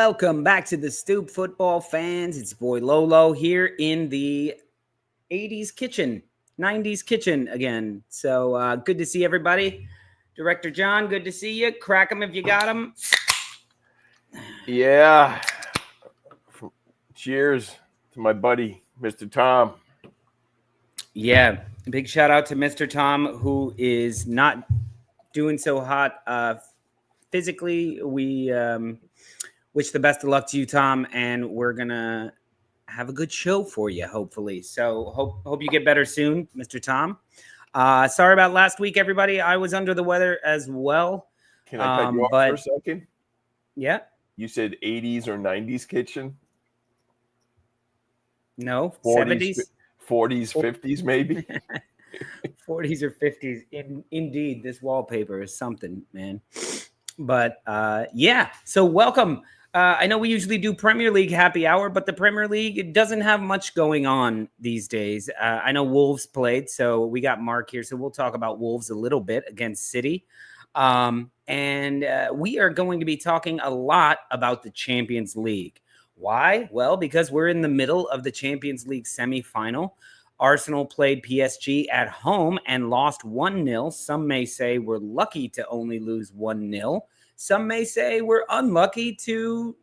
Welcome back to the Stoop football fans. It's boy Lolo here in the 80s kitchen, 90s kitchen again. So good to see everybody. Director John, good to see you. Crack them if you got them. Yeah. Cheers to my buddy, Mr. Tom. Yeah, big shout out to Mr. Tom, who is not doing so hot physically. We wish the best of luck to you, Tom, and we're gonna have a good show for you, hopefully. So hope you get better soon, Mr. Tom. Sorry about last week, everybody. I was under the weather as well. Can I cut you off for a second? Yeah. You said 80s or 90s kitchen? No, 40s, 70s? 40s, 50s maybe? 40s or 50s. Indeed, this wallpaper is something, man. But yeah, so welcome. I know we usually do Premier League happy hour, but the Premier League doesn't have much going on these days. I know Wolves played, so we got Mark here, so we'll talk about Wolves a little bit against City. And we are going to be talking a lot about the Champions League. Why? Well, because we're in the middle of the Champions League semifinal. Arsenal played PSG at home and lost 1-0. Some may say we're lucky to only lose 1-0. Some may say we're unlucky to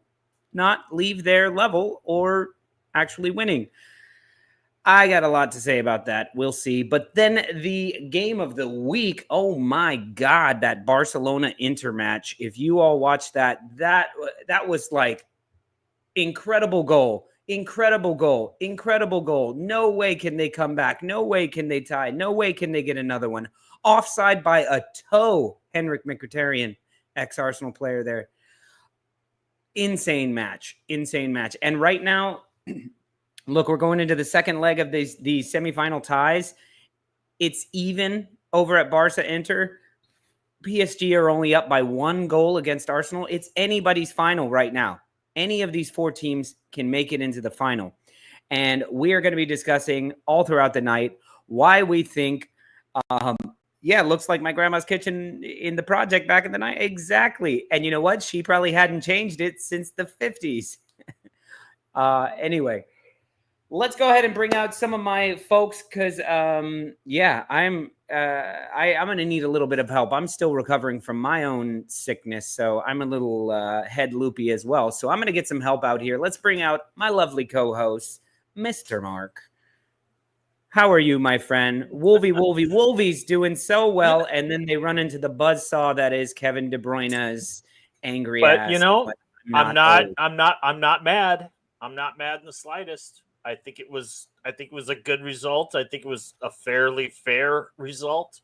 not leave their level or actually winning. I got a lot to say about that. We'll see. But then the game of the week, oh my God, that Barcelona-Inter match. If you all watched that was like incredible goal. Incredible goal. Incredible goal. No way can they come back. No way can they tie. No way can they get another one. Offside by a toe. Henrik Mkhitaryan, ex-Arsenal player there. Insane match. Insane match. And right now, look, we're going into the second leg of these semifinal ties. It's even over at Barca-Inter. PSG are only up by 1 goal against Arsenal. It's anybody's final right now. Any of these 4 teams can make it into the final. And we are going to be discussing all throughout the night why we think, it looks like my grandma's kitchen in the project back in the night. Exactly. And you know what? She probably hadn't changed it since the 50s. Anyway, let's go ahead and bring out some of my folks because, I'm going to need a little bit of help. I'm still recovering from my own sickness, so I'm a little head loopy as well. So I'm going to get some help out here. Let's bring out my lovely co-host, Mr. Mark. How are you, my friend? Wolvie's doing so well, and then they run into the buzzsaw that is Kevin De Bruyne's angry ass. But you know, I'm not mad. I'm not mad in the slightest. I think it was a good result. I think it was a fairly fair result.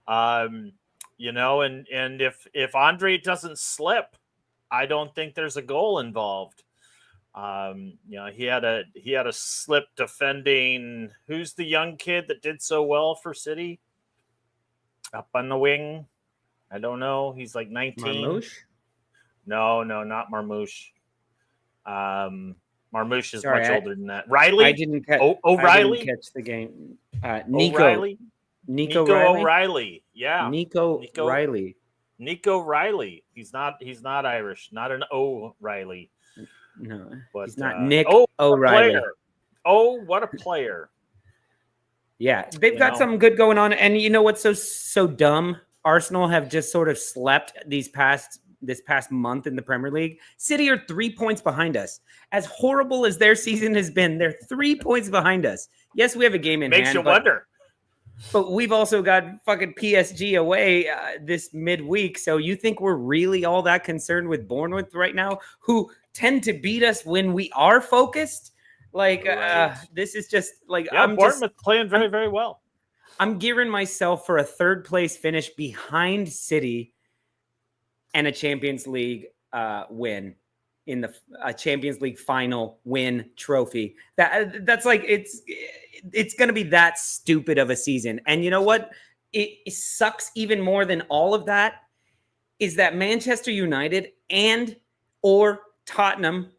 And if Andre doesn't slip, I don't think there's a goal involved. He had a slip defending. Who's the young kid that did so well for City? Up on the wing. I don't know. He's like 19. Marmouche? No, not Marmouche. Marmouche is much older than that. Riley? I didn't catch. O'Reilly? I didn't catch the game. Nico O'Reilly. Yeah. Nico Riley. Nico Riley. He's not Irish. Not an O'Reilly. No, but he's not Nick O'Reilly. Oh, what a player! Yeah, they've got something good going on, and you know what's so dumb? Arsenal have just sort of slept this past month in the Premier League. City are 3 points behind us. As horrible as their season has been, they're 3 points behind us. Yes, we have a game in hand. Makes you wonder. But we've also got fucking PSG away this midweek. So you think we're really all that concerned with Bournemouth right now, who tend to beat us when we are focused? Like, right. This is just like... Bournemouth playing very, very well. I'm gearing myself for a third place finish behind City and a Champions League win in a Champions League final win trophy. That's like it's going to be that stupid of a season. And you know what? It sucks even more than all of that is that Manchester United or Tottenham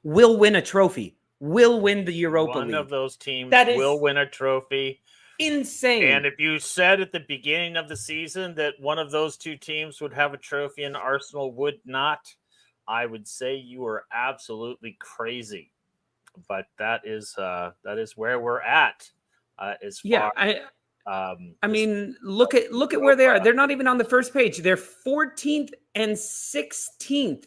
will win a trophy. Will win the Europa League. One of those teams will win a trophy. Insane. And if you said at the beginning of the season that one of those two teams would have a trophy and Arsenal would not, I would say you were absolutely crazy. But that is where we're at. I mean, look at where they are. They're not even on the first page. They're 14th and 16th.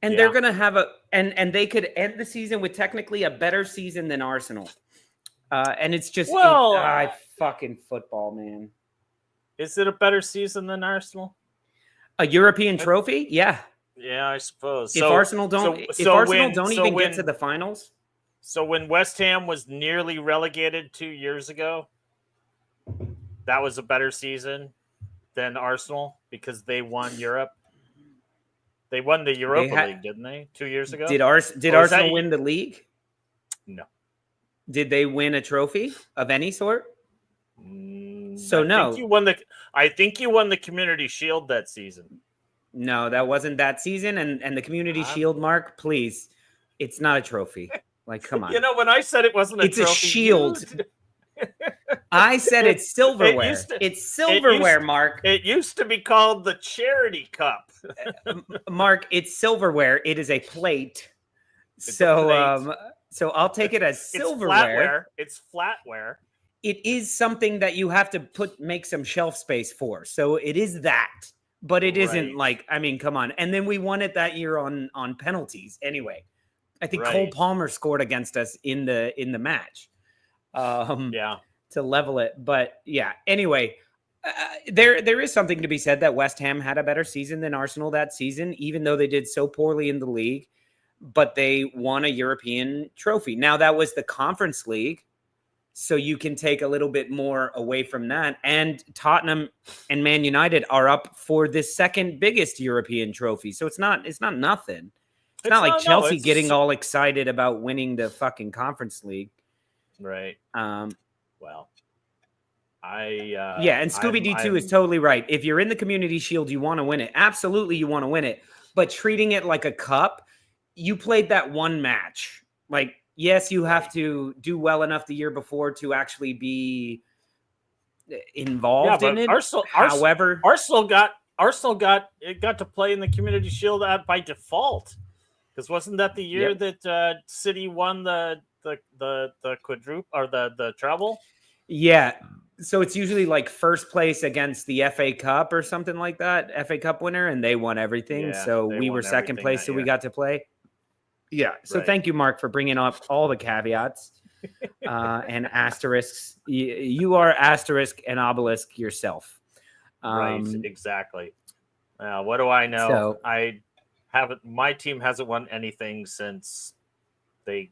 And they're going to have and they could end the season with technically a better season than Arsenal. And it's just fucking football, man. Is it a better season than Arsenal? A European trophy? Yeah. Yeah, I suppose. If Arsenal don't even get to the finals. So when West Ham was nearly relegated 2 years ago, that was a better season than Arsenal because they won Europe. They won the Europa League, didn't they? 2 years ago. Did Arsenal win the league? No. Did they win a trophy of any sort? I think you won the Community Shield that season. No, that wasn't that season. And the Community Shield, Mark, please. It's not a trophy. Like, come on. You know, when I said it wasn't a trophy. It's a shield. I said it's silverware. It's silverware, Mark. It used to be called the Charity Cup. Mark, it's silverware. It is a plate. So I'll take it as silverware. It's flatware. It is something that you have to make some shelf space for. So it is that, but it isn't like, I mean, come on. And then we won it that year on penalties. Anyway, I think Cole Palmer scored against us in the match. To level it. But yeah, anyway, there is something to be said that West Ham had a better season than Arsenal that season, even though they did so poorly in the league, but they won a European trophy. Now that was the Conference League, so you can take a little bit more away from that. And Tottenham and Man United are up for the second biggest European trophy. So it's not nothing. It's not like Chelsea getting all excited about winning the fucking Conference League. Right. And Scooby D2 is totally right. If you're in the Community Shield, you want to win it. Absolutely, you want to win it. But treating it like a cup, you played that one match. Like, yes, you have to do well enough the year before to actually be involved in it. However, Arsenal got to play in the Community Shield by default. Because wasn't that the year that City won the quadruple or the treble? Yeah. So it's usually like first place against the FA Cup or something like that, FA Cup winner, and they won everything. Yeah, so we were second place, so we got to play. Yeah. So thank you, Mark, for bringing up all the caveats and asterisks. You are asterisk and obelisk yourself. Right. Exactly. What do I know? So, my team hasn't won anything since they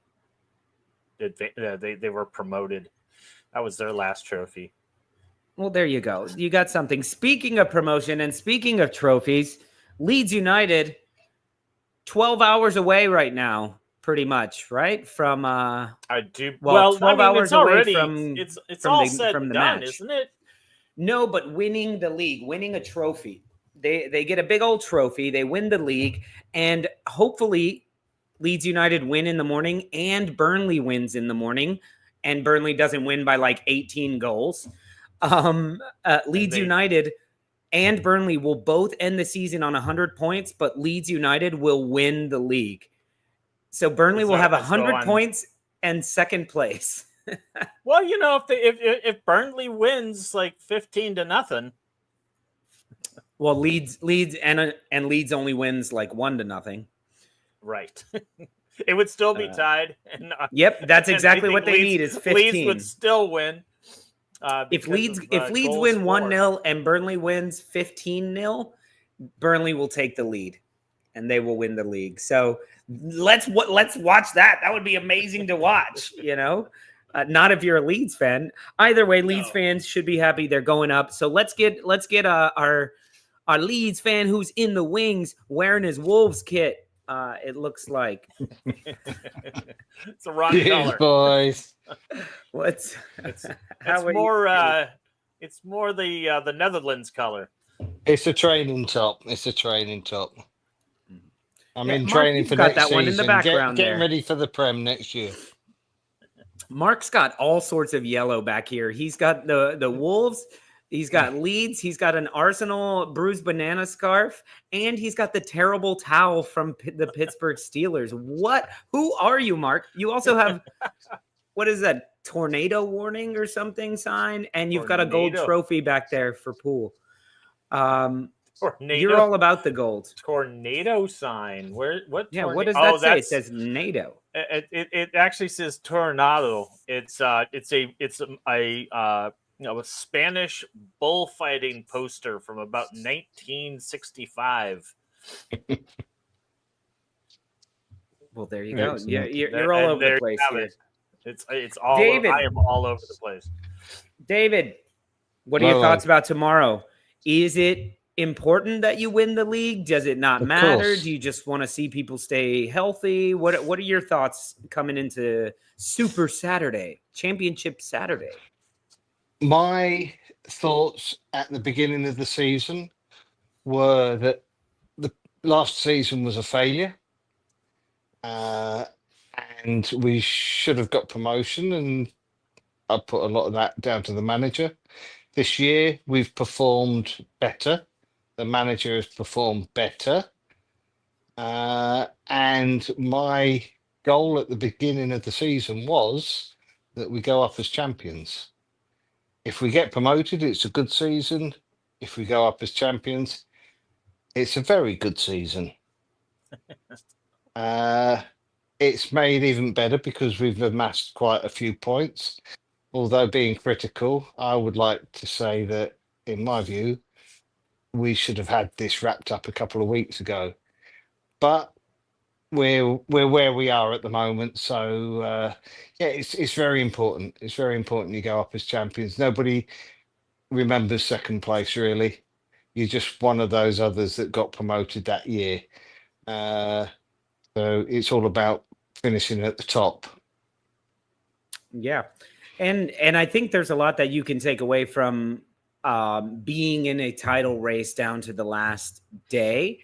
were promoted. That was their last trophy. Well, there you go. You got something. Speaking of promotion and speaking of trophies, Leeds United, 12 hours away right now, pretty much, right? From 12 hours away from it's all said and done, isn't it? No, but winning the league, winning a trophy. They get a big old trophy. They win the league, and hopefully Leeds United win in the morning and Burnley wins in the morning, and Burnley doesn't win by like 18 goals. Leeds United and Burnley will both end the season on 100 points, but Leeds United will win the league. So Burnley will have 100 points and second place. Well, you know, if Burnley wins like 15-0. Well, Leeds and Leeds only wins like 1-0. Right. It would still be tied. Yep, that's exactly what they need is 15. Leeds would still win. If Leeds win 1-0 and Burnley wins 15-0, Burnley will take the lead and they will win the league. So let's watch that. That would be amazing to watch, you know? Not if you're a Leeds fan. Either way, Leeds fans should be happy they're going up. So let's get our Leeds fan who's in the wings wearing his Wolves kit. It looks like it's the wrong color, boys. It's more the Netherlands color. It's a training top. I'm in Mark, training for got next that one season. In the background getting ready for the Prem next year. Mark's got all sorts of yellow back here. He's got the Wolves. He's got Leeds. He's got an Arsenal bruised banana scarf, and he's got the terrible towel from the Pittsburgh Steelers. What? Who are you, Mark? You also have, what is that, tornado warning or something sign? And you've got a gold trophy back there for Poole. You're all about the gold. Tornado sign. Where? What? Yeah. What does that say? It says NATO. It actually says tornado. It's a a Spanish bullfighting poster from about 1965. Well, there you go. Yeah, you're all over the place here. It's all. David, I am all over the place. David, what are your thoughts about tomorrow? Is it important that you win the league? Does it not matter? Do you just want to see people stay healthy? What are your thoughts coming into Super Saturday, Championship Saturday? My thoughts at the beginning of the season were that the last season was a failure, and we should have got promotion, and I put a lot of that down to the manager. This year we've performed better. The manager has performed better. And my goal at the beginning of the season was that we go up as champions. If we get promoted, it's a good season. If we go up as champions, it's a very good season. It's made even better because we've amassed quite a few points. Although being critical, I would like to say that, in my view, we should have had this wrapped up a couple of weeks ago. But we're where we are at the moment. So, it's very important. It's very important you go up as champions. Nobody remembers second place, really. You're just one of those others that got promoted that year. So it's all about finishing at the top. Yeah. And I think there's a lot that you can take away from being in a title race down to the last day.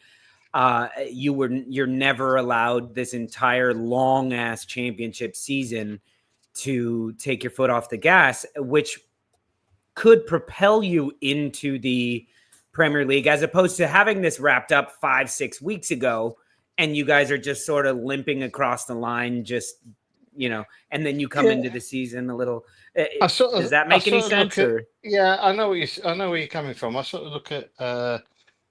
You're never allowed this entire long ass championship season to take your foot off the gas, which could propel you into the Premier League, as opposed to having this wrapped up 5-6 weeks ago, and you guys are just sort of limping across the line, just, and then you come into the season a little. Does that make any sense? Yeah, I know where you're coming from. I sort of look at the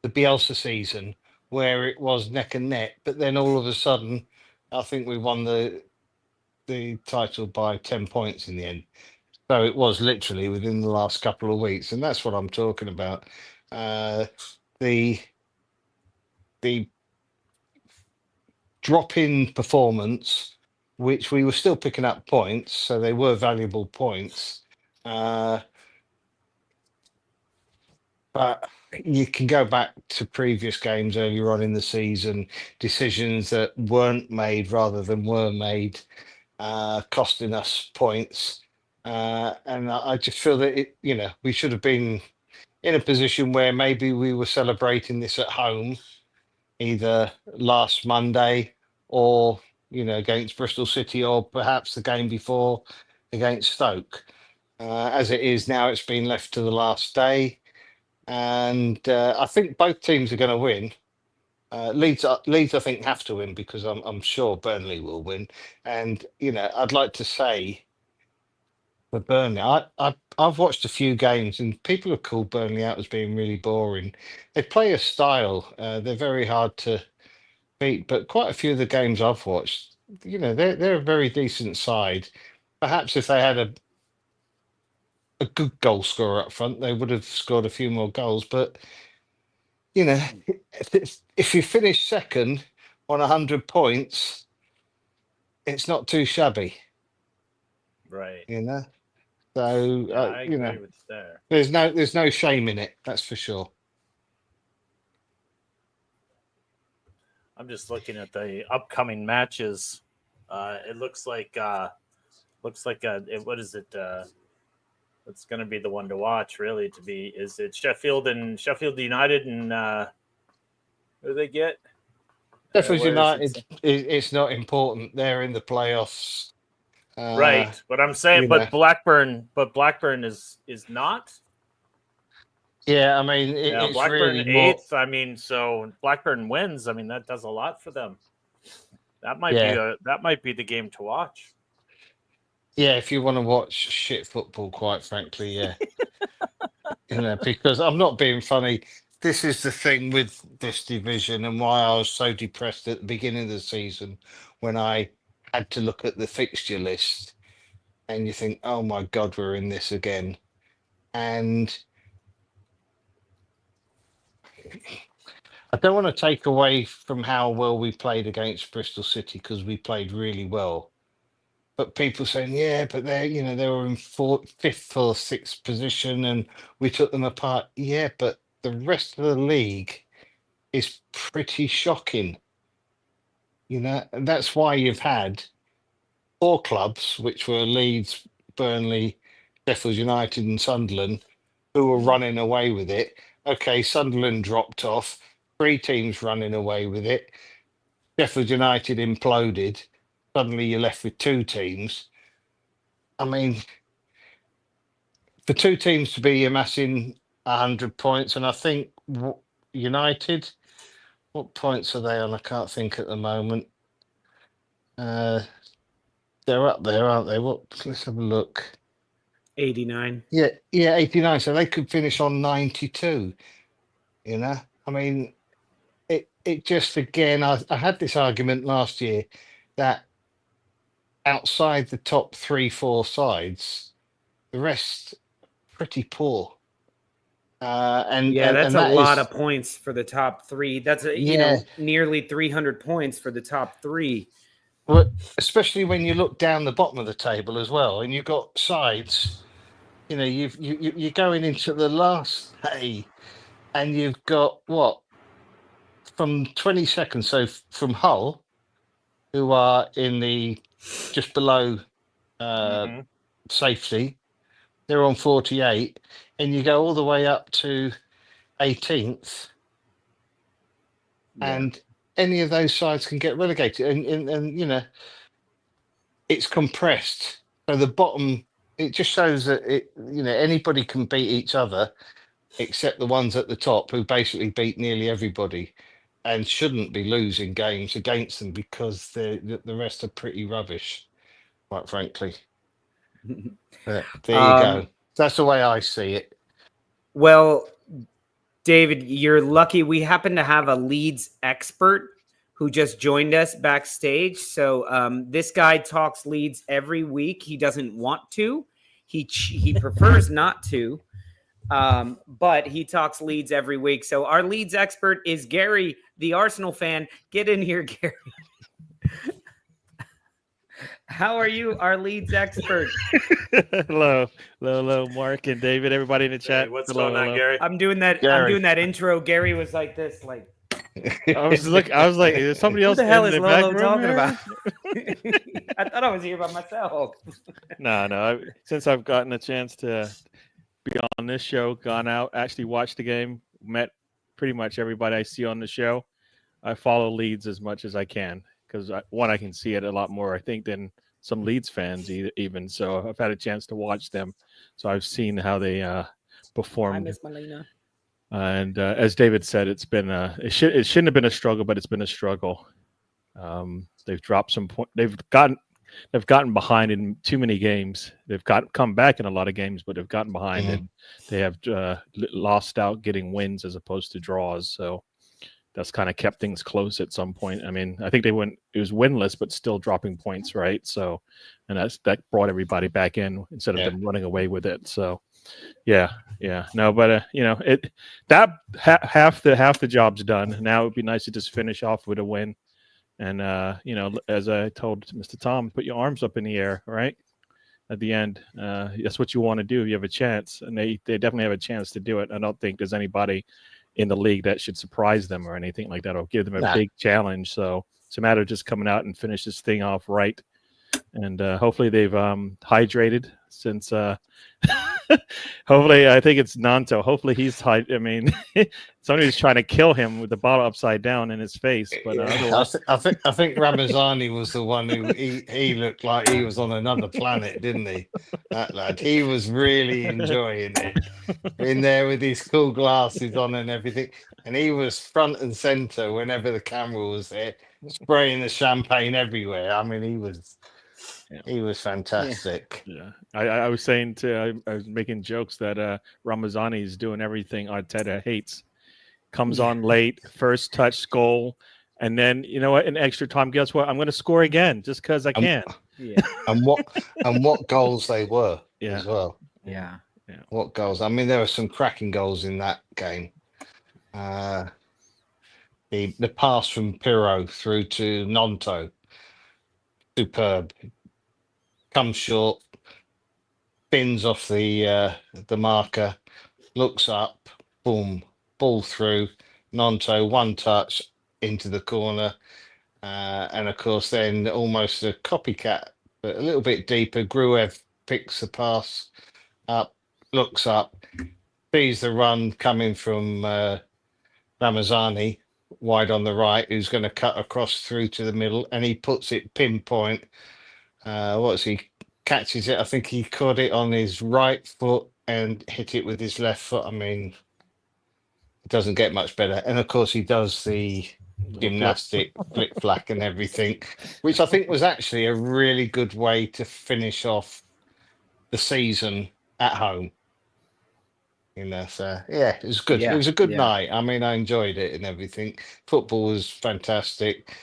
Bielsa season where it was neck and neck, but then all of a sudden, I think we won the title by 10 points in the end. So it was literally within the last couple of weeks, and that's what I'm talking about. The drop in performance, which we were still picking up points, so they were valuable points. But you can go back to previous games earlier on in the season, decisions that weren't made rather than were made, costing us points. And I just feel that we should have been in a position where maybe we were celebrating this at home, either last Monday or against Bristol City, or perhaps the game before against Stoke. As it is now, it's been left to the last day, and I think both teams are going to win. Leeds, I think, have to win because I'm sure Burnley will win. And I'd like to say, for Burnley, I've watched a few games, and people have called Burnley out as being really boring. They play a style; they're very hard to beat. But quite a few of the games I've watched, they're a very decent side. Perhaps if they had a good goal scorer up front, they would have scored a few more goals. But if you finish second on 100 points, it's not too shabby, right? So I agree with that. There's no shame in it. That's for sure. I'm just looking at the upcoming matches. It looks like what is it? It's going to be the one to watch. Really, is it Sheffield United, and who do they get? Sheffield United. It's not important. They're in the playoffs. Right, but I'm saying, but Blackburn is not. Yeah, I mean, Yeah, it's Blackburn really more. 8th. I mean, so Blackburn wins. I mean, that does a lot for them. That might be the game to watch. Yeah, if you want to watch shit football, quite frankly, yeah. Because I'm not being funny. This is the thing with this division and why I was so depressed at the beginning of the season when I had to look at the fixture list and you think, oh my God, we're in this again. And I don't want to take away from how well we played against Bristol City because we played really well. But people saying, yeah, but they were in fifth or sixth position and we took them apart. Yeah, but the rest of the league is pretty shocking. And that's why you've had 4 clubs, which were Leeds, Burnley, Sheffield United, and Sunderland, who were running away with it. Okay, Sunderland dropped off, 3 teams running away with it. Sheffield United imploded. Suddenly you're left with 2 teams. I mean, for 2 teams to be amassing 100 points, and I think United, what points are they on? I can't think at the moment. They're up there, aren't they? Let's have a look. 89. Yeah, 89. So they could finish on 92. I mean, it just, again, I had this argument last year that outside the top 3-4 sides, the rest pretty poor. That's and a that lot is, of points for the top 3. That's yeah. Nearly 300 points for the top 3. Well, especially when you look down the bottom of the table as well, and you've got sides. You're going into the last day, and you've got what from 22nd. So from Hull, who are in the just below safety, they're on 48, and you go all the way up to 18th, and any of those sides can get relegated, and it's compressed. So the bottom, it just shows that anybody can beat each other except the ones at the top who basically beat nearly everybody and shouldn't be losing games against them because the rest are pretty rubbish, quite frankly. But there you go. That's the way I see it. Well, David, you're lucky. We happen to have a Leeds expert who just joined us backstage. So this guy talks Leeds every week. He doesn't want to. He prefers not to. But he talks Leeds every week. So our Leeds expert is Gary, the Arsenal fan. Get in here, Gary. How are you, our Leeds expert? Hello, Mark and David, everybody in the chat. Hey, what's going on, Gary? I'm doing that. Gary. I'm doing that intro. Gary was like this, like. I was like, is somebody else? Who the hell in is the Lolo back room talking here? about? I thought I was here by myself. No. Since I've gotten a chance to be on this show, gone out, actually watched the game, met pretty much everybody I see on the show. I follow Leeds as much as I can because I can see it a lot more, I think, than some Leeds fans even. So I've had a chance to watch them. So I've seen how they performed. I miss Melina. And as David said, it's been it shouldn't have been a struggle, but it's been a struggle. They've dropped some points. They've gotten behind in too many games. They've come back in a lot of games, but they've gotten behind and they have lost out getting wins as opposed to draws. So that's kind of kept things close at some point. I mean, I think it was winless, but still dropping points, right? So, and that brought everybody back in instead of them running away with it. So, yeah. No, but half the job's done. Now it'd be nice to just finish off with a win. And as I told Mr. Tom, put your arms up in the air, right? At the end, that's what you want to do. You have a chance, and they definitely have a chance to do it. I don't think there's anybody in the league that should surprise them or anything like that, or give them a big challenge. So it's a matter of just coming out and finish this thing off right. and hopefully they've hydrated since. Hopefully, I think it's Nanto. Hopefully he's I mean, somebody's trying to kill him with the bottle upside down in his face. But otherwise, I think Ramazani was the one who he looked like he was on another planet, didn't he? That lad, he was really enjoying it. In there with his cool glasses on and everything, and he was front and center whenever the camera was there, spraying the champagne everywhere. I mean, he was fantastic. Yeah, I was saying I was making jokes that Ramazani is doing everything Arteta hates. Comes on late, first touch goal, and then you know what? In extra time, guess what? I'm going to score again just because I can. Yeah. And what goals they were as well. Yeah. What goals? I mean, there were some cracking goals in that game. The pass from Pirro through to Nonto, superb. Comes short, spins off the marker, looks up, boom, ball through. Nonto, one touch into the corner, and of course then almost a copycat, but a little bit deeper. Gruev picks the pass up, looks up, sees the run coming from Ramazani wide on the right, who's going to cut across through to the middle, and he puts it pinpoint. He catches it? I think he caught it on his right foot and hit it with his left foot. I mean, it doesn't get much better. And of course, he does the gymnastic flick flack and everything, which I think was actually a really good way to finish off the season at home. You know, so yeah, it was good. Yeah, It was a good night. I mean, I enjoyed it and everything. Football was fantastic.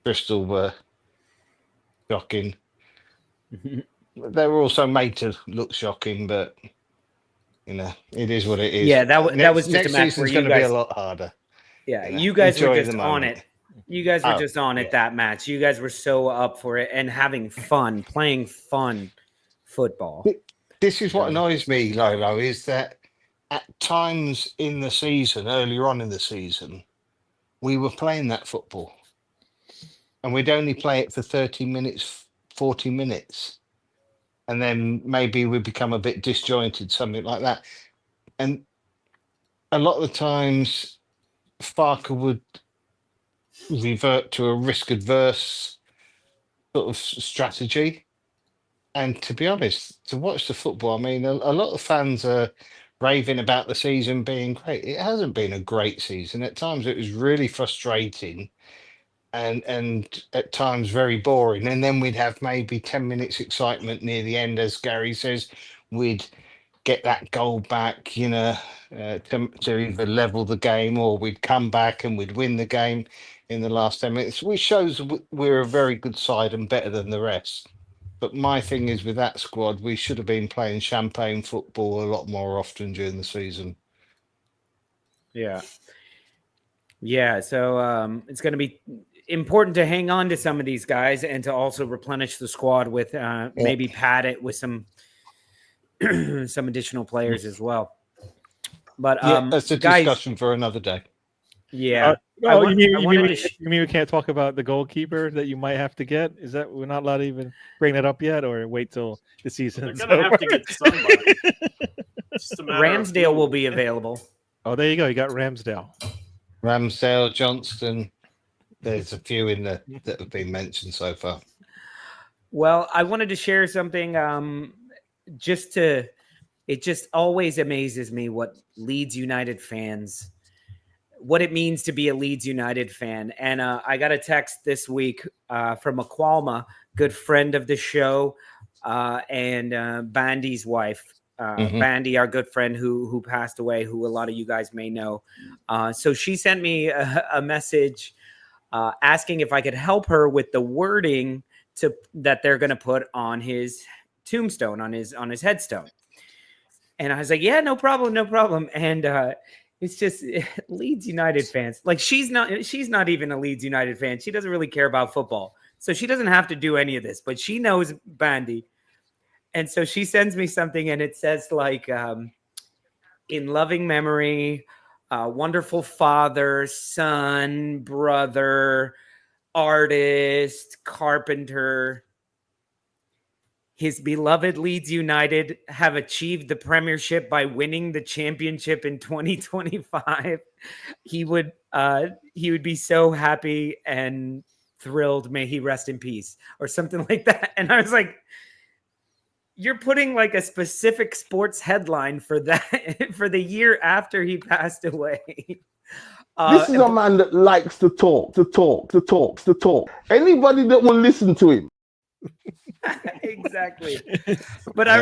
Bristol were shocking. They were also made to look shocking, but you know, it is what it is. Yeah, that was just next a match where season's you going to guys, be a lot harder. Yeah, you know, you guys were enjoy just the on moment. it. You guys were just on it that match. You guys were so up for it and having fun, playing fun football. This is what annoys me, Lolo, is that at times in the season, earlier on in the season, we were playing that football. And we'd only play it for 30 minutes, 40 minutes. And then maybe we become a bit disjointed, something like that. And a lot of the times, Farker would revert to a risk-adverse sort of strategy. And to be honest, to watch the football, I mean, a lot of fans are raving about the season being great. It hasn't been a great season. At times, it was really frustrating. And at times very boring, and then we'd have maybe 10 minutes excitement near the end, as Gary says. We'd get that goal back, you know, to either level the game, or we'd come back and we'd win the game in the last 10 minutes, which shows we're a very good side and better than the rest. But my thing is, with that squad, we should have been playing champagne football a lot more often during the season. Yeah, so it's going to be important to hang on to some of these guys and to also replenish the squad with maybe pad it with some additional players as well. But that's a guys, discussion for another day. Yeah. You mean we can't talk about the goalkeeper that you might have to get? Is that we're not allowed to even bring that up yet, or wait till the season? They're gonna have to get somebody. Ramsdale will be available. Oh, there you go. You got Ramsdale. Ramsdale, Johnston. There's a few in there that have been mentioned so far. Well, I wanted to share something. It just always amazes me what Leeds United fans, what it means to be a Leeds United fan. And I got a text this week from Aqualma, good friend of the show, and Bandy's wife. Bandy, our good friend who passed away, who a lot of you guys may know. So she sent me a message asking if I could help her with the wording that they're going to put on his tombstone, on his headstone. And I was like, yeah, no problem. And it's just Leeds United fans. Like she's not even a Leeds United fan. She doesn't really care about football. So she doesn't have to do any of this, but she knows Bandy. And so she sends me something and it says like, in loving memory, wonderful father, son, brother, artist, carpenter. His beloved Leeds United have achieved the Premiership by winning the championship in 2025. He would be so happy and thrilled. May he rest in peace, or something like that. And I was like, you're putting like a specific sports headline for that for the year after he passed away. This is a man that likes to talk. Anybody that will listen to him. Exactly. But I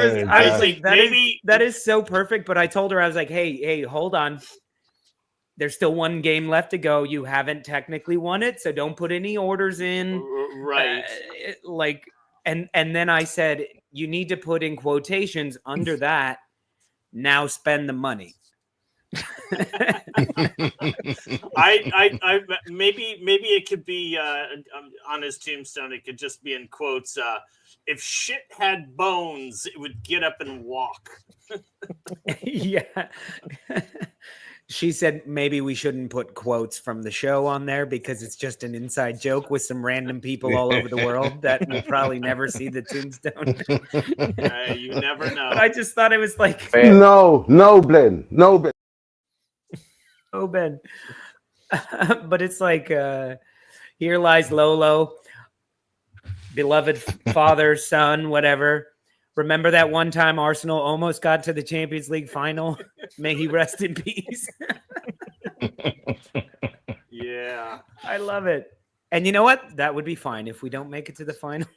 was like, that is so perfect. But I told her, I was like, hey, hold on. There's still one game left to go. You haven't technically won it, so don't put any orders in. Right. And then I said, you need to put in quotations under that. Now spend the money. I maybe it could be on his tombstone. It could just be in quotes. If shit had bones, it would get up and walk. Yeah. She said maybe we shouldn't put quotes from the show on there because it's just an inside joke with some random people all over the world that will probably never see the tombstone. You never know. But I just thought it was like, No, Ben. Oh, Ben. But it's like, here lies Lolo, beloved father, son, whatever. Remember that one time Arsenal almost got to the Champions League final? May he rest in peace. Yeah. I love it. And you know what? That would be fine if we don't make it to the final.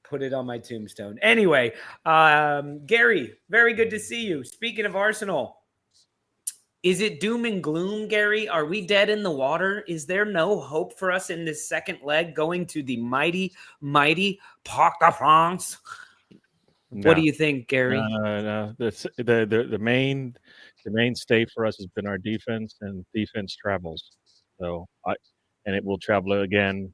Put it on my tombstone. Anyway, Gary, very good to see you. Speaking of Arsenal, is it doom and gloom, Gary? Are we dead in the water? Is there no hope for us in this second leg going to the mighty Parc de France? No. What do you think, Gary? No. The mainstay for us has been our defense, and defense travels. So and it will travel again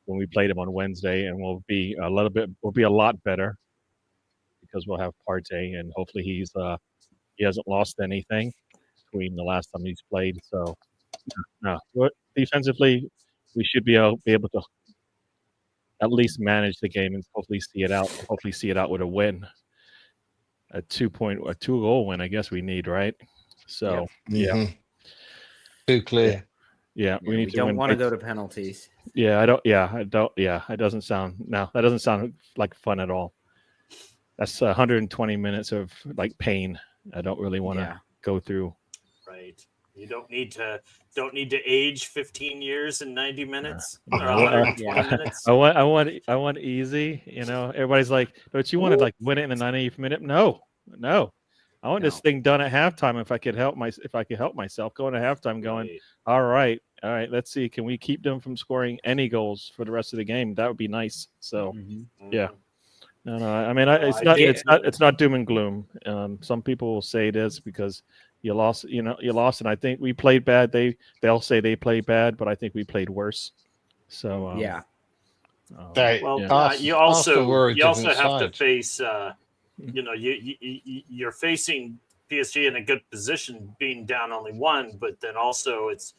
when we play them on Wednesday, and we'll be a lot better because we'll have Partey, and hopefully he hasn't lost anything between the last time he's played. So no, defensively we should be able to at least manage the game and hopefully see it out with a win. A 2-goal win, I guess we need, right? So yeah. Too clear. Yeah, we don't want to go to penalties. Yeah, that doesn't sound like fun at all. That's 120 minutes of like pain. I don't really want to go through. Right. You don't need to age 15 years in 90 minutes. Or 120 minutes. I want easy. You know, everybody's like, don't you want to like win it in the 90th minute? No. I want this thing done at halftime. If I could help myself, going to halftime, going, all right, let's see, can we keep them from scoring any goals for the rest of the game? That would be nice. So, yeah. No. I mean, it's not doom and gloom. Some people will say it is because you lost, and I think we played bad. They'll say they played bad, but I think we played worse. So you also have to face. You're facing PSG in a good position, being down only one, but then also it's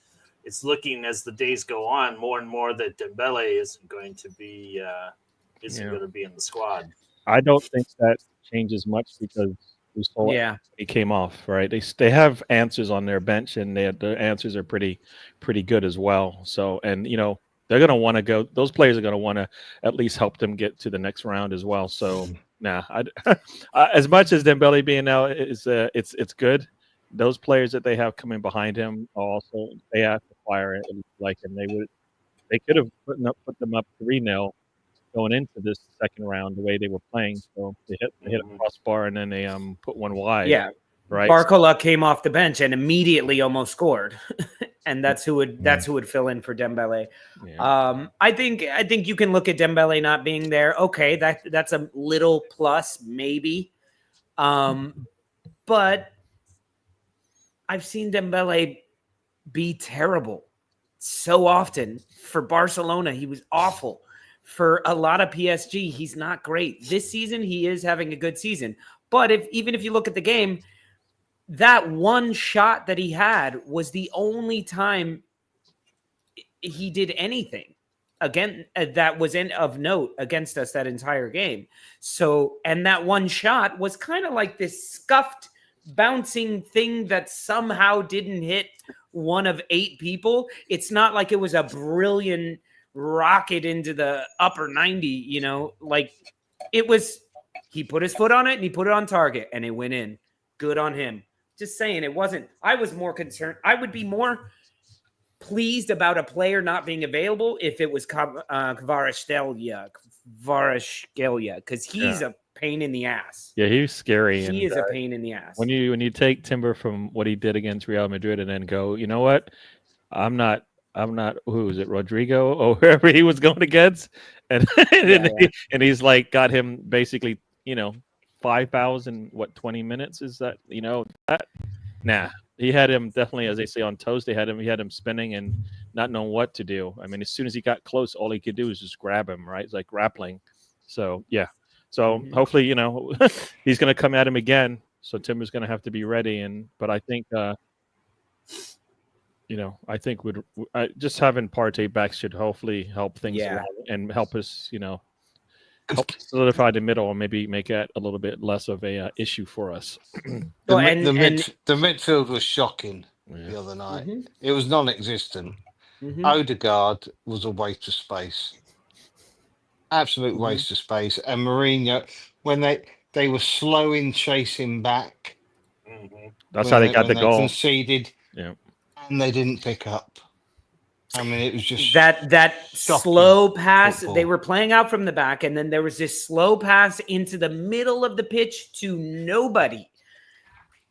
looking as the days go on more and more that Dembele isn't going to be in the squad. I don't think that changes much because we saw he came off, right? They have answers on their bench, and the answers are pretty good as well. So, and they're going to want to go. Those players are going to want to at least help them get to the next round as well. So, as much as Dembele being out is it's good. Those players that they have coming behind him also they have to fire it like, and they could have put them up 3-0 going into this second round the way they were playing. So they hit a crossbar and then they put one wide. Yeah, right. Barcola came off the bench and immediately almost scored, and that's who would fill in for Dembele. Yeah. I think you can look at Dembele not being there. Okay, that's a little plus maybe, but I've seen Dembele be terrible so often. For Barcelona, he was awful. For a lot of PSG, he's not great. This season, he is having a good season. But even if you look at the game, that one shot that he had was the only time he did anything again that was of note against us that entire game. So, and that one shot was kind of like this scuffed bouncing thing that somehow didn't hit one of 8 people. It's not like it was a brilliant rocket into the upper 90, you know, like it was, he put his foot on it and he put it on target and it went in. Good on him. Just saying, it wasn't, I was more concerned. I would be more pleased about a player not being available if it was Kvaratskhelia, because he's a pain in the ass. Yeah, he was scary. He is a pain in the ass. When you take Timber from what he did against Real Madrid and then go, you know what? I'm not who is it, Rodrigo or whoever he was going against, and and he's like got him basically, 5,000 in 20 minutes is that, that? Nah. He had him definitely, as they say, on toast. He had him spinning and not knowing what to do. I mean, as soon as he got close, all he could do was just grab him, right? It's like grappling. So yeah. So hopefully, he's going to come at him again. So Timber's going to have to be ready. But I think, I think just having Partey back should hopefully help things along and help us, help solidify the middle and maybe make it a little bit less of a issue for us. The midfield was shocking the other night. It was non-existent. Odegaard was a waste of space. Absolute waste of space. And Mourinho, when they were slow in chasing back. That's how they got the goal. Conceded, and they didn't pick up. I mean, it was just that slow pass. Football. They were playing out from the back, and then there was this slow pass into the middle of the pitch to nobody.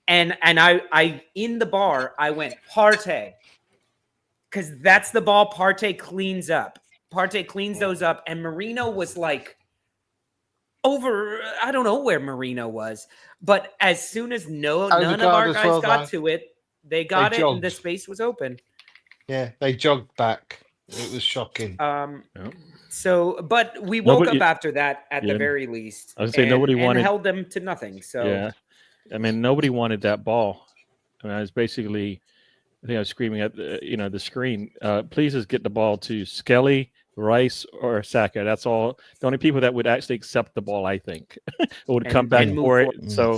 And I in the bar, I went Partey, because that's the ball Partey cleans up. Partey cleans those up, and Marino was like over. I don't know where Marino was, but as soon as none of our guys got to it, they got it, and the space was open. Yeah, they jogged back. It was shocking. So, but we woke up after that at the very least. I would say nobody wanted, held them to nothing. So yeah, I mean, nobody wanted that ball. I mean, I was basically, I think I was screaming at the screen. Please just get the ball to Skelly, Rice, or Saka. That's all. The only people that would actually accept the ball, I think, would come back for it. So,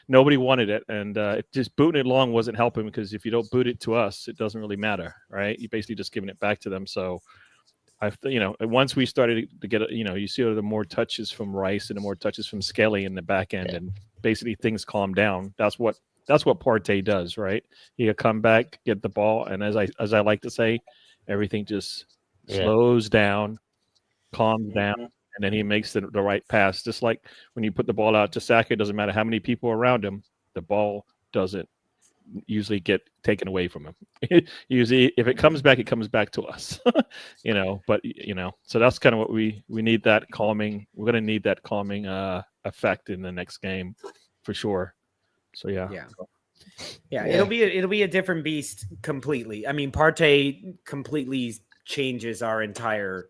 nobody wanted it, and just booting it long wasn't helping, because if you don't boot it to us, it doesn't really matter, right? You're basically just giving it back to them. So once we started to get, you see the more touches from Rice and the more touches from Skelly in the back end, and basically things calm down. That's what Partey does, right? He'll come back, get the ball, and as I like to say, everything just slows down, calms down. And then he makes the right pass. Just like when you put the ball out to Saka, it doesn't matter how many people are around him, the ball doesn't usually get taken away from him. Usually, if it comes back to us. But so that's kind of what we need, that calming. We're going to need that calming effect in the next game for sure. So yeah. It'll be a different beast completely. I mean, Partey completely changes our entire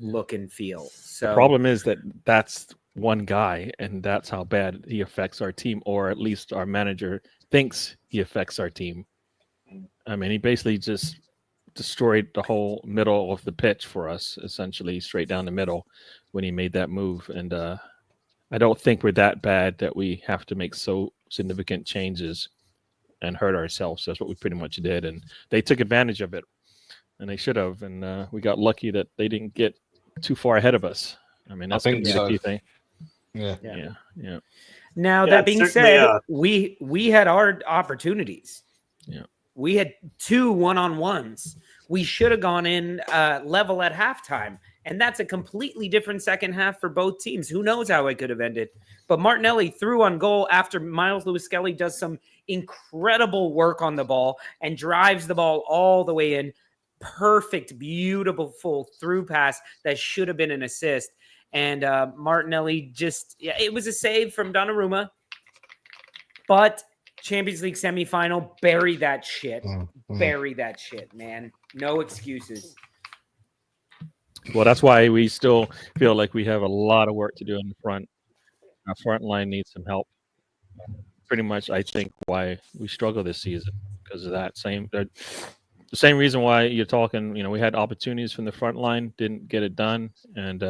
look and feel. So the problem is that's one guy, and that's how bad he affects our team, or at least our manager thinks he affects our team. I mean, he basically just destroyed the whole middle of the pitch for us, essentially straight down the middle when he made that move. And I don't think we're that bad that we have to make so significant changes and hurt ourselves. That's what we pretty much did, and they took advantage of it, and they should have. And we got lucky that they didn't get too far ahead of us. I mean, that's going to be the key thing. Yeah. Now, that being said, we had our opportunities. Yeah. We had 2 1-on-1s. We should have gone in level at halftime. And that's a completely different second half for both teams. Who knows how it could have ended. But Martinelli threw on goal after Miles Lewis-Skelly does some incredible work on the ball and drives the ball all the way in. Perfect, beautiful through pass that should have been an assist. And Martinelli it was a save from Donnarumma. But Champions League semifinal, bury that shit. Bury that shit, man. No excuses. Well, that's why we still feel like we have a lot of work to do in the front. Our front line needs some help. Pretty much, I think, why we struggle this season, because of that same. the same reason why you're talking. We had opportunities from the front line, didn't get it done, and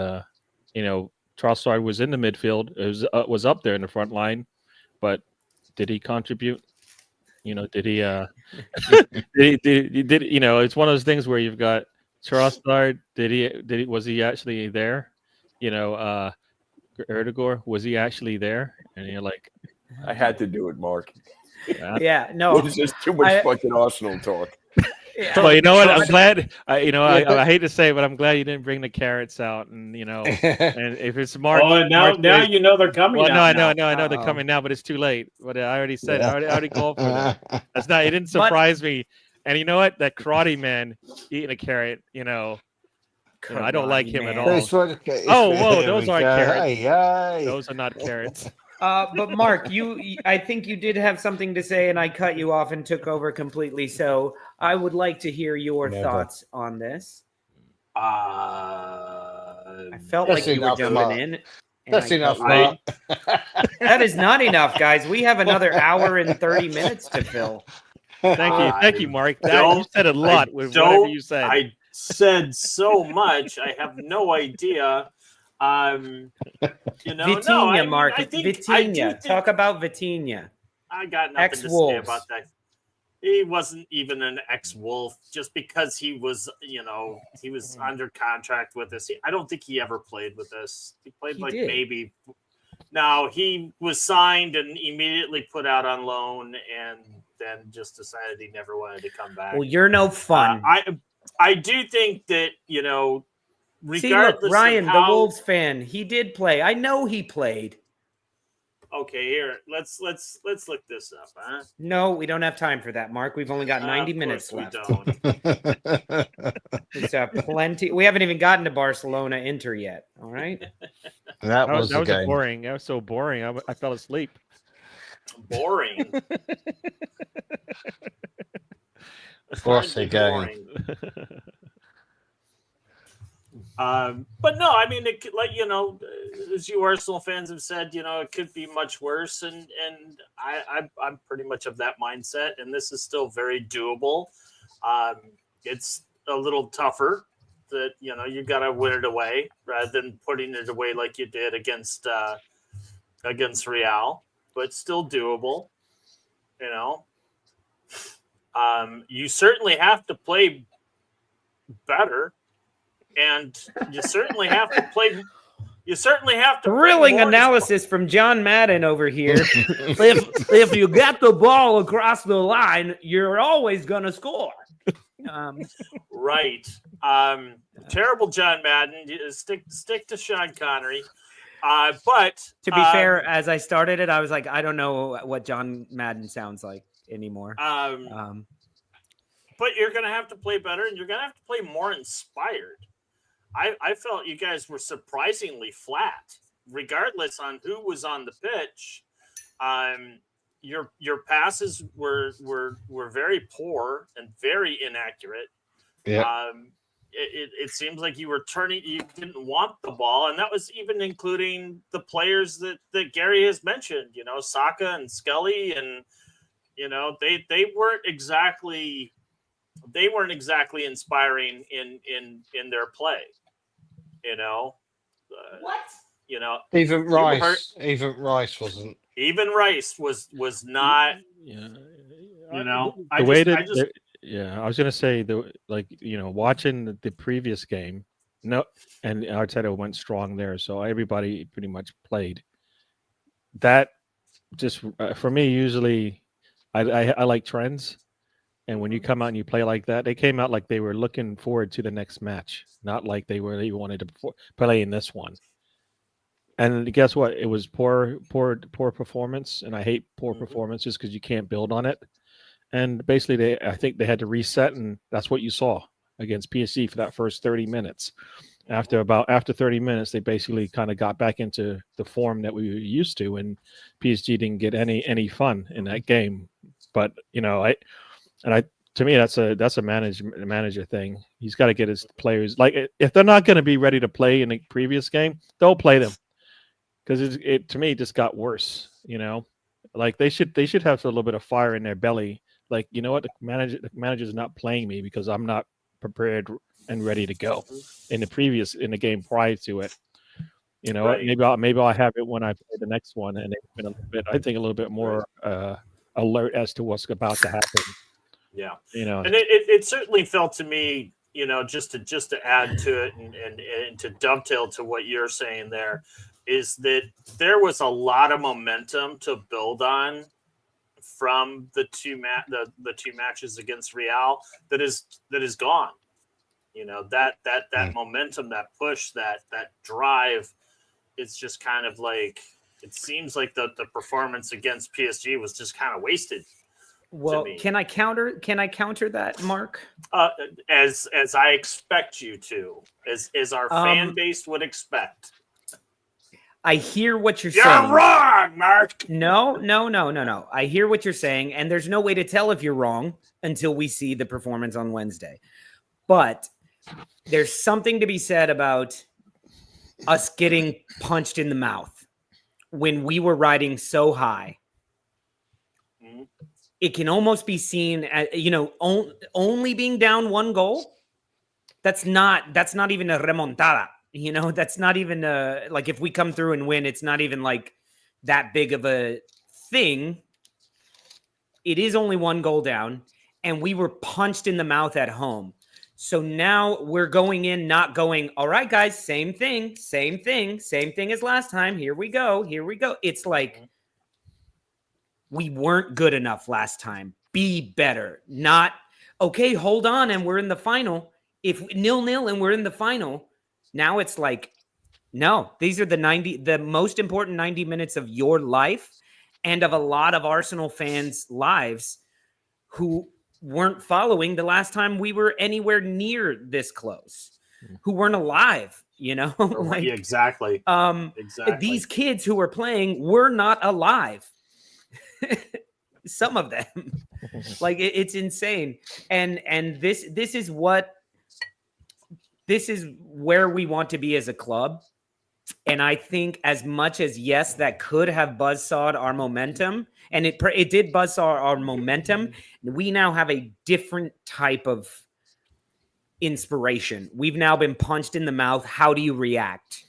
Trossard was in the midfield. It was up there in the front line, but did he contribute? Did he? did it's one of those things where you've got Trossard. Was he actually there? Erdegaard, was he actually there? And you're like, I had to do it, Mark. Yeah, no, It's just too much fucking Arsenal talk. Yeah. Well, you know what? I'm glad. I hate to say it, but I'm glad you didn't bring the carrots out. And and if it's Mark, Oh, now they're coming. Well, out no, now. I know they're coming now, but it's too late. But I already said, I already called for that. That's not. It didn't surprise me. And you know what? That karate man eating a carrot. I don't like him at all. Oh, whoa! Those aren't carrots. Those are not carrots. But Mark, I think you did have something to say, and I cut you off and took over completely. So I would like to hear your thoughts on this. I felt like you were jumping in. That's enough. That is not enough, guys. We have another hour and 30 minutes to fill. Thank you, Mark. You said a lot with whatever you said. I said so much. I have no idea. Vitinha, Mark. Vitinha. Talk about Vitinha. I got nothing to say about that. He wasn't even an ex-Wolf just because he was under contract with us. I don't think he ever played with us. He played maybe. No, he was signed and immediately put out on loan and then just decided he never wanted to come back. Well, you're no fun. I do think that, regardless. See, look, Ryan, of how, the Wolves fan, he did play. I know he played. Okay, here, let's look this up, huh? No, we don't have time for that, Mark. We've only got 90 minutes left. There's plenty. We haven't even gotten to Barcelona Inter yet. All right. That was boring. That was so boring. I fell asleep. Boring. What's the game? But no, I mean, it could, as you Arsenal fans have said, it could be much worse, and I'm pretty much of that mindset, and this is still very doable. It's a little tougher that you got to win it away rather than putting it away like you did against Real, but still doable. You certainly have to play better. And you certainly have to play. You certainly have to. Thrilling analysis from John Madden over here. if you get the ball across the line, you're always going to score. Right. Terrible John Madden. Stick to Sean Connery. But to be fair, as I started it, I was like, I don't know what John Madden sounds like anymore. But you're going to have to play better, and you're going to have to play more inspired. I felt you guys were surprisingly flat, regardless on who was on the pitch. Your passes were very poor and very inaccurate. Yeah. It seems like you didn't want the ball, and that was even including the players that Gary has mentioned. Saka and Scully, and they weren't exactly inspiring in their play. What? Even Rice wasn't. Even Rice was not. Yeah. I was gonna say watching the previous game. No, and Arteta went strong there, so everybody pretty much played. That just for me, usually, I like trends. And when you come out and you play like that, they came out like they were looking forward to the next match, not like they wanted to play in this one. And guess what? It was poor performance, and I hate poor performances because you can't build on it. And basically, I think they had to reset, and that's what you saw against PSG for that first 30 minutes. After 30 minutes, they basically kind of got back into the form that we were used to, and PSG didn't get any fun in that game. But to me, that's a manager thing. He's got to get his players, like, if they're not going to be ready to play in the previous game, don't play them, because it to me just got worse. Like they should have a little bit of fire in their belly like, you know what, the manager's not playing me because I'm not prepared and ready to go. In the game prior to it, you know, Right. maybe I'll have it when I play the next one, and it's been a little bit more alert as to what's about to happen. Yeah, you know, and it certainly felt to me, you know, just to add to it and to dovetail to what you're saying there, is that there was a lot of momentum to build on from the two matches against Real that is gone. You know, that momentum, that push, that drive, it's just kind of like, it seems like the performance against PSG was just kind of wasted. Well, can I counter that, Mark? As I expect you to, as our fan base would expect. I hear what you're saying. You're wrong, Mark. No. I hear what you're saying, and there's no way to tell if you're wrong until we see the performance on Wednesday. But there's something to be said about us getting punched in the mouth when we were riding so high. Mm-hmm. It can almost be seen as, you know, only being down 1 goal. That's not even a remontada. You know, that's not even like, if we come through and win, it's not even like that big of a thing. It is only 1 goal down, and we were punched in the mouth at home. So now we're going in, not going, all right, guys, same thing as last time. Here we go. It's like, we weren't good enough last time. Be better. Not, okay, hold on, and we're in the final. If 0-0 and we're in the final, now it's like, no, these are the most important 90 minutes of your life and of a lot of Arsenal fans' lives who weren't following the last time we were anywhere near this close, who weren't alive, you know? Like, yeah, exactly. Exactly. These kids who were playing were not alive. Some of them. Like, it's insane. And this is where we want to be as a club. And I think, as much as, yes, that could have buzzsawed our momentum, and it did buzzsaw our momentum, we now have a different type of inspiration. We've now been punched in the mouth. How do you react?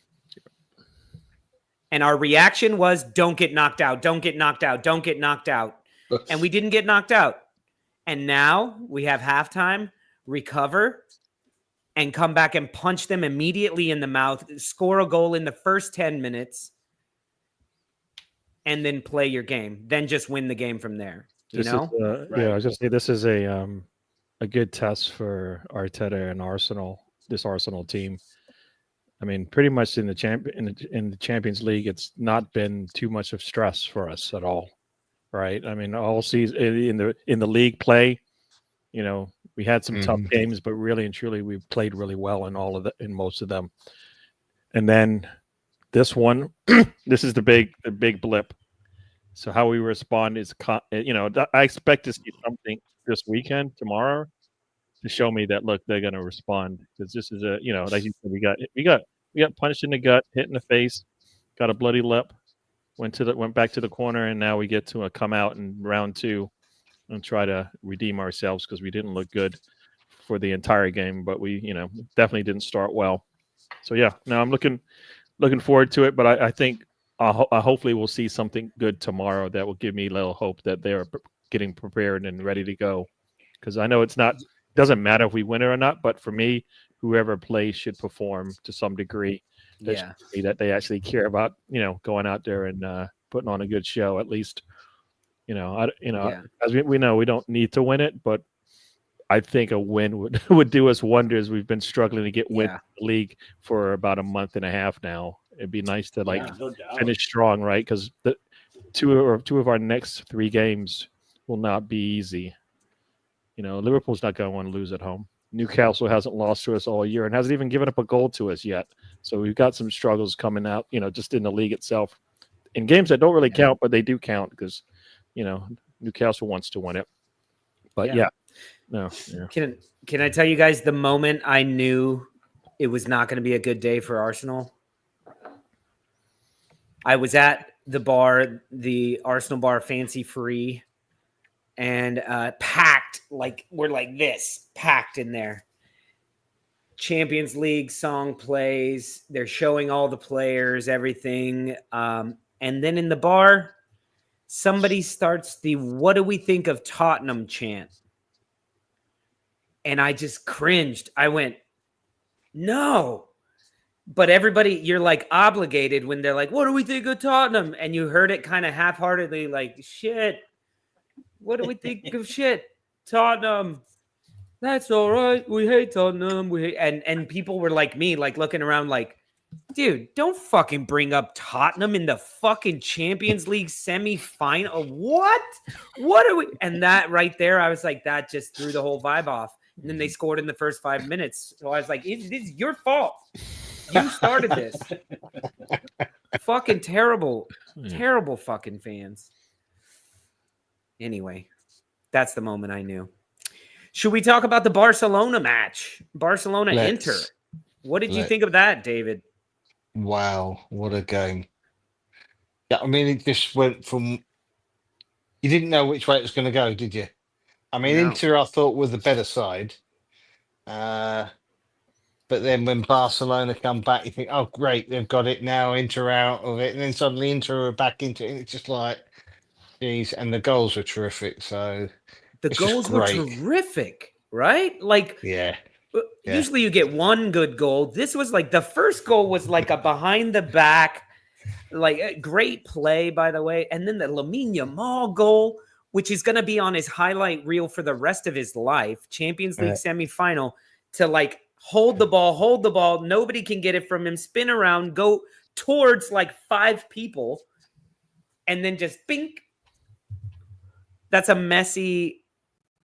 And our reaction was, don't get knocked out. Don't get knocked out. Don't get knocked out. And we didn't get knocked out. And now we have halftime, recover, and come back and punch them immediately in the mouth, score a goal in the first 10 minutes, and then play your game. Then just win the game from there. You know? Right. Yeah, I was going to say, this is a good test for Arteta and Arsenal, this Arsenal team. I mean, pretty much in the Champions League, it's not been too much of stress for us at all, right? I mean, all season in the league play, you know, we had some tough games, but really and truly, we've played really well in most of them. And then this one, this is the big blip. So how we respond is, you know, I expect to see something this weekend, tomorrow, to show me that, look, they're going to respond, because this is you know, like you said, we got punched in the gut, hit in the face, got a bloody lip, went back to the corner, and now we get to come out in round 2 and try to redeem ourselves, because we didn't look good for the entire game, but we, you know, definitely didn't start well. So yeah, now I'm looking forward to it, but I think I hopefully we'll see something good tomorrow that will give me a little hope that they're getting prepared and ready to go. Because I know it doesn't matter if we win it or not, but for me, whoever plays should perform to some degree. Yeah, that they actually care about, you know, going out there and putting on a good show at least. You know, as we know, we don't need to win it, but I think a win would do us wonders. We've been struggling to get wins in the league for about a month and a half now. It'd be nice to finish strong, right? Because the two of our next 3 games will not be easy. You know, Liverpool's not going to want to lose at home. Newcastle hasn't lost to us all year and hasn't even given up a goal to us yet. So we've got some struggles coming out, you know, just in the league itself, in games that don't really count, but they do count because, you know, Newcastle wants to win it. But Can I tell you guys the moment I knew it was not going to be a good day for Arsenal? I was at the bar, the Arsenal bar, Fancy Free, and packed, like we're like this, packed in there. Champions League song plays. They're showing all the players, everything. And then in the bar, somebody starts the "What do we think of Tottenham" chant. And I just cringed. I went, no. But everybody, you're like obligated when they're like, "What do we think of Tottenham?" And you heard it kind of half-heartedly, like, "Shit. What do we think of shit? Tottenham. That's all right. We hate Tottenham. We hate," and people were like me, like looking around like, dude, don't fucking bring up Tottenham in the fucking Champions League semi-final. What? What are we? And that right there, I was like, that just threw the whole vibe off. And then they scored in the first 5 minutes. So I was like, it is your fault. You started this. Fucking terrible, terrible fucking fans. Anyway, that's the moment I knew. Should we talk about the Barcelona match? Barcelona-Inter. What did you think of that, David? Wow, what a game. Yeah, I mean, it just went from... You didn't know which way it was going to go, did you? I mean, No. Inter, I thought, was the better side. But then when Barcelona come back, you think, oh, great, they've got it now, Inter out of it. And then suddenly Inter are back into it. And it's just like, geez, and the goals were terrific. So the goals were terrific, right? Like, yeah. Usually you get one good goal. This was like the first goal was like a behind the back, like a great play, by the way. And then the Lamine Yamal goal, which is going to be on his highlight reel for the rest of his life. Champions League semifinal, to like hold the ball. Nobody can get it from him. Spin around, go towards like 5 people, and then just bink. That's a messy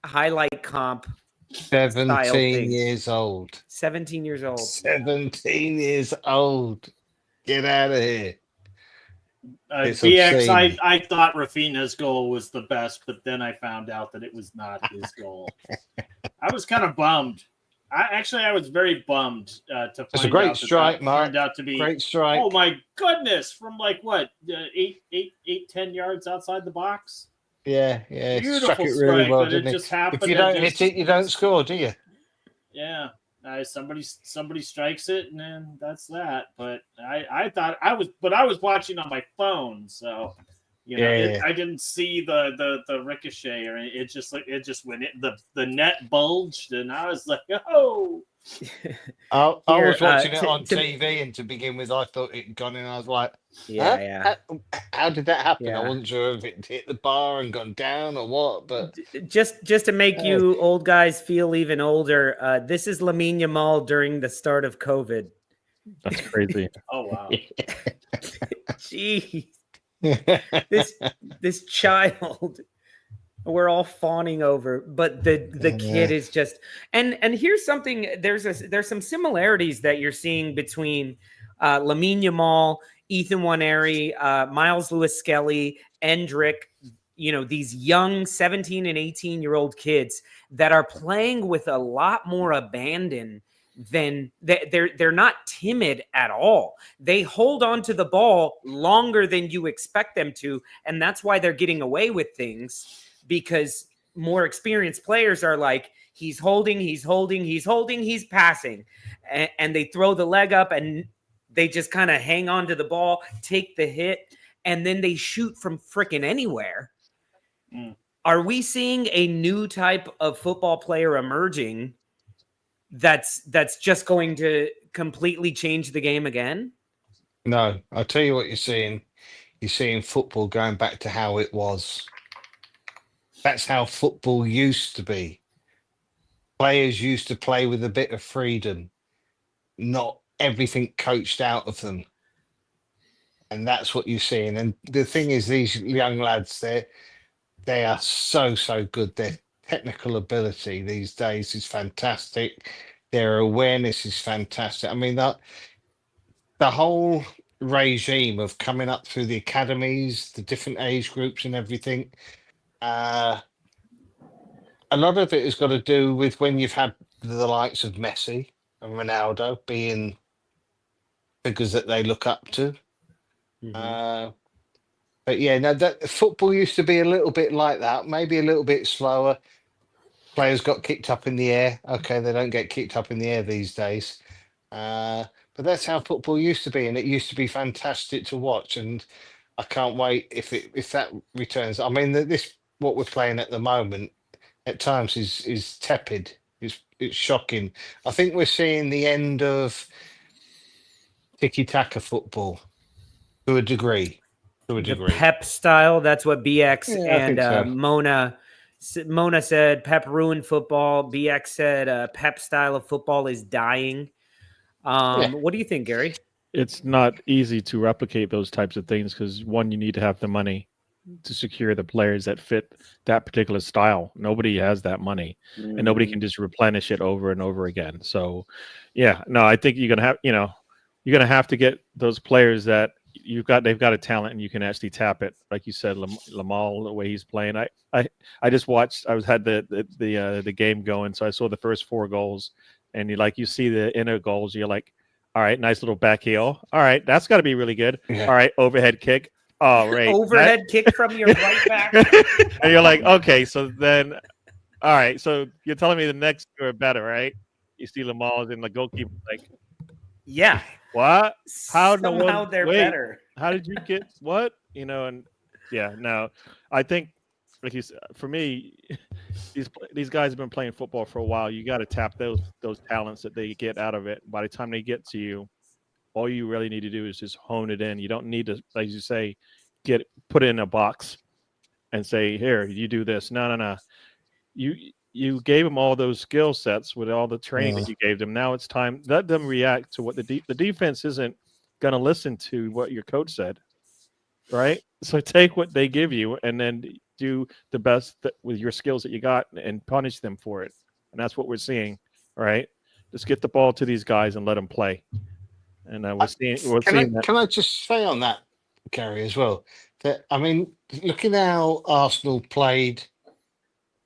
highlight comp. 17 years old. 17 years old. 17 years old. Get out of here. BX, I thought Rafinha's goal was the best, but then I found out that it was not his goal. I was kind of bummed. I was very bummed to find out. It's a great strike, Mark. Turned out to be great strike. Oh my goodness! From like what, 10 yards outside the box. Yeah. Beautiful Struck it really strike, well, but didn't it it? just happened. If you don't hit it, you don't score, do you? Yeah. Somebody strikes it, and then that's that. But I thought I was watching on my phone, so I didn't see the ricochet, or it just went in, the net bulged, and I was like, oh. I was watching it on TV, and to begin with, I thought it had gone in. I was like, how did that happen? I wasn't sure if it hit the bar and gone down or what. But just to make you old guys feel even older, this is Lamine Yamal during the start of COVID. That's crazy. Oh wow. Jeez. This child we're all fawning over, but the kid is just and here's something. There's some similarities that you're seeing between Lamine Yamal, Ethan Nwaneri, Miles Lewis-Skelly, Endrick, these young 17 and 18-year-old kids that are playing with a lot more abandon than they're not timid at all. They hold on to the ball longer than you expect them to, and that's why they're getting away with things, because more experienced players are like, he's holding, he's passing, and they throw the leg up and they just kind of hang on to the ball, take the hit, and then they shoot from freaking anywhere. Are we seeing a new type of football player emerging that's just going to completely change the game again? No, I'll tell you what you're seeing. You're seeing football going back to how it was. That's how football used to be. Players used to play with a bit of freedom, not everything coached out of them. And that's what you're seeing. And the thing is, these young lads, they are so good. Their technical ability these days is fantastic. Their awareness is fantastic. I mean, the whole regime of coming up through the academies, the different age groups and everything, a lot of it has got to do with when you've had the likes of Messi and Ronaldo being figures that they look up to. But yeah, no, that football used to be a little bit like that, maybe a little bit slower. Players got kicked up in the air. Okay, they don't get kicked up in the air these days. But that's how football used to be, and it used to be fantastic to watch. And I can't wait if that returns. I mean, this what we're playing at the moment at times is tepid. It's shocking. I think we're seeing the end of tiki-taka football to a degree. To a The degree. Pep style. That's what BX Yeah, I and think so. Mona said. Pep ruined football. BX said Pep style of football is dying. Yeah. What do you think, Gary? It's not easy to replicate those types of things because one, you need to have the money to secure the players that fit that particular style. Nobody has that money, and nobody can just replenish it over and over again. So, yeah, no, I think you're gonna have to get those players that they've got a talent and you can actually tap it. Like you said, Lamal, the way he's playing. I just watched. Had the game going, so I saw the first 4 goals, and you see the inner goals. You're like, all right, nice little back heel. All right, that's got to be really good. Yeah. All right, overhead kick. Oh, right. Overhead kick from your right back. And you're like, okay, so then, all right, so you're telling me the next 2 are better, right? You see Lamal's in the goalkeeper, like, Yeah. what? How Somehow they're better. How did you get what? And yeah, no, I think, like you said, for me, these guys have been playing football for a while. You got to tap those talents that they get out of it. By the time they get to you, all you really need to do is just hone it in. You don't need to, like you say, put it in a box and say, here, you do this. No. You gave them all those skill sets with all the training that you gave them. Now it's time. Let them react to what the defense isn't going to listen to what your coach said, right? So take what they give you and then do the best with your skills that you got and punish them for it. And that's what we're seeing, right? Just get the ball to these guys and let them play. And we're seeing that. Can I just say on that, Gary, as well? That I mean, looking how Arsenal played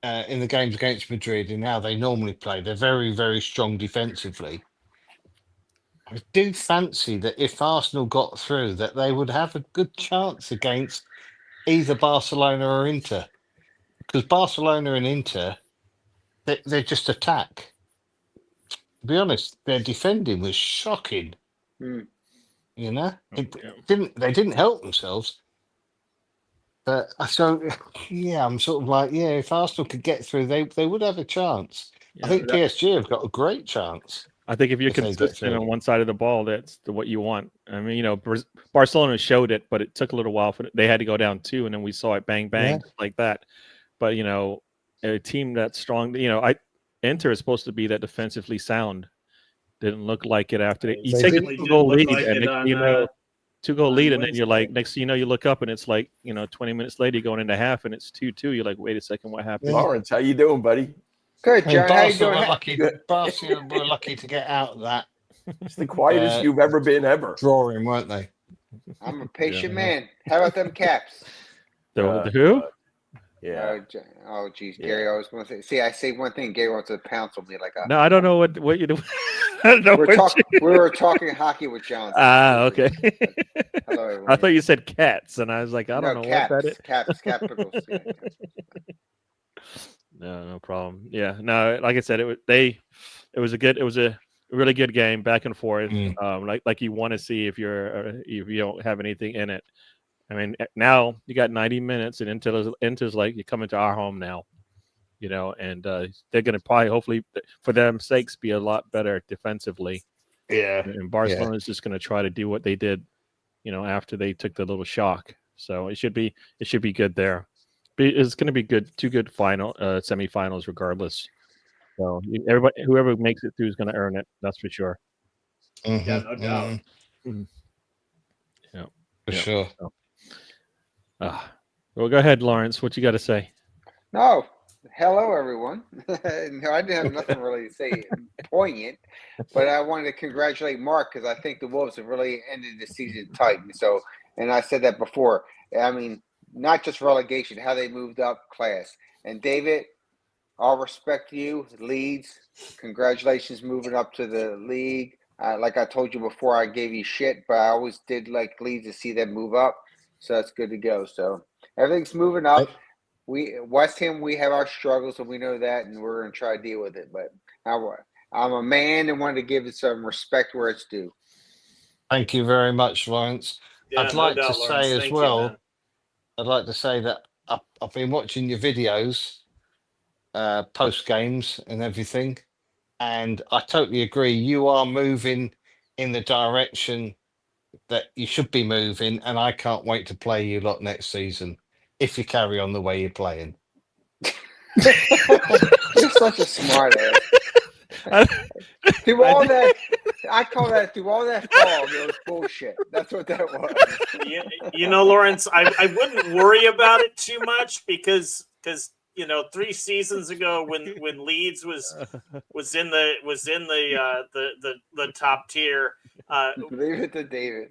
in the games against Madrid and how they normally play, they're very, very strong defensively. I do fancy that if Arsenal got through, that they would have a good chance against either Barcelona or Inter, because Barcelona and Inter, they just attack. To be honest, their defending was shocking. You know, they didn't help themselves. But so yeah, I'm sort of like, yeah, if Arsenal could get through, they would have a chance. Yeah, I think PSG have got a great chance. I think if you're consistent on one side of the ball, that's what you want. I mean, Barcelona showed it, but it took a little while they had to go down 2, and then we saw it bang like that. But a team that's strong, Inter is supposed to be that defensively sound. Didn't look like it after you take a 2-goal lead, and 2-goal lead, and then you're like, next thing you know, you look up and it's like 20 minutes later going into half and it's 2-2. You're like, wait a second, what happened? Lawrence, how you doing, buddy? Good, John. How you doing? Barcelona were lucky to get out of that. It's the quietest you've ever been ever. Drawing, weren't they? I'm a patient man. How about them caps? The who? Yeah. Oh, geez, Gary. I was going to say. See, I say one thing. Gary wants to pounce on me like a. No, I don't know what you do. We were talking hockey with John. Okay. Hello, everyone. I thought you said cats, and I was like, I don't know caps, what that is. Capitals. Yeah. No problem. Yeah, no, like I said, it was a really good game, back and forth. Like you want to see if you don't have anything in it. I mean, now you got 90 minutes, and Inter's like, you're coming to our home now, and they're going to probably, hopefully, for their sakes, be a lot better defensively. Yeah. And Barcelona is just going to try to do what they did, after they took the little shock. So it should be good there. It's going to be good, 2 good semifinals regardless. So whoever makes it through is going to earn it. That's for sure. Yeah, no doubt. Yeah, for sure. So, well, go ahead, Lawrence. What you got to say? No, hello everyone. No, I didn't have nothing really to say poignant, but I wanted to congratulate Mark because I think the Wolves have really ended the season tight. So, and I said that before. I mean, not just relegation, how they moved up class. And David, all respect to you, Leeds. Congratulations moving up to the league. Like I told you before, I gave you shit, but I always did like Leeds to see them move up. So that's good to go. So everything's moving up. West Ham, we have our struggles, and we know that, and we're going to try to deal with it. But I'm a man and wanted to give it some respect where it's due. Thank you very much, Lawrence. Yeah, I'd no like doubt, to Lawrence. say as Thank you, well, man. I'd like to say that I've been watching your videos, post games and everything, and I totally agree. You are moving in the direction that you should be moving, and I can't wait to play you lot next season if you carry on the way you're playing. You're such a smart ass. Through all that, I call that through all that fog, it was bullshit. That's what that was. You know, Lawrence, I wouldn't worry about it too much because 3 seasons ago when Leeds was in the top tier, Leave it to David.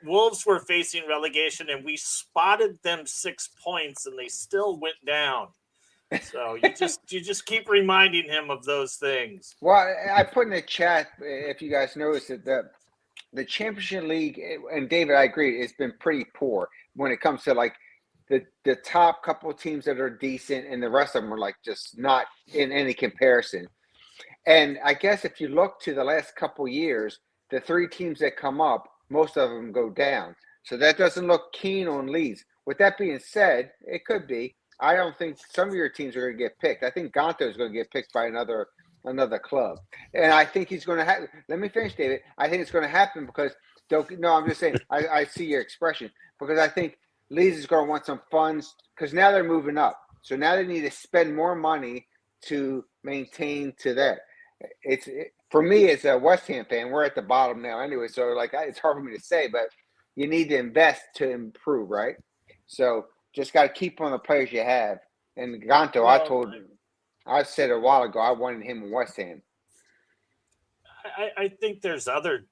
Wolves were facing relegation and we spotted them 6 points and they still went down. So you just keep reminding him of those things. Well, I put in the chat, if you guys noticed it, the Championship League, and David, I agree, it's been pretty poor when it comes to like the top couple of teams that are decent, and the rest of them are like just not in any comparison. And I guess if you look to the last couple of years, the 3 teams that come up, most of them go down. So that doesn't look keen on Leeds. With that being said, it could be. I don't think some of your teams are going to get picked. I think Gonto is going to get picked by another club. And I think he's going to have – let me finish, David. I think it's going to happen because – no, I'm just saying I see your expression because I think Leeds is going to want some funds because now they're moving up. So now they need to spend more money to maintain to that. For me, as a West Ham fan, we're at the bottom now anyway. So like it's hard for me to say, but you need to invest to improve, right? So – just got to keep on the players you have. And Gonto, I said a while ago, I wanted him in West Ham. I think there's other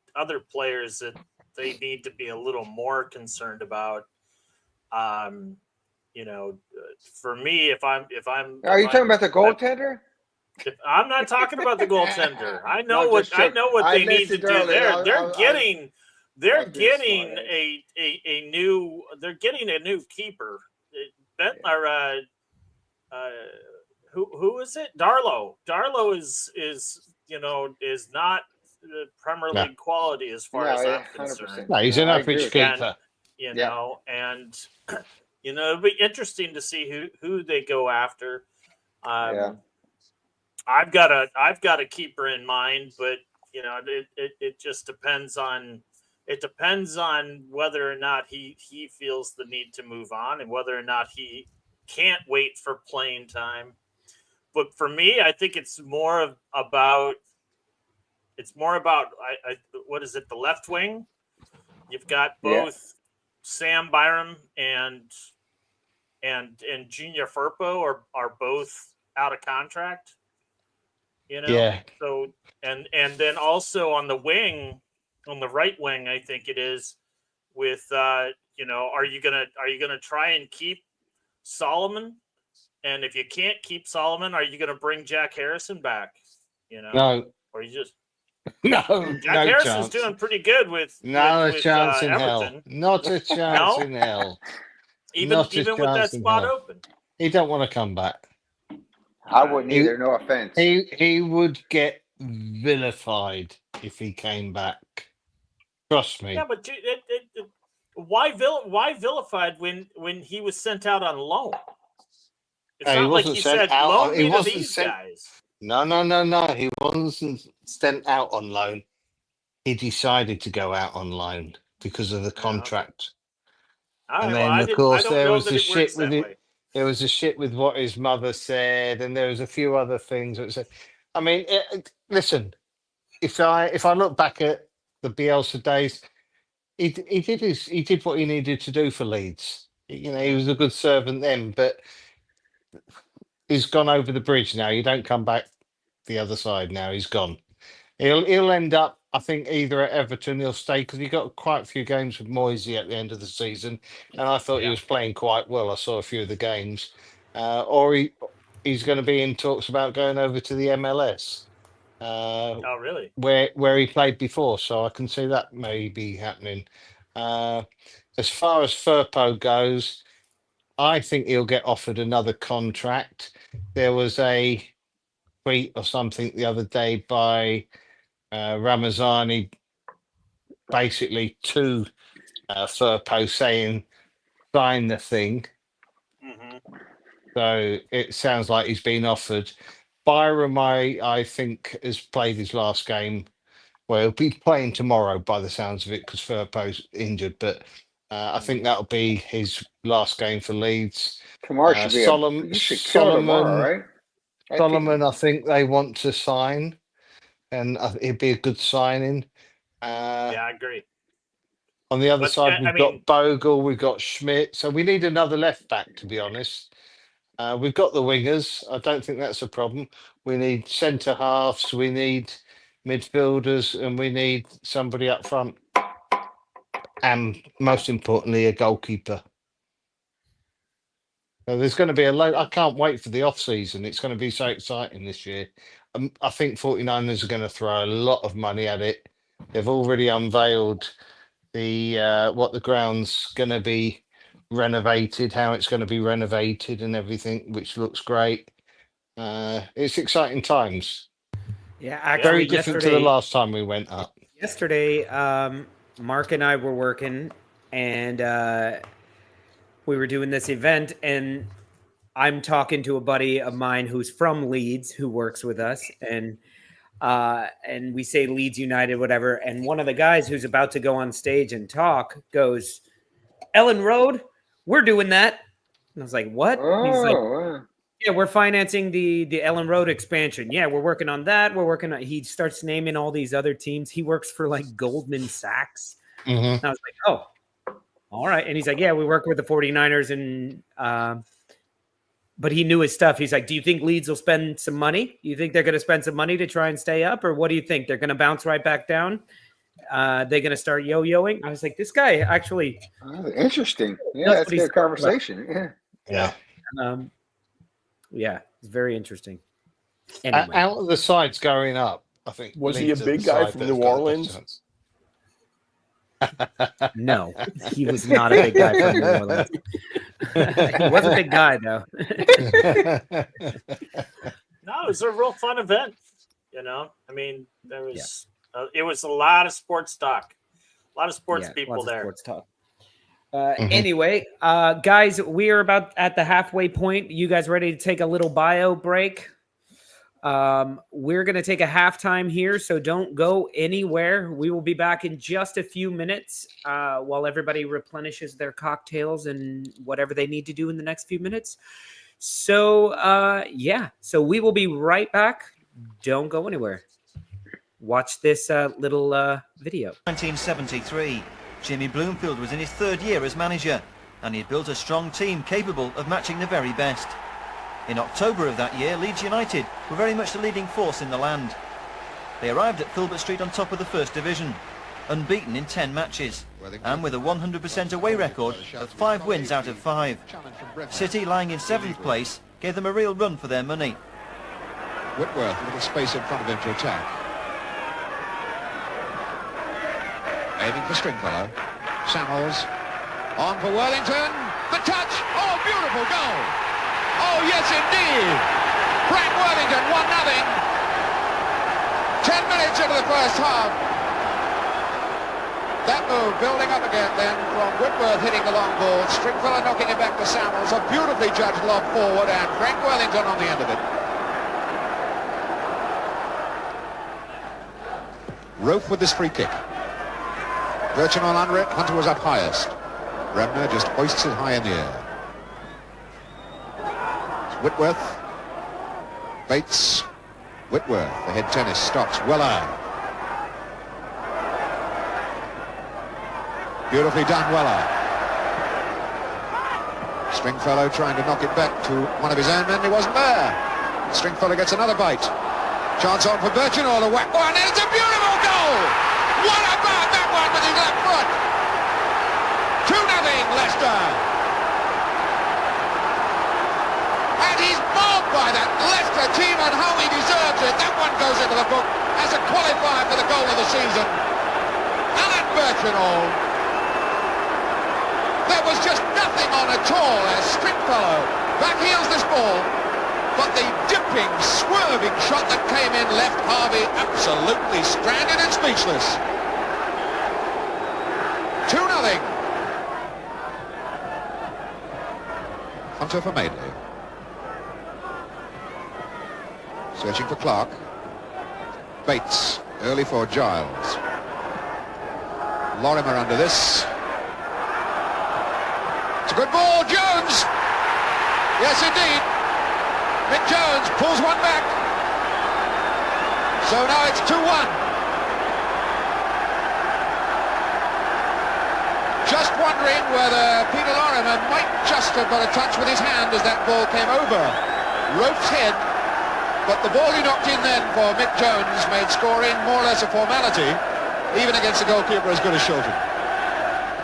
players that they need to be a little more concerned about. For me, if I'm, are you talking about the goaltender? I'm not talking about the goaltender. I know what they need to do. They're getting a new keeper. Who is it? Darlow. Darlow is not the Premier League quality as far as I'm concerned. No, he's an average keeper. And it'll be interesting to see who they go after. I've got a keeper in mind, but it just depends on. It depends on whether or not he feels the need to move on and whether or not he can't wait for playing time. But for me, I think it's more about what is it? The left wing. You've got both Sam Byram and Junior Firpo are both out of contract. So and then also on the wing. On the right wing, I think it is with are you gonna try and keep Solomon? And if you can't keep Solomon, are you gonna bring Jack Harrison back? No. Or you just no. Jack Harrison's doing pretty good with a chance in Everton. hell. Not a chance in hell. Even with that spot open. He don't want to come back. I wouldn't either. No offense. He would get vilified if he came back. Trust me. Yeah, but why vilified when he was sent out on loan? It's not like he said loan me to these guys. No. He wasn't sent out on loan. He decided to go out on loan because of the contract. And then, of course, there was the shit with it. There was a shit with what his mother said, and there was a few other things that said. I mean, listen. If I look back at the Bielsa days, he did what he needed to do for Leeds. He was a good servant then, but he's gone over the bridge now. You don't come back the other side now. He's gone. He'll end up, I think, either at Everton. He'll stay because he got quite a few games with Moisey at the end of the season, and I thought he was playing quite well. I saw a few of the games, or he's going to be in talks about going over to the MLS. Oh, really? Where he played before, so I can see that maybe happening. As far as Firpo goes, I think he'll get offered another contract. There was a tweet or something the other day by Ramazani, basically to Firpo saying, sign the thing. So it sounds like he's been offered. Byram, I think, has played his last game. Well, he'll be playing tomorrow by the sounds of it because Firpo's injured, but I think that'll be his last game for Leeds. Tomorrow should be Solomon, you should kill tomorrow, right? Solomon, I think they want to sign, and it'd be a good signing. Yeah, I agree. On the other side, we've got Bogle, we've got Schmidt, so we need another left back, to be honest. We've got the wingers. I don't think that's a problem. We need centre halves, we need midfielders, and we need somebody up front. And most importantly, a goalkeeper. So there's going to be a load. I can't wait for the off season. It's going to be so exciting this year. I think 49ers are going to throw a lot of money at it. They've already unveiled the what the ground's going to be renovated, how it's going to be renovated, and everything, which looks great. It's exciting times. Yeah, actually, very different to the last time we went up. Yesterday, Mark and I were working, and we were doing this event, and I'm talking to a buddy of mine who's from Leeds, who works with us, and we say Leeds United, whatever. And one of the guys who's about to go on stage and talk goes, "Ellen Road, we're doing that." And I was like, "What?" He's like, "Yeah, we're financing the Ellen Road expansion. Yeah, we're working on that. We're working on." He starts naming all these other teams. He works for like Goldman Sachs. And I was like, "Oh, all right." And he's like, "Yeah, we work with the 49ers." And but he knew his stuff. He's like, "Do you think Leeds will spend some money? You think they're going to spend some money to try and stay up? Or what do you think? They're going to bounce right back down? They're going to start yo-yoing?" I was like, this guy actually... interesting. Yeah, that's a good conversation. Yeah. Yeah, it's very interesting. Anyway. Out of the sides going up, I think. Was he a big guy from New Orleans? No, he was not a big guy from New Orleans. He was a big guy, though. No, it was a real fun event. You know, I mean, there was it was a lot of sports talk, a lot of sports people there. Sports talk. Anyway, guys, we are about at the halfway point. You guys ready to take a little bio break? We're going to take a halftime here, so don't go anywhere. We will be back in just a few minutes while everybody replenishes their cocktails and whatever they need to do in the next few minutes. So, so we will be right back. Don't go anywhere. Watch this little video. 1973, Jimmy Bloomfield was in his third year as manager, and he built a strong team capable of matching the very best. In October of that year, Leeds United were very much the leading force in the land. They arrived at Filbert Street on top of the First Division, unbeaten in 10 matches, and with a 100% away record of 5 wins out of 5. City, lying in 7th place, gave them a real run for their money. Whitworth, a little space in front of him to attack. Aiming for Stringfellow. Samuels. On for Worthington. The touch! Oh, beautiful goal! Oh, yes, indeed! Frank Worthington, 1-0. 10 minutes into the first half. That move building up again then from Whitworth hitting the long ball. Stringfellow knocking it back to Samuels. A beautifully judged lob forward, and Frank Worthington on the end of it. Rofe with this free kick. Birchin on under it. Hunter was up highest. Rebner just hoists it high in the air. Whitworth. Bates. Whitworth. The head tennis stops. Weller. Beautifully done, Weller. Stringfellow trying to knock it back to one of his own men. He wasn't there. Stringfellow gets another bite. Chance on for Birchin, or the whack one. It's a beautiful goal! What about that one with his left foot? 2-0 Leicester. And he's mobbed by that Leicester team, and how he deserves it. That one goes into the book as a qualifier for the goal of the season. Alan Birchin was just nothing on at all as Stringfellow backheels this ball. But the dipping, swerving shot that came in left Harvey absolutely stranded and speechless. 2-0. Hunter for Madeley. Searching for Clark. Bates, early for Giles. Lorimer under this. It's a good ball, Jones! Yes, indeed. Mick Jones pulls one back. So now it's 2-1. Just wondering whether Peter Lorimer might just have got a touch with his hand as that ball came over Rope's head. But the ball he knocked in then for Mick Jones made scoring more or less a formality, even against a goalkeeper as good as Shilton.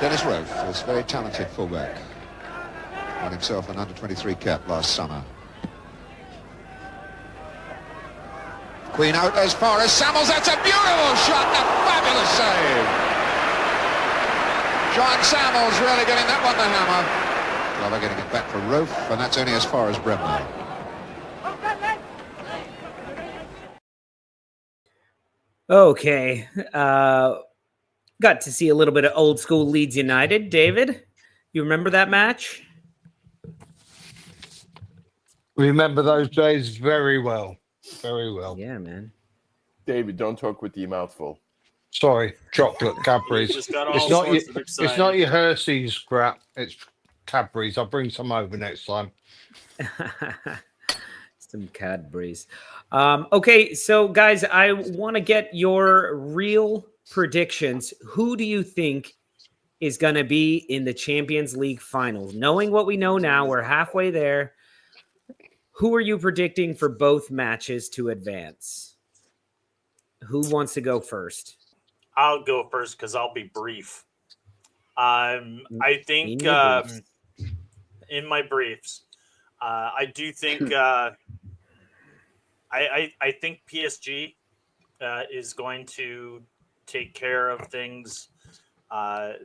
Dennis Rope is a very talented fullback. Won himself an under-23 cap last summer. Queen out as far as Samuels. That's a beautiful shot, a fabulous save. John Samuels really getting that one the hammer. Glover getting it back for Rope, and that's only as far as Bremner. Okay. Got to see a little bit of old school Leeds United. David, you remember that match? Remember those days very well. Very well. Yeah, man. David, don't talk with your mouth full. Sorry, chocolate Cadbury's. Just got all It's not, sorts your, of it's excited. not your Hershey's crap. It's Cadbury's. I'll bring some over next time. Some Cadbury's. Okay, so guys, I want to get your real predictions. Who do you think is going to be in the Champions League finals? Knowing what we know now, we're halfway there. Who are you predicting for both matches to advance? Who wants to go first? I'll go first because I'll be brief. I think in my briefs, I do think I think PSG is going to take care of things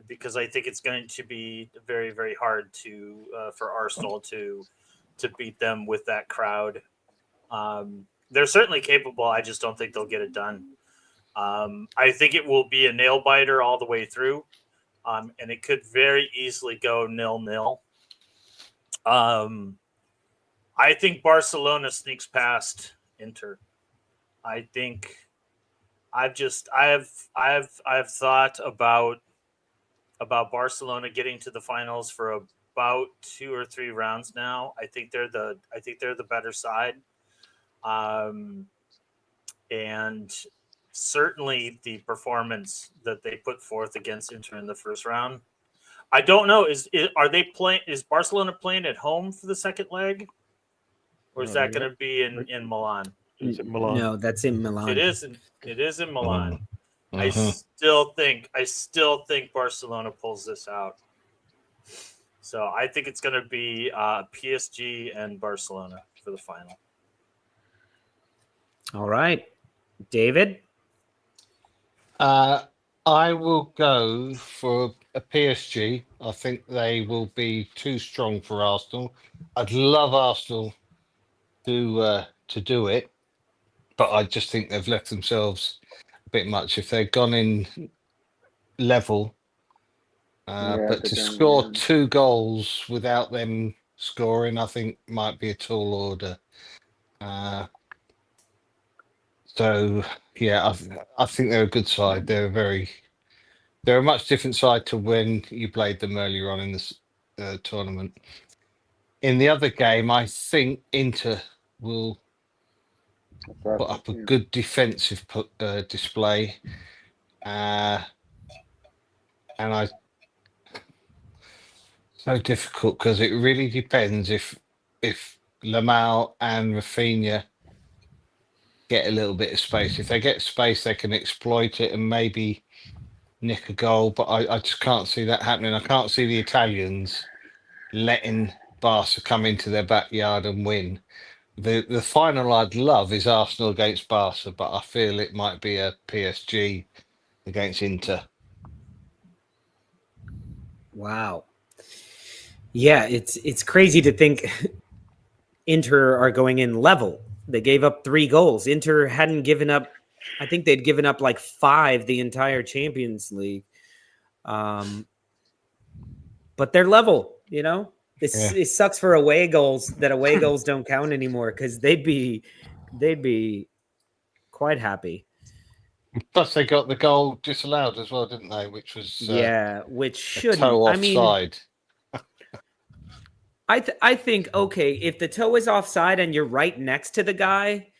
because I think it's going to be very, very hard to for Arsenal to beat them with that crowd. They're certainly capable. I just don't think they'll get it done. I think it will be a nail biter all the way through, and it could very easily go 0-0. I think Barcelona sneaks past Inter. I think I have thought about Barcelona getting to the finals for about 2 or 3 rounds now. I think they're the better side. And certainly the performance that they put forth against Inter in the first round. I don't know. Is Barcelona playing at home for the second leg? Or is that going to be in Milan? Is it Milan? No, that's in Milan. It is in Milan. Uh-huh. I still think Barcelona pulls this out. So I think it's going to be PSG and Barcelona for the final. All right. David? I will go for a PSG. I think they will be too strong for Arsenal. I'd love Arsenal to do it, but I just think they've left themselves a bit much. If they'd gone in level, but to score 2 goals without them scoring, I think might be a tall order. So yeah, I think they're a good side. They're a much different side to when you played them earlier on in this tournament. In the other game, I think Inter will put up a good defensive display, and so difficult because it really depends if Lamau and Rafinha get a little bit of space. If they get space, they can exploit it and maybe nick a goal, but I just can't see that happening. I can't see the Italians letting Barca come into their backyard and win. The final I'd love is Arsenal against Barca, but I feel it might be a PSG against Inter. Wow. Yeah, it's crazy to think Inter are going in level. They gave up 3 goals. Inter hadn't given up. I think they'd given up like 5 the entire Champions League. But they're level. It sucks for away goals that away goals don't count anymore because they'd be quite happy. Plus, they got the goal disallowed as well, didn't they? Which was which a shouldn't. toe I mean, offside. I think, okay, if the toe is offside and you're right next to the guy,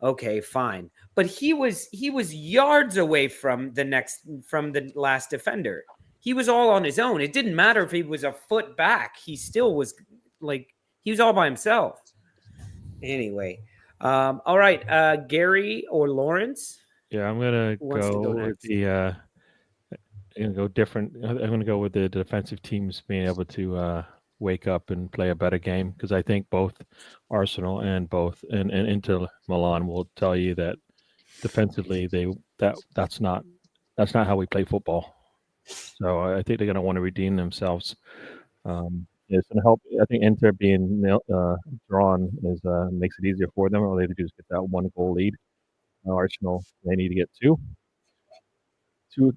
okay, fine. But he was yards away from the last defender. He was all on his own. It didn't matter if he was a foot back. He still was he was all by himself. Anyway, all right, Gary or Lawrence? Yeah, I'm gonna go with the. I'm gonna go different. I'm gonna go with the defensive teams being able to wake up and play a better game, because I think both Arsenal and Inter Milan will tell you that defensively that's not how we play football. So I think they're going to want to redeem themselves. It's going to help. I think Inter being drawn makes it easier for them. All they have to do is get that 1 goal lead. Arsenal, they need to get 2.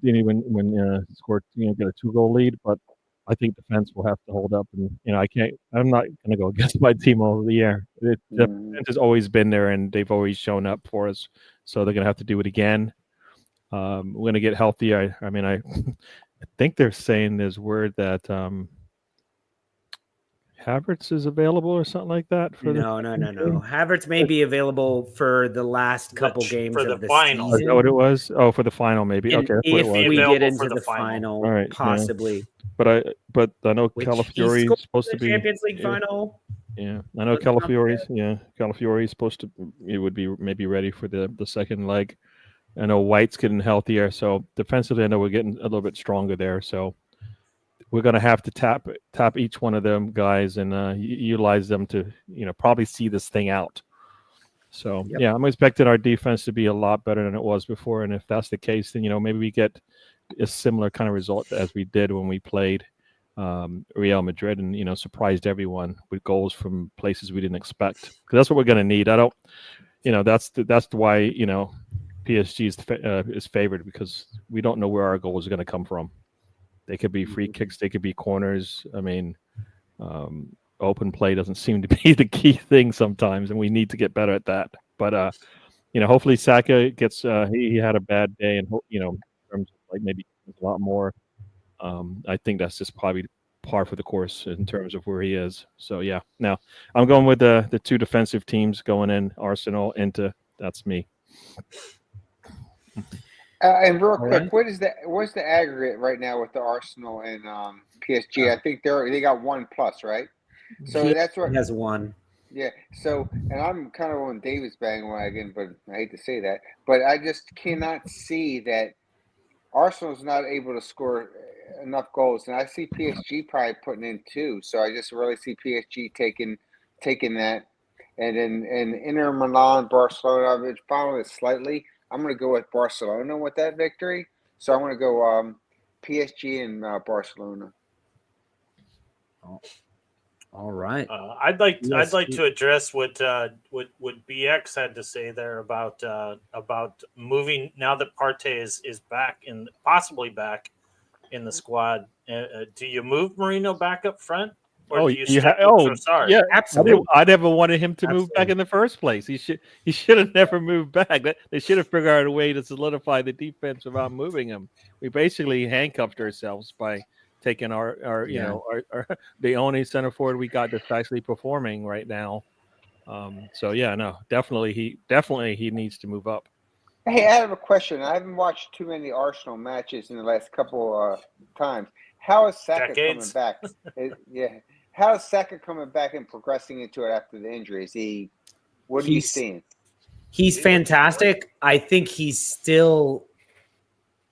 They need when score, get a 2 goal lead, but I think defense will have to hold up, and I'm not going to go against my team all the year. The defense has always been there, and they've always shown up for us. So they're going to have to do it again. We're going to get healthy. I think they're saying there's word that Havertz is available or something like that. No. Havertz may be available for the last couple games for the of the final. season. Is that what it was? Oh, for the final, maybe. And okay, if we get into the the final, all right, possibly. Yeah. But I know Calafiori is supposed to be Champions League final. Yeah, I know Calafiori is supposed to. It would be maybe ready for the second leg. I know White's getting healthier, so defensively, I know we're getting a little bit stronger there. So we're going to have to tap each one of them guys and utilize them to probably see this thing out. So yeah, I'm expecting our defense to be a lot better than it was before, and if that's the case, then maybe we get a similar kind of result as we did when we played Real Madrid and surprised everyone with goals from places we didn't expect, because that's what we're going to need. I don't, that's why PSG is favored, because we don't know where our goals are going to come from. They could be free kicks, they could be corners. I mean, open play doesn't seem to be the key thing sometimes, and we need to get better at that. But hopefully Saka gets he had a bad day, and in terms of maybe a lot more. I think that's just probably par for the course in terms of where he is. So yeah, now I'm going with the 2 defensive teams going in, Arsenal into. That's me. And real quick, what's the aggregate right now with the Arsenal and PSG? I think they got 1+, right? So that's what he has 1. Yeah. So, and I'm kind of on David's bandwagon, but I hate to say that, but I just cannot see that Arsenal's not able to score enough goals, and I see PSG probably putting in 2. So I just really see PSG taking that, and then Inter Milan, Barcelona. I've followed it slightly. I'm going to go with Barcelona with that victory. So I'm going to go PSG and Barcelona. All right. I'd like to address what BX had to say there about moving now that Partey is back and possibly back in the squad. Do you move Mourinho back up front? Or do you Trossard? Yeah, absolutely. I never wanted him to move back in the first place. He should have never moved back. They should have figured out a way to solidify the defense without moving him. We basically handcuffed ourselves by taking our the only center forward we got that's actually performing right now. So yeah, no, definitely he needs to move up. Hey, I have a question. I haven't watched too many Arsenal matches in the last couple times. How is Saka coming back? How is Saka coming back and progressing into it after the injury? What are you seeing? He's fantastic. I think he's still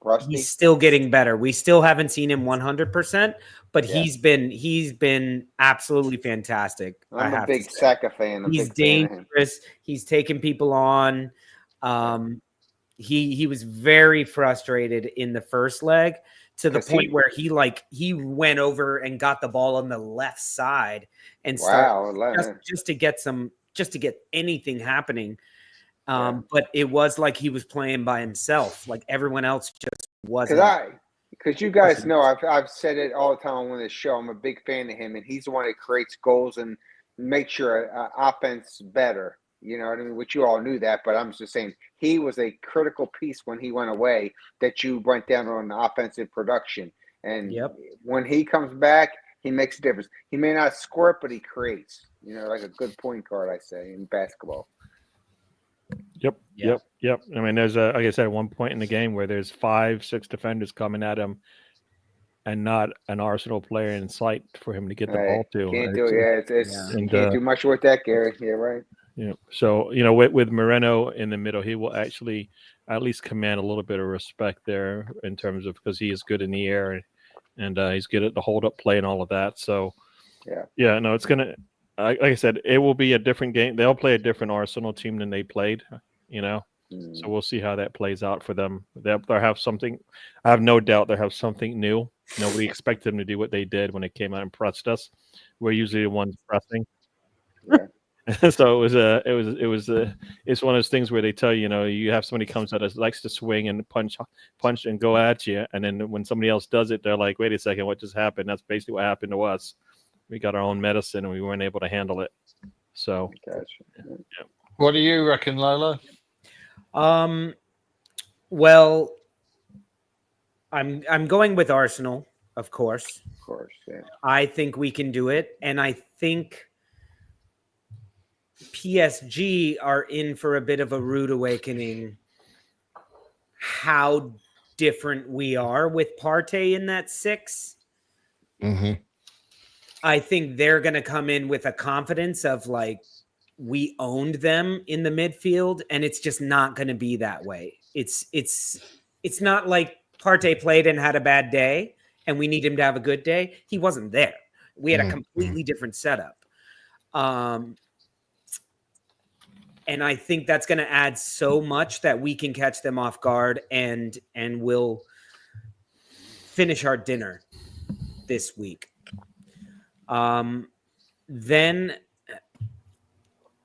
rusty. He's still getting better. We still haven't seen him 100%, but he's been absolutely fantastic. I'm a big Saka fan. He's dangerous. He's taking people on. He was very frustrated in the first leg to the 'Cause point he- where he went over and got the ball on the left side and Wow, started just to get anything happening. But it was like he was playing by himself. Like everyone else just wasn't. Because you guys know, I've said it all the time on this show. I'm a big fan of him, and he's the one that creates goals and makes your offense better. You know what I mean? Which you all knew that, but I'm just saying he was a critical piece when he went away that you went down on the offensive production. And when he comes back, he makes a difference. He may not score it, but he creates. You know, like a good point guard, I say, in basketball. Yep. I mean, there's like I said, at one point in the game where there's 5-6 defenders coming at him, and not an Arsenal player in sight for him to get the ball to. Can't do it. You can't do much with that, Gary. Yeah, right. Yeah. So with Moreno in the middle, he will actually at least command a little bit of respect there in terms of because he is good in the air and he's good at the hold up play and all of that. So no, it's gonna. Like I said, it will be a different game. They'll play a different Arsenal team than they played, So we'll see how that plays out for them. They'll have something. I have no doubt they'll have something new. Nobody expected them to do what they did when they came out and pressed us. We're usually the ones pressing. Yeah. So it's one of those things where they tell you, you have somebody comes out that likes to swing and punch and go at you, and then when somebody else does it, they're like, "Wait a second, what just happened?" That's basically what happened to us. We got our own medicine and we weren't able to handle it. So, What do you reckon, Lolo? Well, I'm going with Arsenal, of course. Of course, yeah. I think we can do it, and I think PSG are in for a bit of a rude awakening. How different we are with Partey in that 6. Mm-hmm. I think they're going to come in with a confidence of like, we owned them in the midfield, and it's just not going to be that way. It's not like Partey played and had a bad day and we need him to have a good day. He wasn't there. We had a completely different setup. And I think that's going to add so much that we can catch them off guard and we'll finish our dinner this week. Then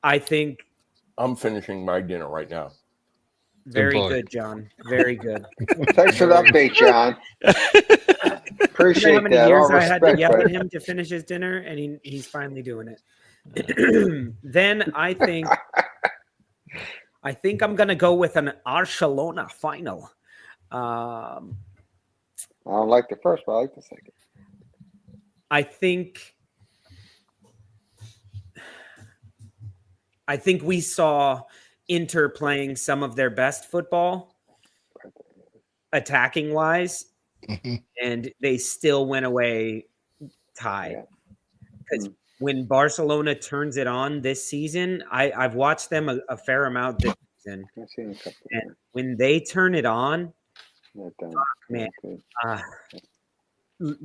I think I'm finishing my dinner right now. Very good, John. Very good. Thanks for the update, John. Appreciate how many that. years All I had to respect, yell at buddy. him to finish his dinner, and he's finally doing it. Then I think I'm gonna go with an Barcelona final. I don't like the first, but I like the second. I think we saw Inter playing some of their best football, attacking wise, and they still went away tied. Because when Barcelona turns it on this season, I've watched them a fair amount this season, and when they turn it on, man,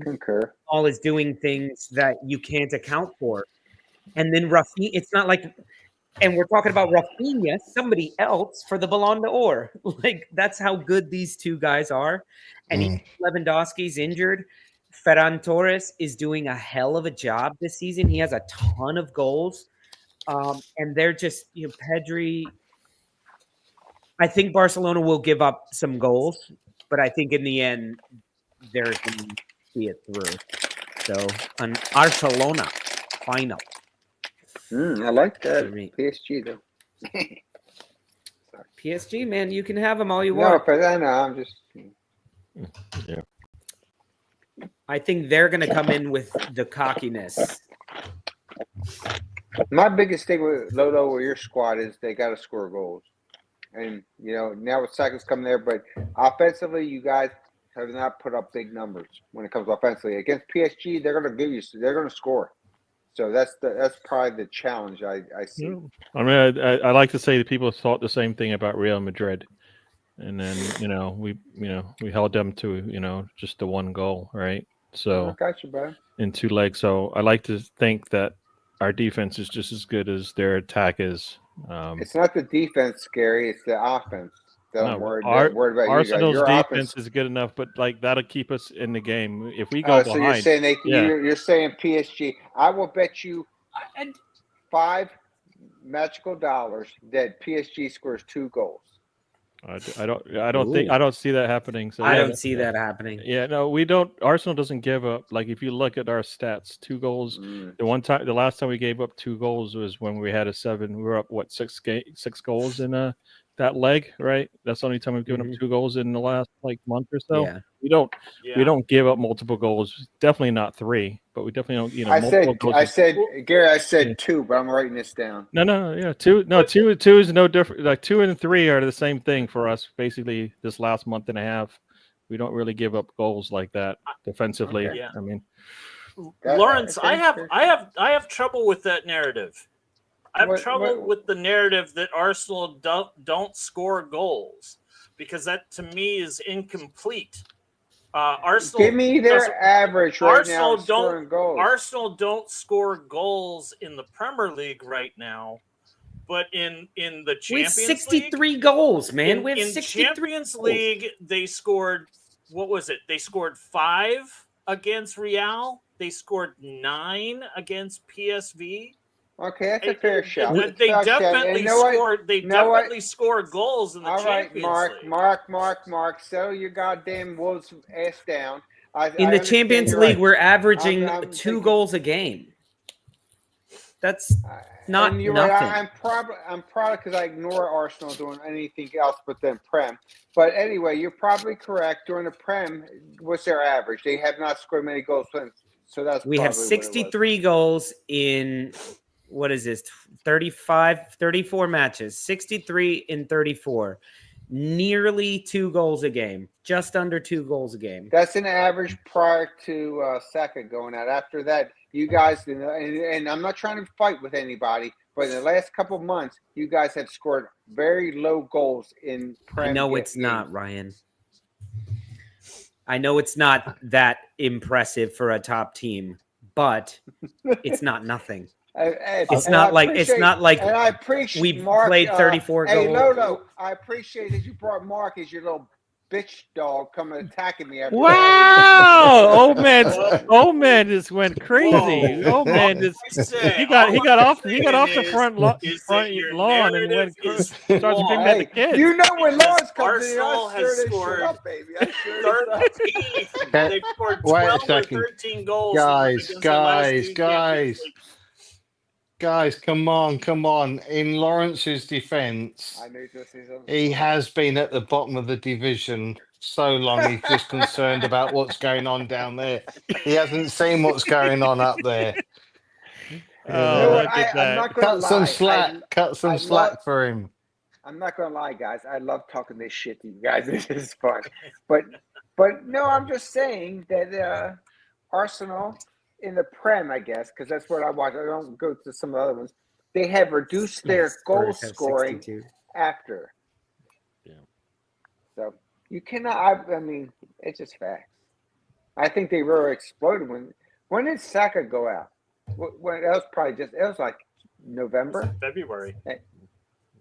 concur. All is doing things that you can't account for, and then Rafinha. It's not like. And we're talking about Rafinha, somebody else for the Ballon d'Or. Like, that's how good these two guys are. And Lewandowski's injured. Ferran Torres is doing a hell of a job this season. He has a ton of goals. And they're just, Pedri. I think Barcelona will give up some goals, but I think in the end, they're going to see it through. So, an Barcelona final. I like that. PSG, though. PSG, man, you can have them all you want. No, I know. I'm just. Yeah. I think they're going to come in with the cockiness. My biggest thing with Lolo or your squad is they got to score goals. And, now with Saka's coming there, but offensively, you guys have not put up big numbers when it comes offensively. Against PSG, they're going to they're going to score. So that's probably the challenge I see. I mean, I like to say that people thought the same thing about Real Madrid, and then we held them to just the one goal, right? So I got you, bro. In 2 legs. So I like to think that our defense is just as good as their attack is. It's not the defense, Gary. It's the offense. that No, I'm worried about you guys. Arsenal's Your defense offense. is good enough, but like that'll keep us in the game. If we go So behind, you're saying yeah. you're saying PSG. I will bet you $5 magical dollars that PSG scores 2 goals. I don't see that happening. So I yeah, don't see that happening. Yeah, no, we don't. Arsenal doesn't give up. Like if you look at our stats, 2 goals. The last time we gave up 2 goals was when we had a 7. We were up 6 goals in that leg, right? That's the only time we've given up 2 goals in the last month or so. Yeah. We don't give up multiple goals. Definitely not 3, but we definitely don't. Multiple goals. Gary, I said 2, but I'm writing this down. No, yeah, 2. No, 2 is no different. Like 2 and 3 are the same thing for us. Basically, this last month and a half, we don't really give up goals like that defensively. Okay. Yeah. I mean, Lawrence, I have trouble with that narrative. I have trouble with the narrative that Arsenal don't score goals, because that to me is incomplete. Arsenal, give me their average right now scoring goals. Arsenal don't score goals in the Premier League right now, but in the Champions League, 63 goals, man. We have in 63 Champions goals. League, they scored, what was it? They scored 5 against Real. They scored 9 against PSV. Okay, that's a fair shot. They definitely scored. They definitely scored goals in the Champions League. Mark, settle your goddamn Wolves ass down. In the Champions League, we're averaging 2 goals a game. That's not nothing. Right. I'm proud because I ignore Arsenal doing anything else but then Prem. But anyway, you're probably correct. During the Prem, what's their average? They have not scored many goals since. So that's we have 63 goals in. What is this? 34 matches, 63 in 34, nearly 2 goals a game, just under 2 goals a game. That's an average prior to Saka going out. After that, you guys, and I'm not trying to fight with anybody, but in the last couple of months, you guys have scored very low goals in Premier. I know it's not, Ryan. I know it's not that impressive for a top team, but it's not nothing. It's not like and I appreciate we Mark, played 34 goals. Hey Lolo, I appreciate that you brought Mark as your little bitch dog coming attacking me. After wow, old man just went crazy. Old man just he got off the front lawn and went starts bringing at the kids. You know when Lawrence comes Arsenal in, has scored up, baby. They've scored 12 or 13 goals. Guys, come on. In Lawrence's defense, he has been at the bottom of the division so long, he's just concerned about what's going on down there. He hasn't seen what's going on up there. Cut some slack for him. I'm not going to lie, guys. I love talking this shit to you guys. This is fun. But no, I'm just saying that Arsenal in the Prem, I guess, because that's what I watch. I don't go to some of the other ones. They have reduced their goal scoring 62. After. Yeah. So you cannot. I mean, it's just facts. I think they really exploded when did Saka go out? When that was probably it was like November, February.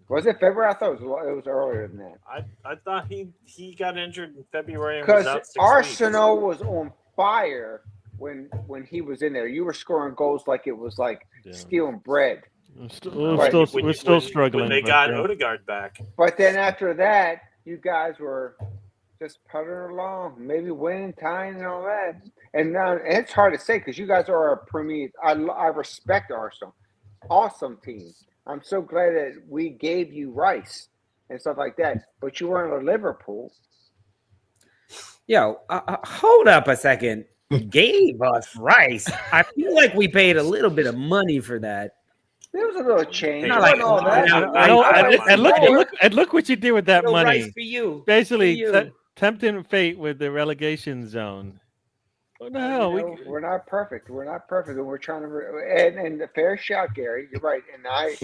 Was it February? I thought it was earlier than that. I thought he got injured in February because Arsenal was on fire. When he was in there, you were scoring goals like it was like stealing bread. We're still struggling. When they got Odegaard back. But then after that, you guys were just puttering along, maybe winning, tying, and all that. And it's hard to say because you guys are a premier. I respect Arsenal. Awesome team. I'm so glad that we gave you Rice and stuff like that. But you weren't a Liverpool. Yo, hold up a second. Gave us Rice. I feel like we paid a little bit of money for that. There was a little change. Not like all that. And look what you did with that money. Rice for you. Basically, tempting fate with the relegation zone. What the hell? We're not perfect. We're not perfect, and we're trying to. And the fair shout, Gary. You're right. And I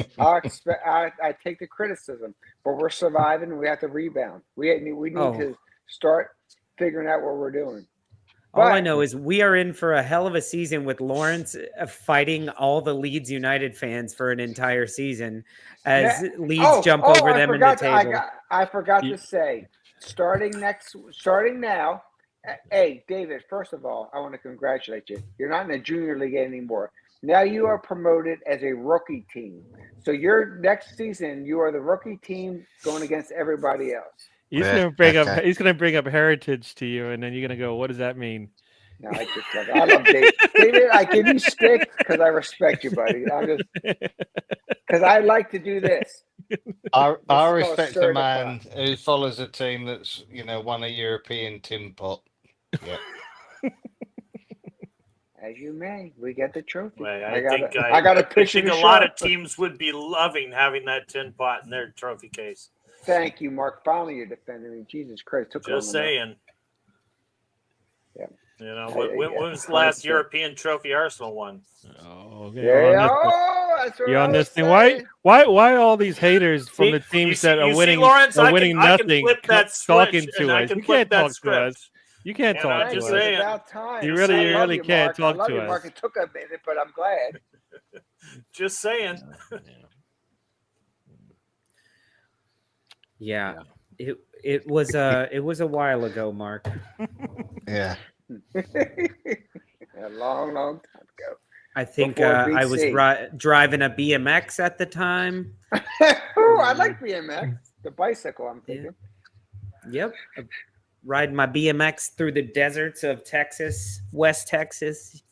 take the criticism, but we're surviving. And we have to rebound. We need to start figuring out what we're doing. All I But- know is we are in for a hell of a season with Lawrence fighting all the Leeds United fans for an entire season as Leeds jump over them in the table. I forgot to say, starting now. Hey, David, first of all, I want to congratulate you. You're not in the junior league anymore. Now you are promoted as a rookie team. So your next season, you are the rookie team going against everybody else. He's gonna bring up heritage to you, and then you're gonna go, "What does that mean?" No, I just love it. I love David. David, I give you stick because I respect you, buddy. I'm just because I like to do this. I respect a man who follows a team that's won a European tin pot. Yeah. As you may, we get the trophy. I think a lot of teams would be loving having that tin pot in their trophy case. Thank you, Mark. Finally, you're defending me. Jesus Christ, Just saying. Yeah. When was the last European trophy Arsenal won? Oh, okay. That's what you on this thing? saying. Why all these haters from the teams that are winning, Lawrence, winning nothing, I can flip that talking switch, to us? You can't talk to us. You can't talk to us. It's about time. You really can't talk to us. Mark. It took a minute, but I'm glad. Just saying. Yeah. It was a while ago, Mark. Yeah. A long time ago. I think I was driving a BMX at the time. Oh, I like BMX. The bicycle, I'm thinking. Yep. Riding my BMX through the deserts of Texas, West Texas,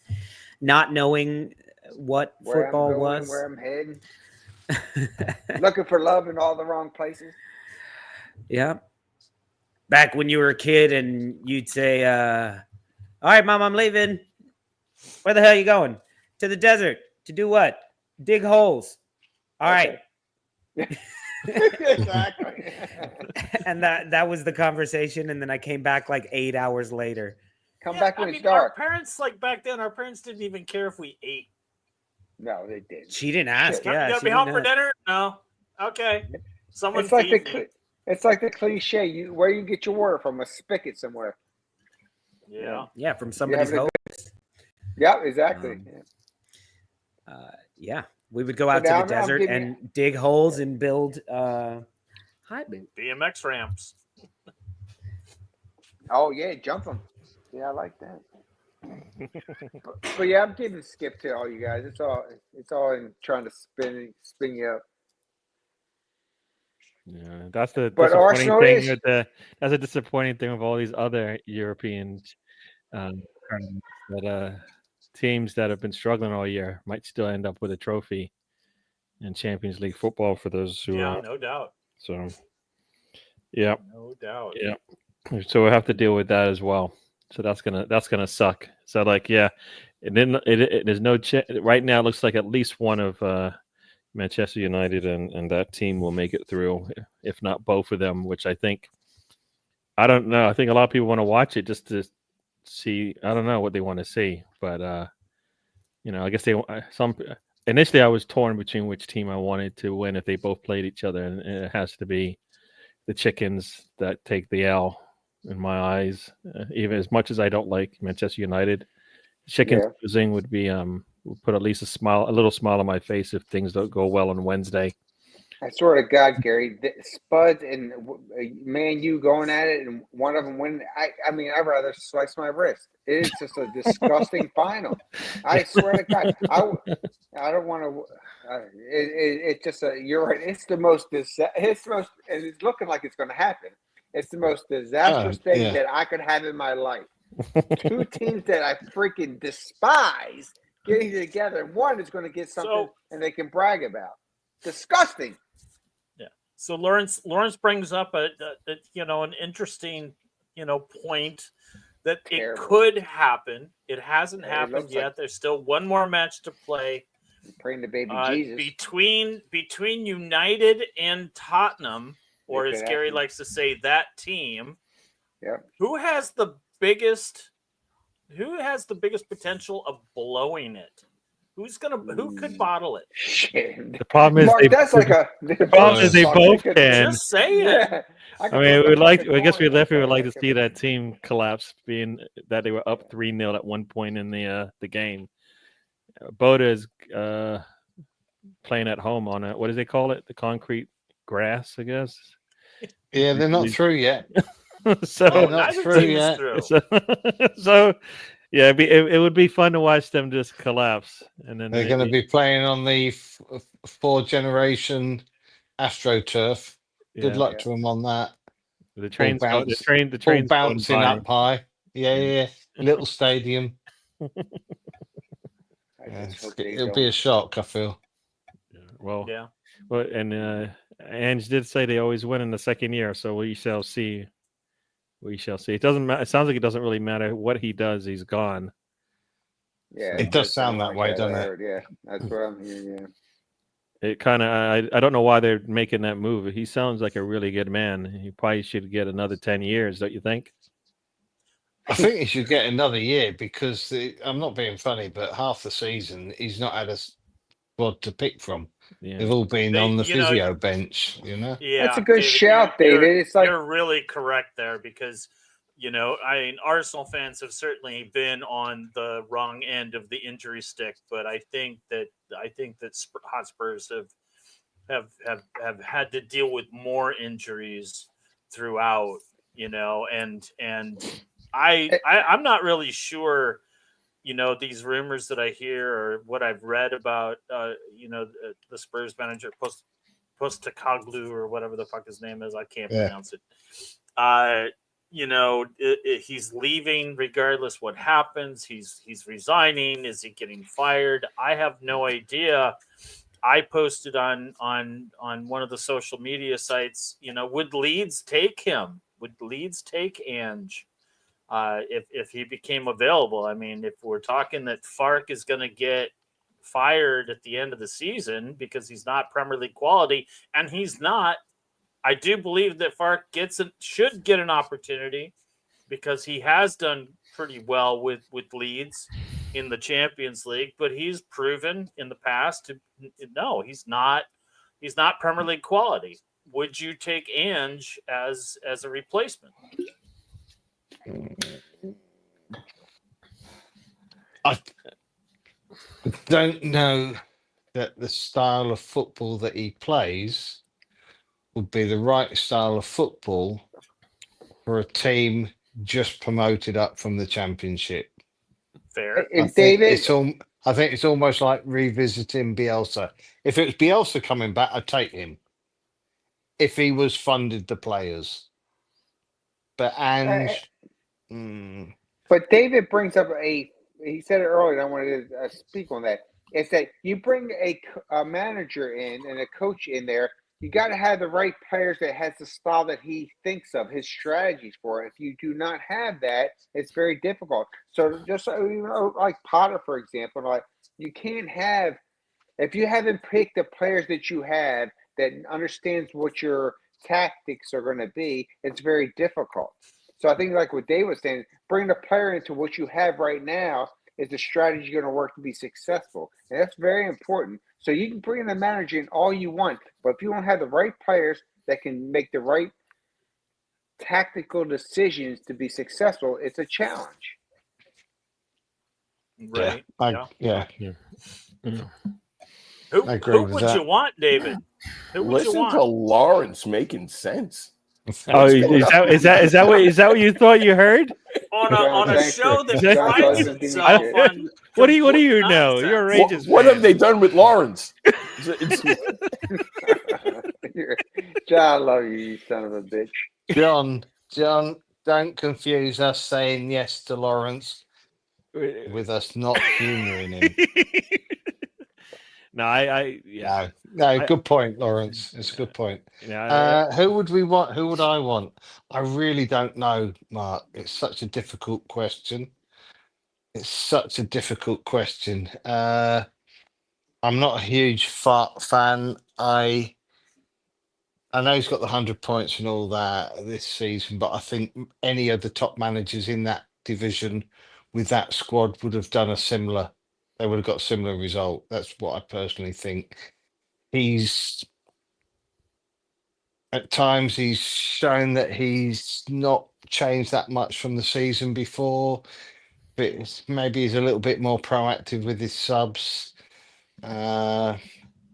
not knowing what football was. Where I'm heading. Looking for love in all the wrong places. Yeah. Back when you were a kid and you'd say, all right, Mom, I'm leaving. Where the hell are you going? To the desert. To do what? Dig holes. All right. Exactly. And that was the conversation. And then I came back like 8 hours later. Come back when it's Our dark. parents, back then, our parents didn't even care if we ate. No, they didn't. She didn't ask. You gotta be home for dinner? No. Okay. Someone It's like the cliche. Where you get your water from, a spigot somewhere. Yeah. Yeah, from somebody's hose. Yeah, exactly. Yeah. We would go out to the desert and dig holes and build BMX ramps. Oh yeah, jump them. Yeah, I like that. but yeah, I'm giving skip to all you guys. It's all in trying to spin you up. Yeah, that's the But disappointing Arsenal thing. That's a disappointing thing with all these other European tournaments that teams that have been struggling all year might still end up with a trophy in Champions League football for those who are. No doubt. So, yeah, no doubt. Yeah, so we'll have to deal with that as well. So that's gonna suck. So and then there's no right now. It looks like at least one of Manchester United and that team will make it through, if not both of them. Which I don't know. I think a lot of people want to watch it just to see. I don't know what they want to see, but I guess initially I was torn between which team I wanted to win if they both played each other, and it has to be the Chickens that take the L in my eyes. Even as much as I don't like Manchester United, Chickens losing would be would put at least a little smile on my face if things don't go well on Wednesday. I swear to God, Gary, Spuds and Man U going at it, and one of them winning. I mean, I'd rather slice my wrist. It is just a disgusting final. I swear to God, I don't want to. It's just you're right. It's the most. And it's looking like it's going to happen. It's the most disastrous thing that I could have in my life. Two teams that I freaking despise getting together. One is going to get something and they can brag about. Disgusting. Yeah. So Lawrence brings up an interesting point that it could happen. It hasn't happened yet. There's still one more match to play. Praying to baby Jesus between United and Tottenham, or as Gary likes to say, that team. Yeah. Who has the biggest potential of blowing it? Who could bottle it? Shit. The problem is Mark, that's like a. the problem is they both can. Just saying. Yeah. I mean, I guess we definitely would like to that. see that team collapse, being that they were up 3-0 at one point in the game. Boda is playing at home on what do they call it? The concrete grass, I guess. Yeah, they're not through yet. So They're not neither through team is yet. through. So yeah, it would be fun to watch them just collapse, and then They're going to be playing on the 4th-generation AstroTurf. Good luck to them on that. The train's all train's bouncing going by. up high. Yeah. Little stadium. It'll be a shock, I feel. Well, Yeah. Well, and Ange did say they always win in the second year, so we shall see. We shall see. It doesn't matter. It sounds like it doesn't really matter what he does. He's gone. Yeah, It does sound that way, doesn't it? Yeah, that's what I'm hearing. Yeah. It kind of. I don't know why they're making that move. He sounds like a really good man. He probably should get another 10 years. Don't you think? I think he should get another year because I'm not being funny, but half the season he's not had a squad to pick from. Yeah. They've all been on the physio bench, you know. Yeah, That's a good shout, David. It's like you're really correct there because, I mean, Arsenal fans have certainly been on the wrong end of the injury stick, but I think that Hotspurs have had to deal with more injuries throughout, and I'm not really sure. These rumors that I hear or what I've read about, the Spurs manager Postecoglou or whatever the fuck his name is. I can't pronounce it. He's leaving regardless what happens. He's resigning. Is he getting fired? I have no idea. I posted on one of the social media sites, would Leeds take him? Would Leeds take Ange? If he became available. I mean, if we're talking that Fark is going to get fired at the end of the season because he's not Premier League quality, and he's not, I do believe that Fark should get an opportunity because he has done pretty well with Leeds in the Champions League, but he's proven in the past he's not Premier League quality. Would you take Ange as a replacement? I don't know that the style of football that he plays would be the right style of football for a team just promoted up from the Championship. Fair. And David, I think it's almost like revisiting Bielsa. If it was Bielsa coming back, I'd take him. If he was funded the players. But Ange... But David brings up he said it earlier, and I wanted to speak on that. It's that you bring a manager in and a coach in there, you got to have the right players that has the style that he thinks of, his strategies for it. If you do not have that, it's very difficult. So just like Potter, for example, like you can't have, if you haven't picked the players that you have that understands what your tactics are going to be, it's very difficult. So I think like what Dave was saying, bring the player into what you have right now is the strategy going to work to be successful. And that's very important. So you can bring the manager in all you want, but if you don't have the right players that can make the right tactical decisions to be successful, it's a challenge. Right. Yeah. Who would you want, David? Who would you Listen want? to Lawrence making sense. Oh, is that what you thought you heard? On a show that prides itself on what do you know? You're a Rangers What fan. have they done with Lawrence? John, I love you son of a bitch. John, don't confuse us saying yes to Lawrence with us not humouring him. No, good point, Lawrence. It's a good point. Who would we want? Who would I want? I really don't know, Mark. It's such a difficult question. I'm not a huge fan. I know he's got the 100 points and all that this season, but I think any of the top managers in that division with that squad would have done a similar they would have got a similar result. That's what I personally think. He's at times he's shown that he's not changed that much from the season before, but maybe he's a little bit more proactive with his subs. But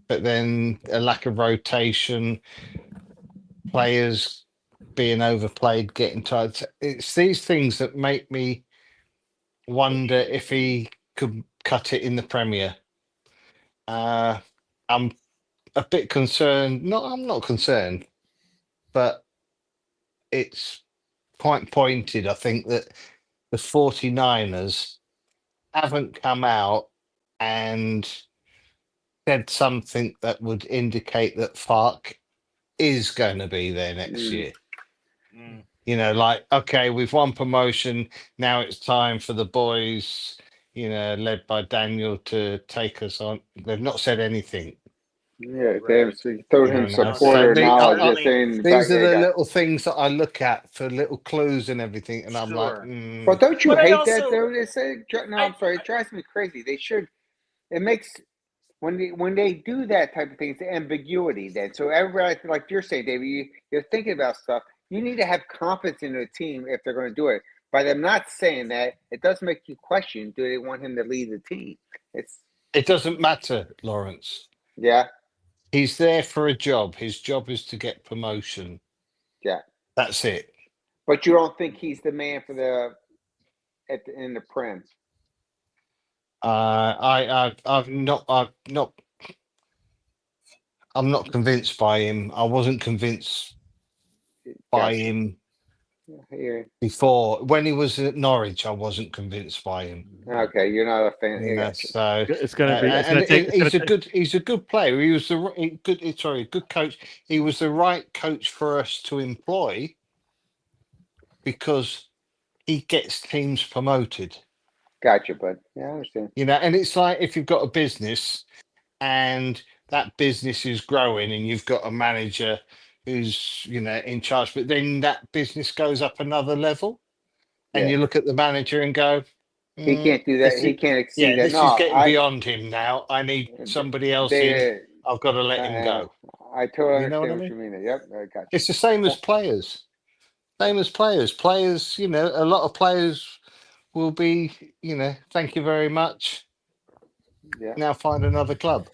then a lack of rotation, players being overplayed, getting tired. It's these things that make me wonder if he could cut it in the Premier. I'm a bit concerned. No, I'm not concerned, but it's quite pointed. I think that the 49ers haven't come out and said something that would indicate that Fark is going to be there next year. You know, like, okay, we've won promotion. Now it's time for the boys, you know, led by Daniel, to take us on. They've not said anything. Yeah, they have thrown him So supporter knowledge. these are the little things that I look at for little clues and everything, and I'm like, well, don't you But I hate also- that though? They say, no, I'm sorry, it drives me crazy. They should. It makes when they do that type of thing, it's ambiguity. Then, so everybody, like you're saying, David, you're thinking about stuff. You need to have confidence in the team if they're going to do it. By them not saying that, it does make you question: do they want him to lead the team? it doesn't matter, Lawrence. Yeah. He's there for a job. His job is to get promotion. Yeah. That's it. But you don't think he's the man for in the Prem? I'm not convinced by him. I wasn't convinced by him before. When he was at Norwich, I wasn't convinced by him. Okay, you're not a fan. You know, so It's going to be. He's a good player. He was good coach. He was the right coach for us to employ because he gets teams promoted. Gotcha, bud. Yeah, I understand. You know, and it's like if you've got a business and that business is growing and you've got a manager who's, you know, in charge, but then that business goes up another level and you look at the manager and go, he can't do that. He can't exceed that. This is getting beyond him now. I need somebody else in. I've got to let him go. I totally You know understand what I what you mean. Yep, I got you. It's the same as players. Players, you know, a lot of players will be, you know, thank you very much. Yeah. Now find another club.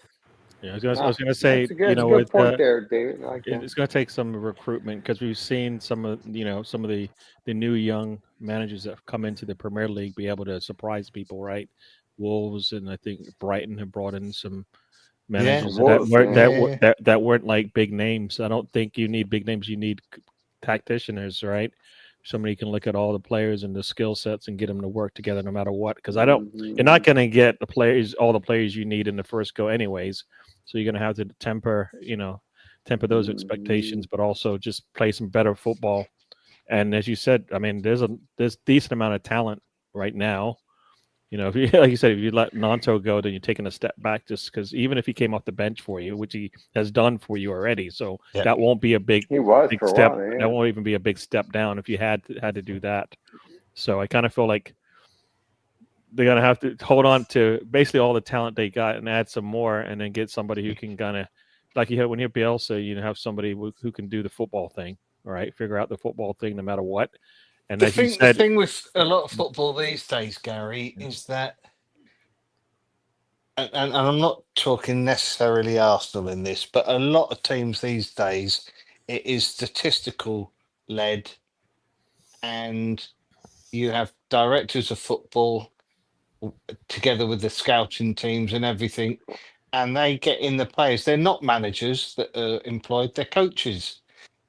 Yeah, I was going to say, you know, good point there, David. It's going to take some recruitment because we've seen some of the new young managers that have come into the Premier League be able to surprise people, right? Wolves and I think Brighton have brought in some managers that weren't like big names. I don't think you need big names. You need tacticians, right? Somebody can look at all the players and the skill sets and get them to work together no matter what. Because you're not going to get all the players you need in the first go anyways. So you're going to have to temper those expectations, but also just play some better football. And as you said, I mean, there's decent amount of talent right now. You know, if you, like you said, if you let Nanto go, then you're taking a step back just because even if he came off the bench for you, which he has done for you already, so that won't be a big step. That won't even be a big step down if you had to do that. So I kind of feel like they're gonna have to hold on to basically all the talent they got and add some more, and then get somebody who can kind of, like you had when you're Bielsa, you know, have somebody who can do the football thing, all right, figure out the football thing no matter what. And the thing with a lot of football these days, Gary, is that, and I'm not talking necessarily Arsenal in this, but a lot of teams these days, it is statistical led, and you have directors of football together with the scouting teams and everything, and they get in the players. They're not managers that are employed, they're coaches.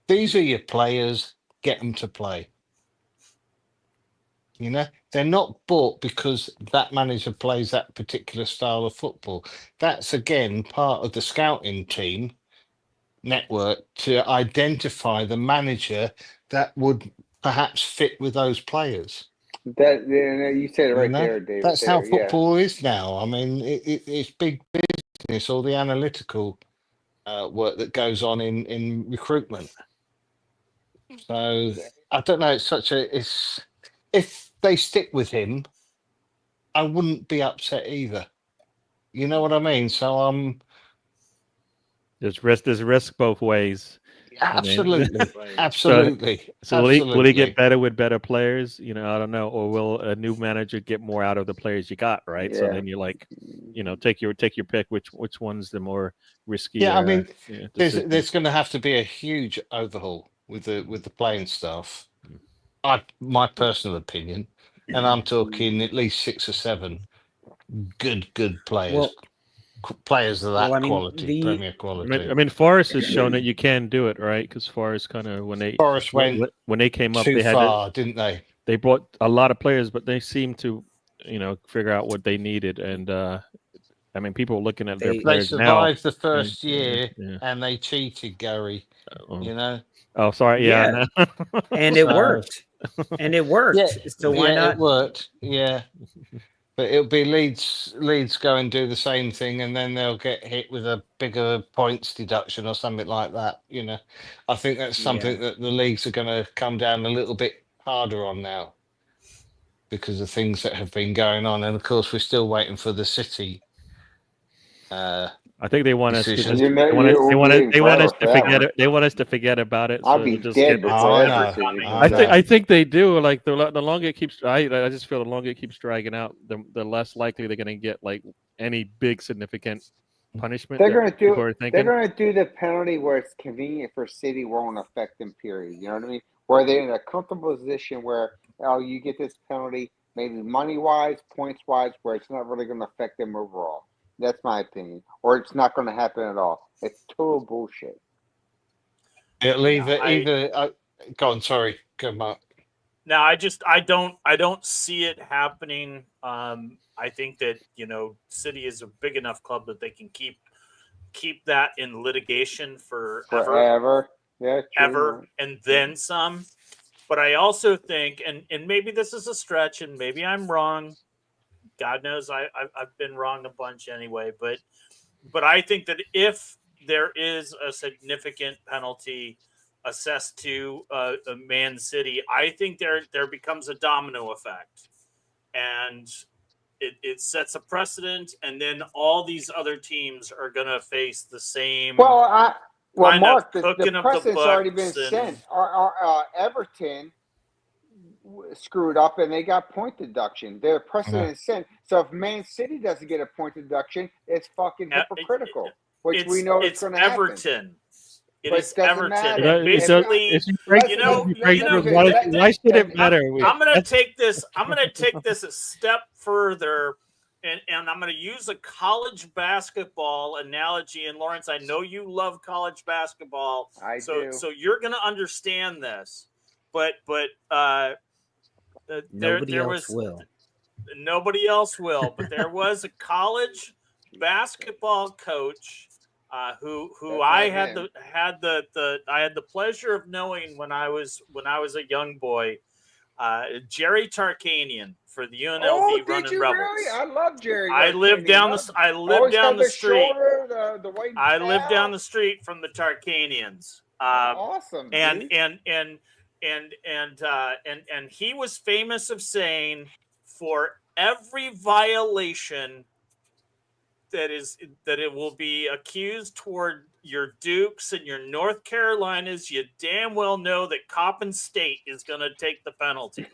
These are your players, get them to play. You know, they're not bought because that manager plays that particular style of football. That's, again, part of the scouting team network to identify the manager that would perhaps fit with those players. That you said it right there, David. That's how football is now. I mean, it's big business, all the analytical work that goes on in recruitment. So I don't know. If they stick with him, I wouldn't be upset either. You know what I mean? So There's risk both ways. I mean, absolutely, Right. absolutely, So will he get absolutely. better with better players? You know, I don't know. Or will a new manager get more out of the players you got? Right. So Yeah. then you're like, you know, take your pick. Which one's the more risky? Yeah, I mean, decision? there's going to have to be a huge overhaul with the playing staff. My personal opinion, and I'm talking at least 6 or 7 good players. Well, Players of that well, I mean, quality, Premier quality. I mean, Forest has shown that you can do it, right? Because Forest kind of when they came up, too they had far, didn't they? They brought a lot of players, but they seemed to, you know, figure out what they needed. And I mean, people are looking at their They players now. They survived the first year, yeah. and they cheated, Gary. You know. Oh, sorry. Yeah. Yeah. And it worked. And it worked. Yeah, So why not? It worked. Yeah. But it'll be Leeds go and do the same thing, and then they'll get hit with a bigger points deduction or something like that. You know, I think that's something that the leagues are going to come down a little bit harder on now because of things that have been going on, and of course we're still waiting for the City. I think they want us to decision. just, They want us to forget it. They want us to forget about it. I'll So be just dead get before I think they do. Like the longer it keeps, I just feel the longer it keeps dragging out, the less likely they're going to get like any big significant punishment. They're going to do. They're going to do the penalty where it's convenient for City, won't affect them. Period. You know what I mean? Where they're in a comfortable position where you get this penalty, maybe money wise, points wise, where it's not really going to affect them overall. That's my opinion. Or it's not going to happen at all. It's total bullshit. It'll either. Go on. Sorry. Go, Mark. No, I don't see it happening. I think that, you know, City is a big enough club that they can keep that in litigation forever. Yeah, ever, and then some. But I also think, and maybe this is a stretch, and maybe I'm wrong. God knows I've been wrong a bunch anyway. But I think that if there is a significant penalty assessed to Man City, I think there becomes a domino effect, and it sets a precedent, and then all these other teams are going to face the same. Well, Mark, the precedent's already been and sent. Everton screwed up and they got point deduction. Their precedent is sent. So if Man City doesn't get a point deduction, it's fucking hypocritical. Which we know it's going to happen. Everton. It But is it doesn't Everton. matter. And basically, why should it matter? I'm going to take this. I'm going to take this a step further, and I'm going to use a college basketball analogy. And Lawrence, I know you love college basketball, do. So you're going to understand this. But Nobody else will. Nobody else will. But there was a college basketball coach who I had the pleasure of knowing when I was a young boy, Jerry Tarkanian for the UNLV Running Rebels. Really? I love Jerry. I lived down the street. I lived down the street from the Tarkanians. Awesome. And he was famous of saying, for every violation that it will be accused toward your Dukes and your North Carolinas, you damn well know that Coppin State is going to take the penalty.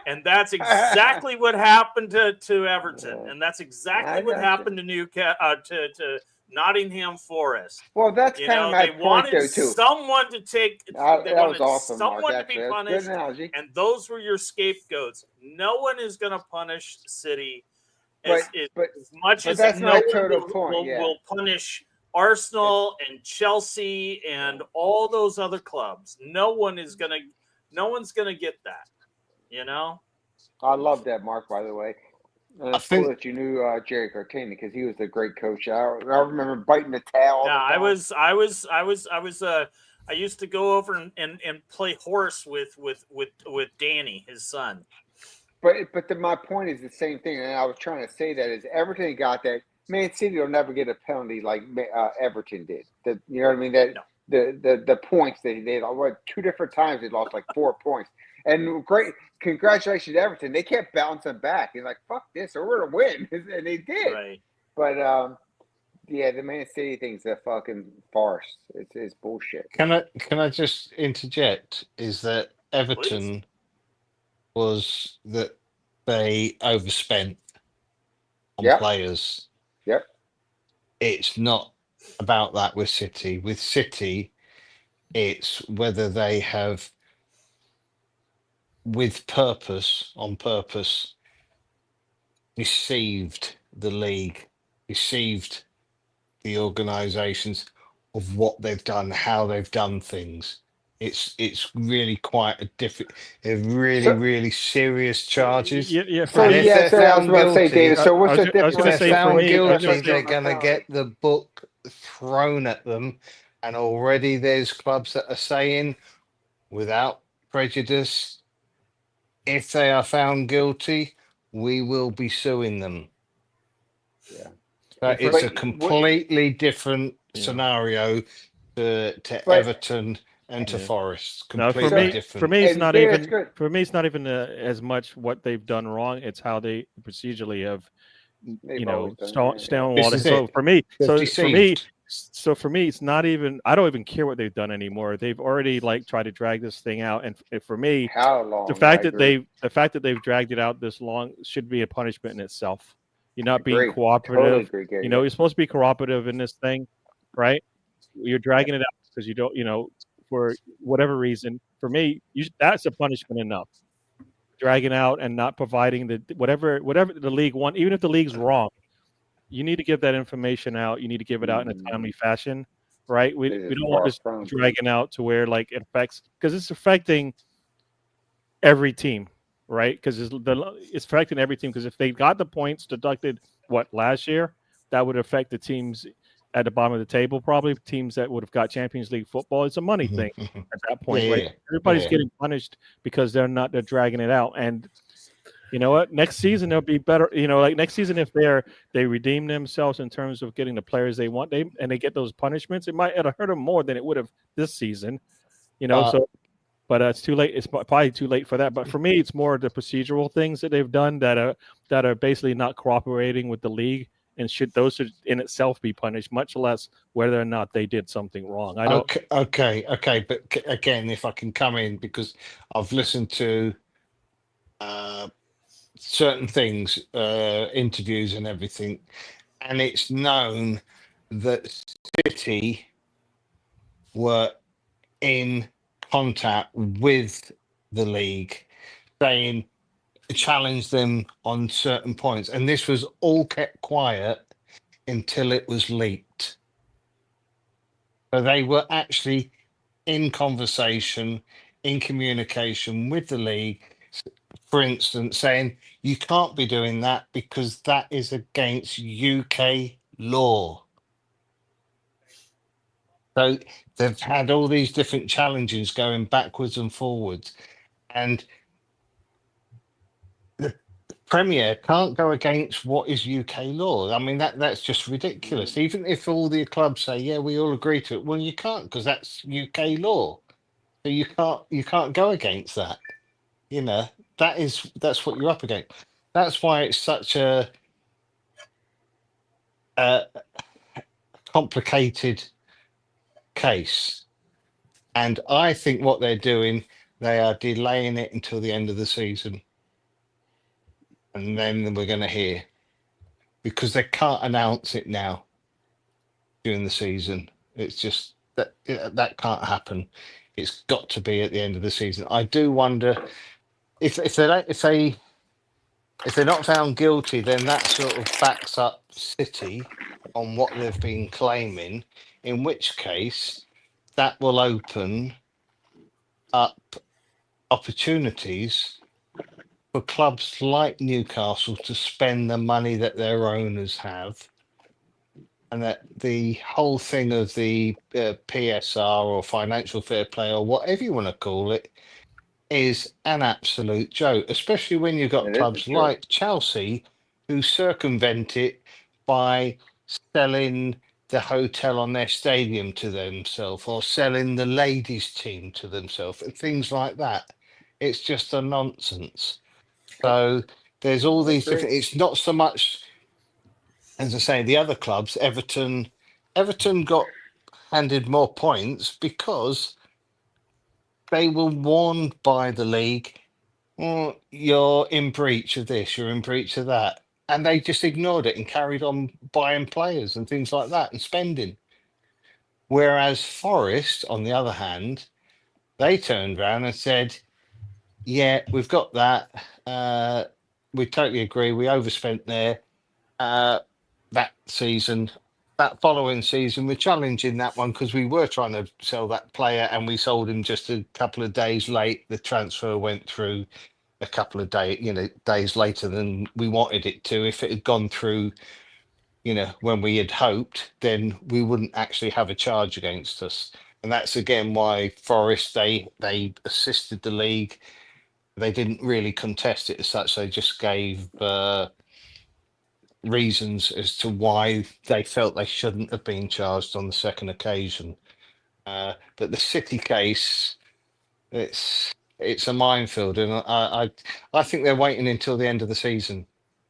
And that's exactly what happened to Everton, and that's exactly what happened to to Nottingham Forest. Well, that's kind of my point, though, too. Someone to take. That was awesome, someone Mark, to be punished, and those were your scapegoats. No one is going to punish City as much as that's no my one total point. will punish Arsenal and Chelsea and all those other clubs. No one's gonna get that. You know. I love that, Mark. By the way. And it's cool that you knew Jerry Tarkanian because he was a great coach. I remember biting the tail. I used to go over and play horse with Danny, his son. But my point is the same thing, and I was trying to say that is Everton got that. Man City will never get a penalty like Everton did. You know what I mean? The points they lost 2 different times they lost like 4 points. And great, congratulations to Everton. They kept bouncing back. He's like, fuck this, or we're going to win. And they did. Right. But yeah, the Man City thing's a fucking farce. It's bullshit. Can I just interject? Is that Everton was that they overspent on Yep. players. Yep. It's not about that with City. With City, it's whether they have, with purpose, on purpose, deceived the league, deceived the organisations of what they've done, how they've done things. It's really quite a different, really serious charges. Yeah. So And if yeah, they're so I was found about to say, guilty, David. So what's the I was difference? gonna if say they're for found me, I was guilty, gonna they're say going to get the book thrown at them. And already there's clubs that are saying, without prejudice, if they are found guilty, we will be suing them. Yeah. But Yeah, it's a But completely different Yeah. scenario to But- Everton and to Yeah. Forest. No, Completely So- different. for me, it's And not David, it's even. good. For me, it's not even as much what they've done wrong. It's how they procedurally have, They've always done it, yeah. stonewalled. This is So it. for me, They're deceived. for me, it's not even. I don't even care what they've done anymore. They've already tried to drag this thing out, and for me, How long? the fact I agree. that they've dragged it out this long should be a punishment in itself. You're not Agree. being cooperative. Totally agree, Gary. You're supposed to be cooperative in this thing, right? You're dragging it out because you don't, for whatever reason. For me, that's a punishment enough. Dragging out and not providing the whatever the league want, even if the league's wrong, you need to give that information out. You need to give it out in a timely fashion, right? We It is don't want this far from. dragging out to where it affects, because it's affecting every team, right? Because it's affecting every team. Because if they got the points deducted last year, that would affect the teams at the bottom of the table, probably teams that would have got Champions League football. It's a money thing at that point, right? Everybody's getting punished because they're dragging it out. And you know what? Next season they'll be better. Next season, if they redeem themselves in terms of getting the players they want, and they get those punishments, it'll hurt them more than it would have this season. But it's too late. It's probably too late for that. But for me, it's more the procedural things that they've done that are basically not cooperating with the league, and those should in itself be punished, much less whether or not they did something wrong. I don't. Okay. But again, if I can come in, because I've listened to certain things, interviews and everything, and it's known that City were in contact with the league, saying challenge them on certain points, and this was all kept quiet until it was leaked. So they were actually in conversation, in communication with the league, for instance, saying you can't be doing that because that is against UK law. So they've had all these different challenges going backwards and forwards, and the Premier can't go against what is UK law. I mean, that's just ridiculous. Even if all the clubs say, yeah, we all agree to it, well, you can't, because that's UK law. So you can't go against that. That's what you're up against. That's why it's such a complicated case. And I think what they're doing, they are delaying it until the end of the season. And then we're going to hear, because they can't announce it now during the season. It's just that can't happen. It's got to be at the end of the season. I do wonder if they're not found guilty, then that sort of backs up City on what they've been claiming, in which case that will open up opportunities for clubs like Newcastle to spend the money that their owners have, and that the whole thing of the PSR or financial fair play or whatever you want to call it is an absolute joke, especially when you've got clubs like Chelsea who circumvent it by selling the hotel on their stadium to themselves or selling the ladies team to themselves and things like that. It's just a nonsense. So there's all these different, it's not so much as I say, the other clubs, Everton got handed more points because they were warned by the league, "Oh, you're in breach of this, you're in breach of that." And they just ignored it and carried on buying players and things like that and spending. Whereas Forest, on the other hand, they turned around and said, yeah, we've got that. We totally agree. We overspent there that season. That following season, we're challenging that one because we were trying to sell that player and we sold him just a couple of days late. The transfer went through a couple of days later than we wanted it to. If it had gone through, when we had hoped, then we wouldn't actually have a charge against us. And that's again why Forest, they assisted the league. They didn't really contest it as such. They just gave reasons as to why they felt they shouldn't have been charged on the second occasion. But the City case, it's a minefield, and I think they're waiting until the end of the season.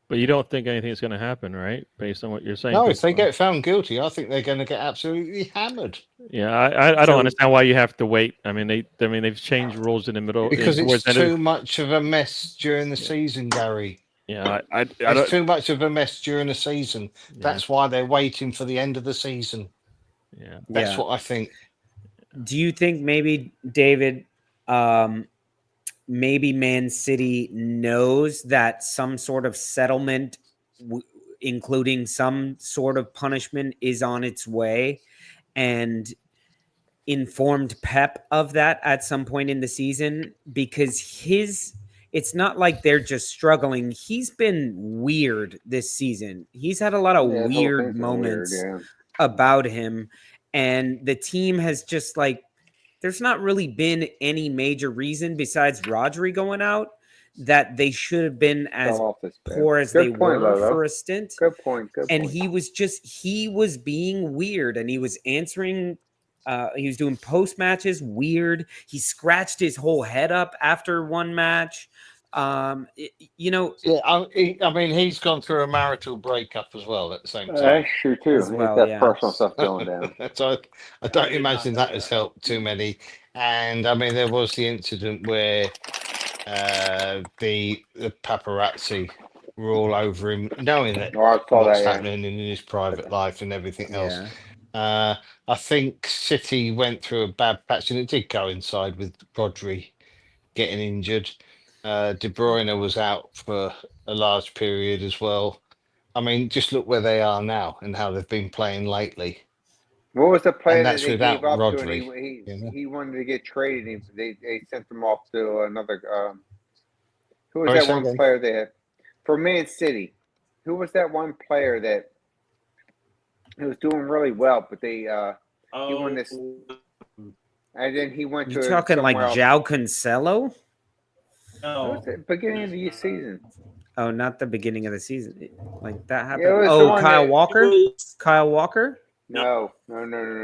But you don't think anything's going to happen, right? Based on what you're saying. No, if they get found guilty, I think they're going to get absolutely hammered. Yeah, I don't understand why you have to wait. I mean, they've changed rules in the middle because it's too much of a mess during the season, Gary. Yeah, it's too much of a mess during the season. Yeah. That's why they're waiting for the end of the season. Yeah, that's what I think. Do you think maybe, David, maybe Man City knows that some sort of settlement, including some sort of punishment, is on its way, and informed Pep of that at some point in the season? Because it's not like they're just struggling. He's been weird this season. He's had a lot of weird moments about him, and the team has just there's not really been any major reason besides Rodri going out that they should have been as poor as they were for a stint. Good point. And he was being weird, and he was answering. He was doing post matches weird. He scratched his whole head up after one match. Yeah, I mean, he's gone through a marital breakup as well at the same time. That's true too. He's got personal stuff going down. So I don't imagine that has helped too many. And I mean, there was the incident where the paparazzi were all over him, knowing that what's happening in his private life and everything else. I think City went through a bad patch, and it did coincide with Rodri getting injured. De Bruyne was out for a large period as well. I mean, just look where they are now and how they've been playing lately. What was the player that they gave up Rodri, to? He wanted to get traded. They sent him off to another. Who was that one player they had for Man City? Who was that one player that he was doing really well, but they he won this, and then he went to. You talking like João Cancelo? No, beginning of the season. Oh, not the beginning of the season. Like that happened. Kyle Walker. Kyle Walker. No.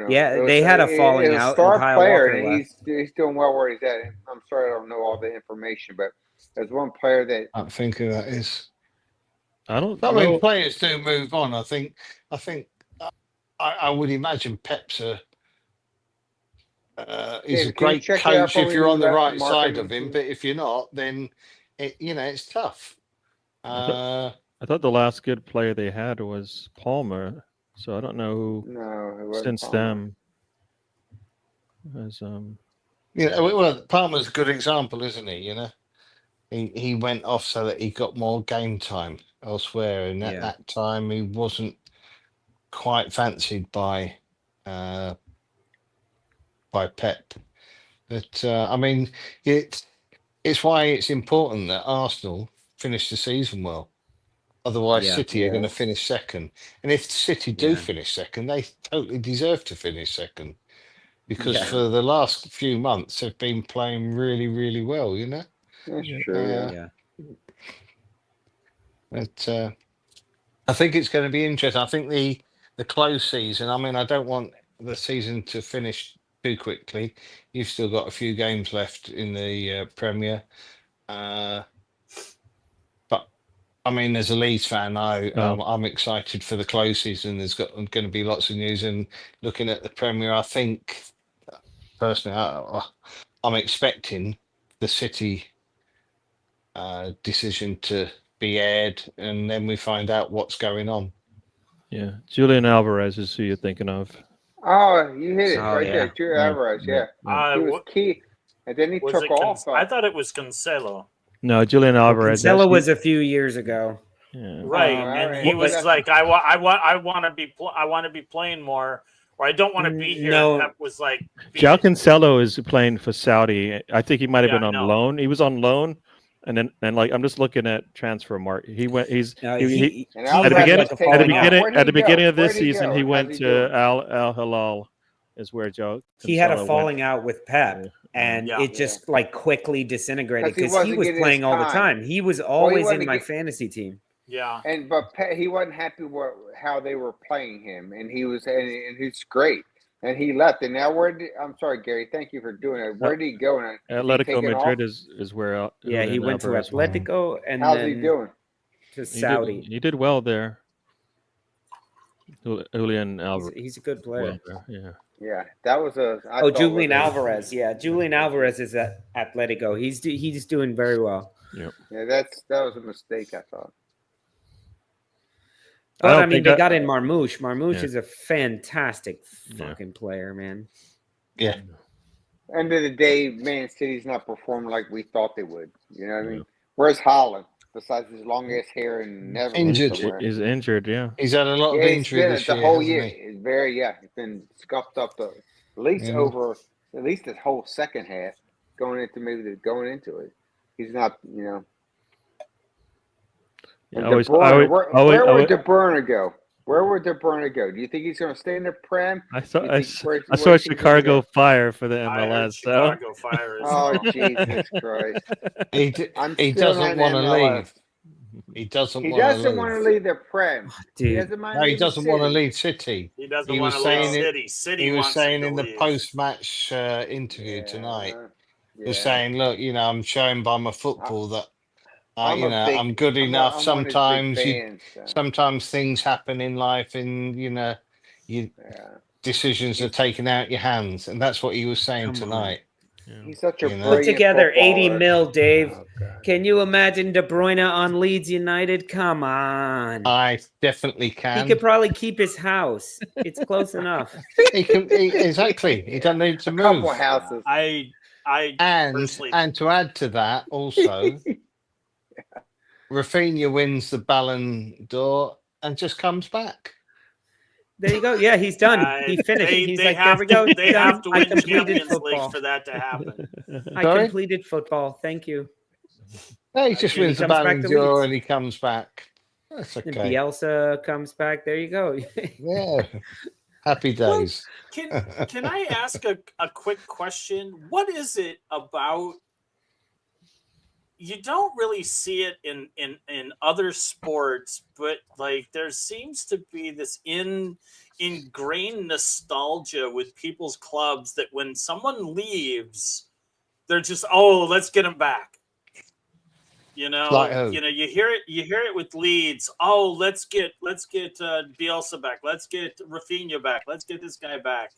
Yeah, they had a falling out. Star player, and he's doing well where he's at. I'm sorry, I don't know all the information, but there's one player that I think who that is. I don't. I mean, players do move on. I think. I would imagine Pep's he's a great coach if you're on the right side of him, but if you're not, then it's tough. I thought the last good player they had was Palmer, so I don't know who since them. Well, Palmer's a good example, isn't he? He went off so that he got more game time elsewhere, and at that time he wasn't quite fancied by Pep. But I mean, it's why it's important that Arsenal finish the season well. Otherwise, City are going to finish second. And if City do finish second, they totally deserve to finish second, because for the last few months they've been playing really, really well. That's true. But I think it's going to be interesting. I think the close season. I mean, I don't want the season to finish too quickly. You've still got a few games left in the Premier, but I mean, as a Leeds fan, I'm excited for the close season. There's going to be lots of news, and looking at the Premier, I think personally, I'm expecting the City decision to be aired, and then we find out what's going on. Yeah, Julian Alvarez is who you're thinking of. Oh, you hit it Oh, right yeah. there. Julian Alvarez, yeah. He was key. And then he took off. I thought it was Cancelo. No, Julian Alvarez. Cancelo was a few years ago. Yeah. Right, Oh, and right. he Well, was like, I want to be playing more, or I don't want to be here. No. That was like, João Cancelo is playing for Saudi. I think he might have Yeah, been on no. loan. He was on loan, and like I'm just looking at transfer mark. He went. He's No, he- And at the Alvarez beginning was taking off. Where'd at the he go? beginning of this Where'd he season, go? he How's went he to doing? Al Hilal, is where Joe. He had a Cancelo falling went. out with Pep, and Yeah. it just like quickly disintegrated 'Cause he because he wasn't was getting playing his all the time. time. He was always wasn't in my get- fantasy team. yeah. But he wasn't happy with how they were playing him, and he's great. And he left, and now I'm sorry, Gary. Thank you for doing it. Where did he go? And Atletico Madrid is where. Yeah, he Julian went to Alvarez went. Atletico and how's then he doing? to Saudi. He did well there. Julian Alvarez. He's a good player. Yeah. Yeah, that was Julian Alvarez. Yeah, Julian Alvarez is at Atletico. He's doing very well. Yeah, that was a mistake, I thought. But I don't mean, think they that- got in Marmoush. Marmoush Yeah. is a fantastic Yeah. fucking player, man. Yeah. End of the day, Man City's not performing like we thought they would. You know what I mean? Where's Holland? Besides his long ass hair and never Injured. somewhere. He's injured. Yeah. He's had a lot of Yeah, injury this the year. whole hasn't year. he? It's it's been scuffed up at least the whole second half going into it. He's not, Yeah, And I always- De Bruyne, I always- where I always- would De Bruyne go? Where would De Bruyne go? Do you think he's going to stay in the Prem? I saw You I, think- where- I where saw do you think he's gonna Chicago go? fire for the I heard MLS. So Chicago Fire is Oh, Jesus Christ. He Still doesn't not want to MLS. leave. He doesn't He want to doesn't want to leave. leave the Prem. Dude. He doesn't mind No, he leaving doesn't want to City. leave City. he doesn't He want was to leave saying City. City He was wants saying him in to the leave. post-match interview tonight, he was Yeah. saying, "Look, I'm showing by my football that I'm good I'm enough. one of his big Sometimes fans, so, sometimes things happen in life, and you decisions are taken out your hands, and that's what he was saying Come on. tonight. He's such a You know? Put brilliant together 80 footballer. mil, Dave. Oh, God. Can you imagine De Bruyne on Leeds United? Come on. I definitely He can. could probably keep his house. It's close enough. Exactly. He doesn't need to A couple move. houses. I personally, And to add to that, also, Rafinha wins the Ballon d'Or and just comes back. There you go. Yeah, he's done. He finished. He's like, there we go. They Done. have to I win completed Champions football. League for that to happen. I Sorry? completed football. Thank you. No, he just And he wins the comes back Ballon to d'Or Leeds. and he comes back. That's And okay. Bielsa comes back. There you go. Yeah. Happy days. Can I ask a quick question? What is it about? You don't really see it in other sports, but like there seems to be this ingrained nostalgia with people's clubs that when someone leaves, they're just, oh, let's get them back. You know, Like who? you hear it with Leeds. Oh, let's get Bielsa back. Let's get Rafinha back. Let's get this guy back.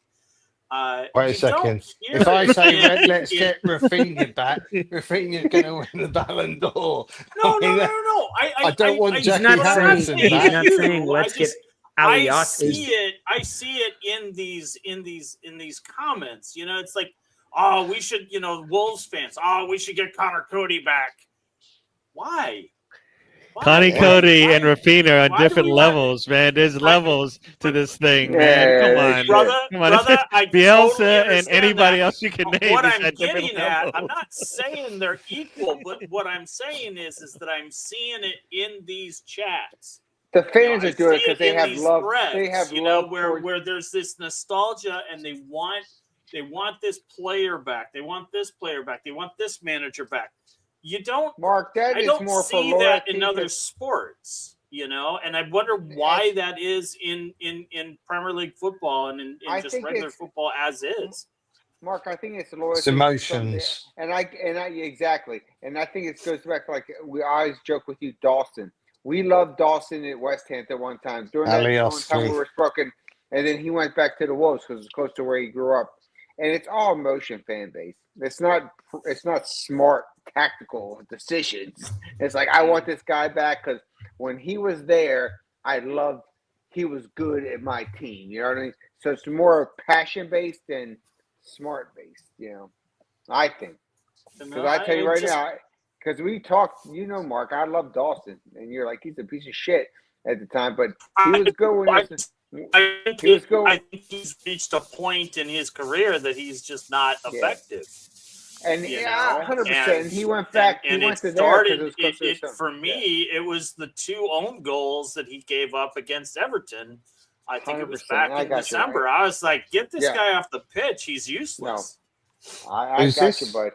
Wait a You second. don't hear If I it say in- let's get Rafinha back, Rafinha's going to win the Ballon d'Or. No. I don't want He's Jackie not Harrison saying, back. he's not saying let's get I Alioski. see it in these comments. You know, it's like, oh, we should, Wolves fans. Oh, we should get Connor Cody back. Why? Connie Cody and Rafinha are on why do different we want- levels, man. There's levels to this thing, man. Come on, brother. Come on. I Bielsa totally and understand anybody that. else you can name. What is I'm at different getting at, I'm levels. not saying they're equal, but what I'm saying is that I'm seeing it in these chats. The fans I are doing it see because they in have these love. threads, They have where love towards- where there's this nostalgia, and they want this player back. They want this player back. They want this manager back. You don't, Mark, that I is don't more for see that loyalty in other to- sports, and I wonder why that is in Premier League football and in I just think regular it's- football as is. Mark, I think it's loyalty. It's emotions. And I exactly. And I think it goes back like I always joke with you, Dawson. we loved Dawson at West Ham at one time. During that one time we were spoken, and then he went back to the Wolves because it's close to where he grew up. And it's all emotion, fan base. It's not smart tactical decisions. It's like, I want this guy back because when he was there, he was good at my team. You know what I mean? So it's more passion based than smart based. I think. Because I tell you right now, because we talked, Mark, I love Dawson, and you're like, he's a piece of shit at the time, but he was good when I think he's reached a point in his career that he's just not effective. And 100%. He went back. He went to there. For me, it was the 2 own goals that he gave up against Everton. I think it was back in December. I was like, get this guy off the pitch. He's useless. No, I got you, bud.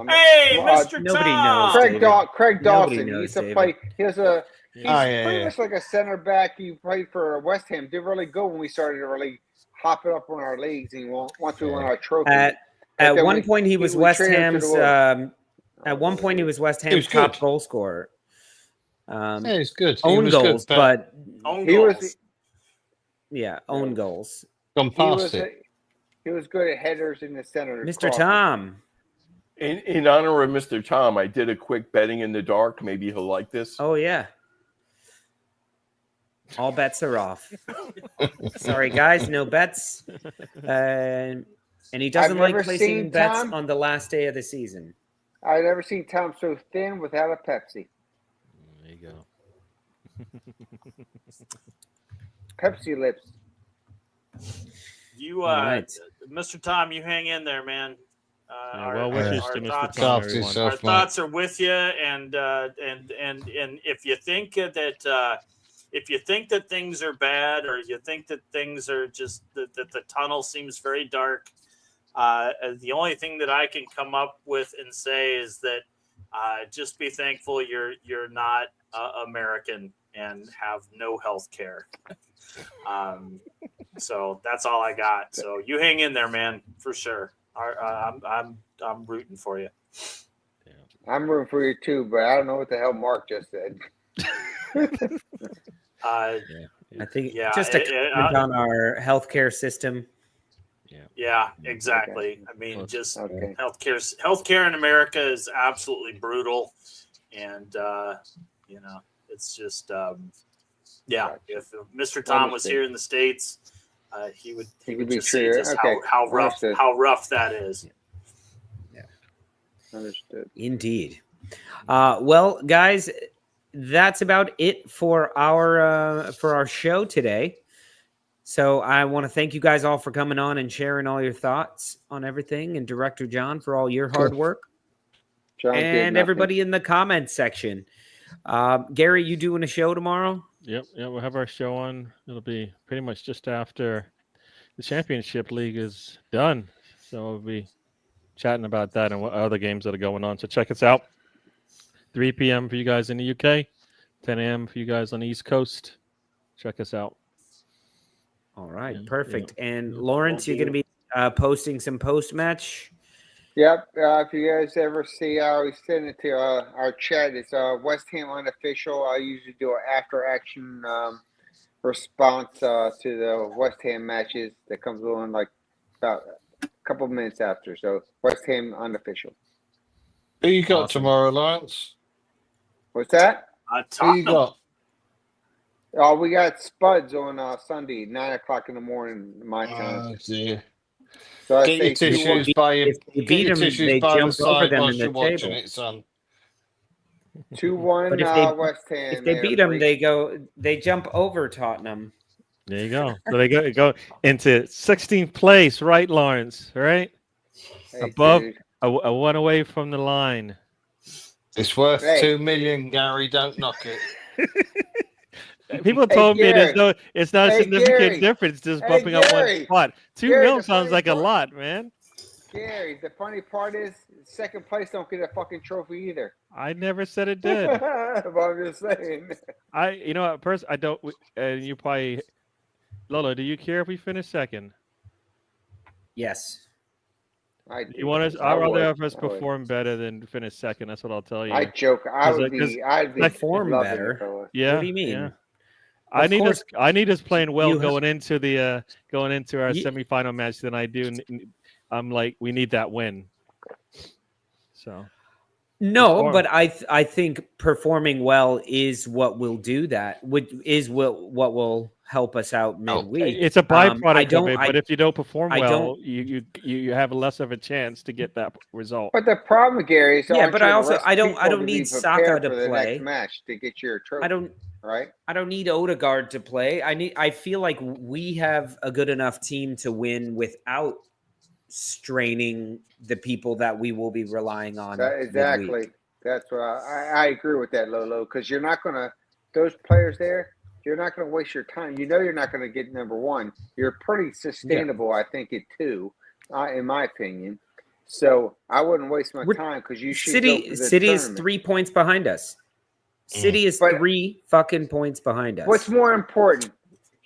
Hey, Mr. Nobody Tom. knows. Craig Dawson. He used to David. play. He's pretty much like a center back. He played for West Ham. Did really good when we started to really hop it up on our leagues and want to win our trophies. At one point, he was West Ham's. At one point, he was West Ham's top goal scorer. He's good. Own goals, but own goals. Own goals. Gone past it. He was good at headers in the center. Mr. Tom. In honor of Mr. Tom, I did a quick betting in the dark. Maybe he'll like this. Oh, yeah. All bets are off. Sorry, guys, no bets. And he doesn't like placing bets on the last day of the season. I've never seen Tom so thin without a Pepsi. There you go. Pepsi lips. You, Mr. Tom, you hang in there, man. Well wishes to Mr. Tom. Our thoughts are with you, and if you think that things are bad, or you think that things are just that the tunnel seems very dark, the only thing that I can come up with and say is that just be thankful you're not American and have no health care. So that's all I got. So you hang in there, man, for sure. I'm rooting for you. I'm rooting for you too, but I don't know what the hell Mark just said. I think just a comment on our healthcare system. Yeah, exactly. Okay. I mean, just healthcare in America is absolutely brutal, and it's just If Mr. Tom was here in the States, he would just see just how rough that is. Yeah, understood. Indeed. Well, guys, that's about it for our show today. So I want to thank you guys all for coming on and sharing all your thoughts on everything, and Director John for all your hard work. John and everybody in the comments section. Gary, you doing a show tomorrow? Yep, we'll have our show on. It'll be pretty much just after the Championship League is done. So we'll be chatting about that and what other games that are going on. So check us out. 3 p.m. for you guys in the UK, 10 a.m. for you guys on the East Coast. Check us out. All right, perfect. And Lawrence, you're going to be posting some post-match? Yep. If you guys ever see, I always send it to our chat. It's West Ham Unofficial. I usually do an after-action response to the West Ham matches that comes on like about a couple of minutes after. So West Ham Unofficial. Who you got tomorrow, Lawrence? What's that? Who you got? Oh, we got Spuds on Sunday, 9 o'clock in the morning, my time. Oh, dear. So I get your tissues by your jump over them in the watching table. it, son. 2-1 West Ham. If they beat them, they jump over Tottenham. There you go. So they go into 16th place, right, Lawrence? Right? Hey, above dude. a one away from the line. It's worth 2 million, Gary. Don't knock it. People told me it's not a significant Gary. difference, just bumping up one spot. 2 mil sounds like a lot, man. Gary, the funny part is second place don't get a fucking trophy either. I never said it did. But I'm just saying. First, I don't. You probably, Lolo. Do you care if we finish second? Yes. You want us? I'd rather have us perform better than finish second. That's what I'll tell you. I joke. I'd be perform loving better. it, fellas. Yeah. What do you mean? Yeah. I need us playing well going into our semifinal match than I do. I'm like, we need that win. So. No, but I think performing well is what will do that. What will help us out midweek. It's a byproduct of it, but if you don't perform well, you have less of a chance to get that result. But the problem, Gary, is but I don't need Saka to the play next match to get your trophy. I don't need Odegaard to play. I feel like we have a good enough team to win without straining the people that we will be relying on. Exactly. Midweek. That's what I agree with that, Lolo, because you're not going to – those players there, you're not going to waste your time. You know you're not going to get number one. You're pretty sustainable, I think, at 2, in my opinion. So I wouldn't waste my time because you should City is 3 points behind us. City is 3 fucking points behind us. What's more important,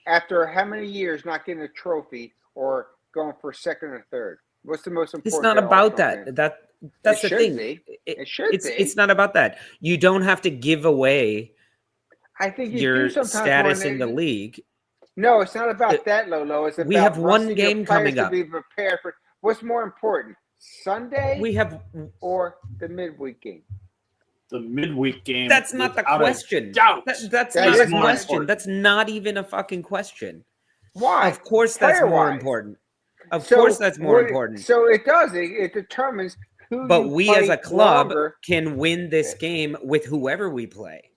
after how many years not getting a trophy or going for second or third? What's the most important? It's not about that. That's the thing. It's not about that. You don't have to give away I think your status in the league. No, it's not about that, Lolo. It's about we have one game coming up. To be prepared for what's more important, Sunday or the midweek game? The midweek game. That's not the question. That's not a question. That's not even a fucking question. Why? Of course that's more important. Of course that's more important. So it does. It determines who. But we as a club can win this game with whoever we play.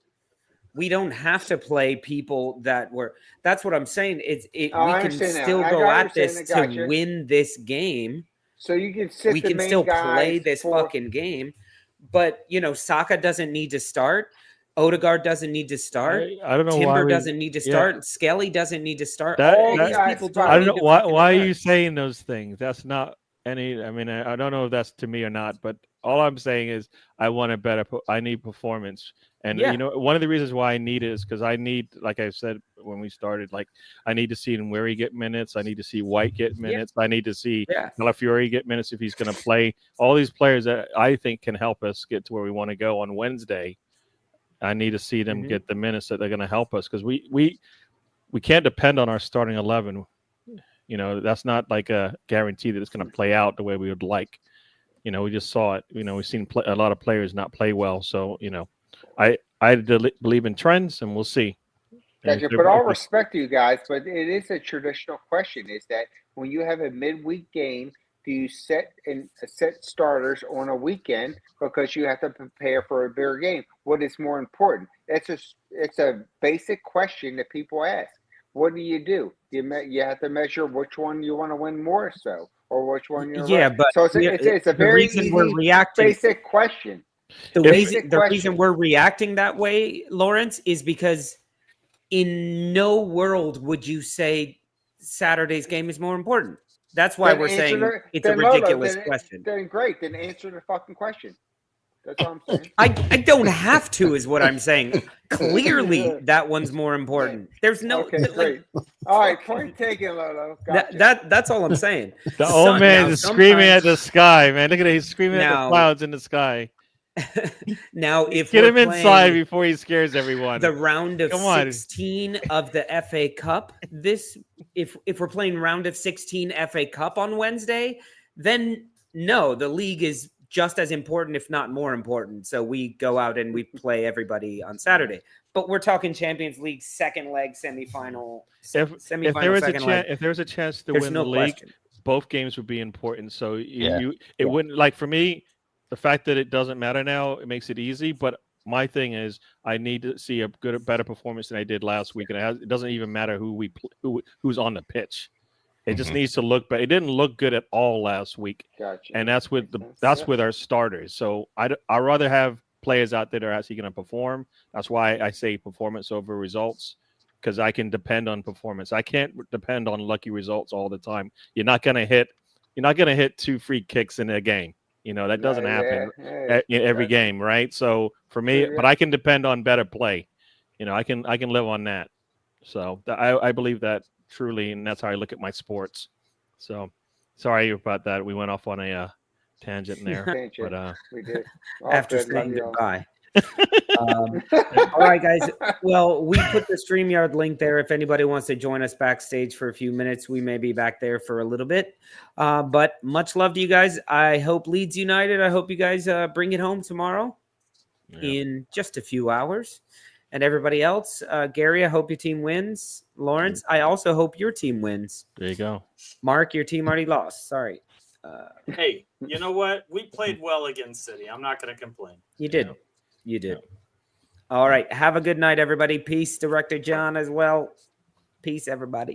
We don't have to play people that were. That's what I'm saying. We can still go at this to win this game. So you can sit. We can still play this fucking game. But Saka doesn't need to start. Odegaard doesn't need to start. I don't know Timber why doesn't need to start. Skelly doesn't need to start. All these people don't. I don't know why are you saying those things. That's not any. I mean, I don't know if that's to me or not. But all I'm saying is, I need performance. And one of the reasons why I need it is because I need, like I said when we started, like I need to see Nweri get minutes. I need to see White get minutes. I need to see Calafiori get minutes if he's going to play. All these players that I think can help us get to where we want to go on Wednesday. I need to see them get the minutes that they're going to help us because we can't depend on our starting 11. That's not like a guarantee that it's going to play out the way we would like. We just saw it. We've seen a lot of players not play well. So, I believe in trends, and we'll see. Gotcha. But all respect to you guys, but it is a traditional question: is that when you have a midweek game, do you set starters on a weekend because you have to prepare for a bigger game? What is more important? It's a basic question that people ask. What do? You have to measure which one you want to win more so, or which one you're but so it's a very easy, basic question. The reason we're reacting that way, Lawrence, is because in no world would you say Saturday's game is more important. That's why we're saying it's a ridiculous question. Then great. Then answer the fucking question. That's all I'm saying. I don't have to, is what I'm saying. Clearly, that one's more important. There's no. Okay, great. All right, point taken, Lolo. Gotcha. That's all I'm saying. The old man is screaming at the sky, man. Look at it. He's screaming at the clouds in the sky. Now, if get him inside before he scares everyone. The round of 16 of the FA Cup. If we're playing round of 16 FA Cup on Wednesday, then no, the league is just as important, if not more important. So we go out and we play everybody on Saturday. But we're talking Champions League second leg semifinal. If there was a chance to win the league, both games would be important. So it wouldn't, like, for me. The fact that it doesn't matter now, it makes it easy. But my thing is, I need to see a better performance than I did last week, and it doesn't even matter who's on the pitch. It just needs to look better. It didn't look good at all last week, and that's with our starters. So I'd rather have players out there that are actually going to perform. That's why I say performance over results, because I can depend on performance. I can't depend on lucky results all the time. You're not going to hit 2 free kicks in a game. That doesn't happen every game, right? So for me, but I can depend on better play. I can live on that. So I believe that truly, and that's how I look at my sports. So Sorry about that. We went off on a tangent there. Tangent. But We did. All After good. Love saying you all. goodbye. All right, guys. Well, we put the StreamYard link there. If anybody wants to join us backstage for a few minutes, we may be back there for a little bit. But much love to you guys. I hope Leeds United. I hope you guys bring it home tomorrow in just a few hours. And everybody else, Gary, I hope your team wins. Lawrence, I also hope your team wins. there you go. Mark, your team already lost. Sorry. Hey, you know what? We played well against City. I'm not going to complain. You did. You did. All right. Have a good night, everybody. Peace, Director John, as well. Peace, everybody.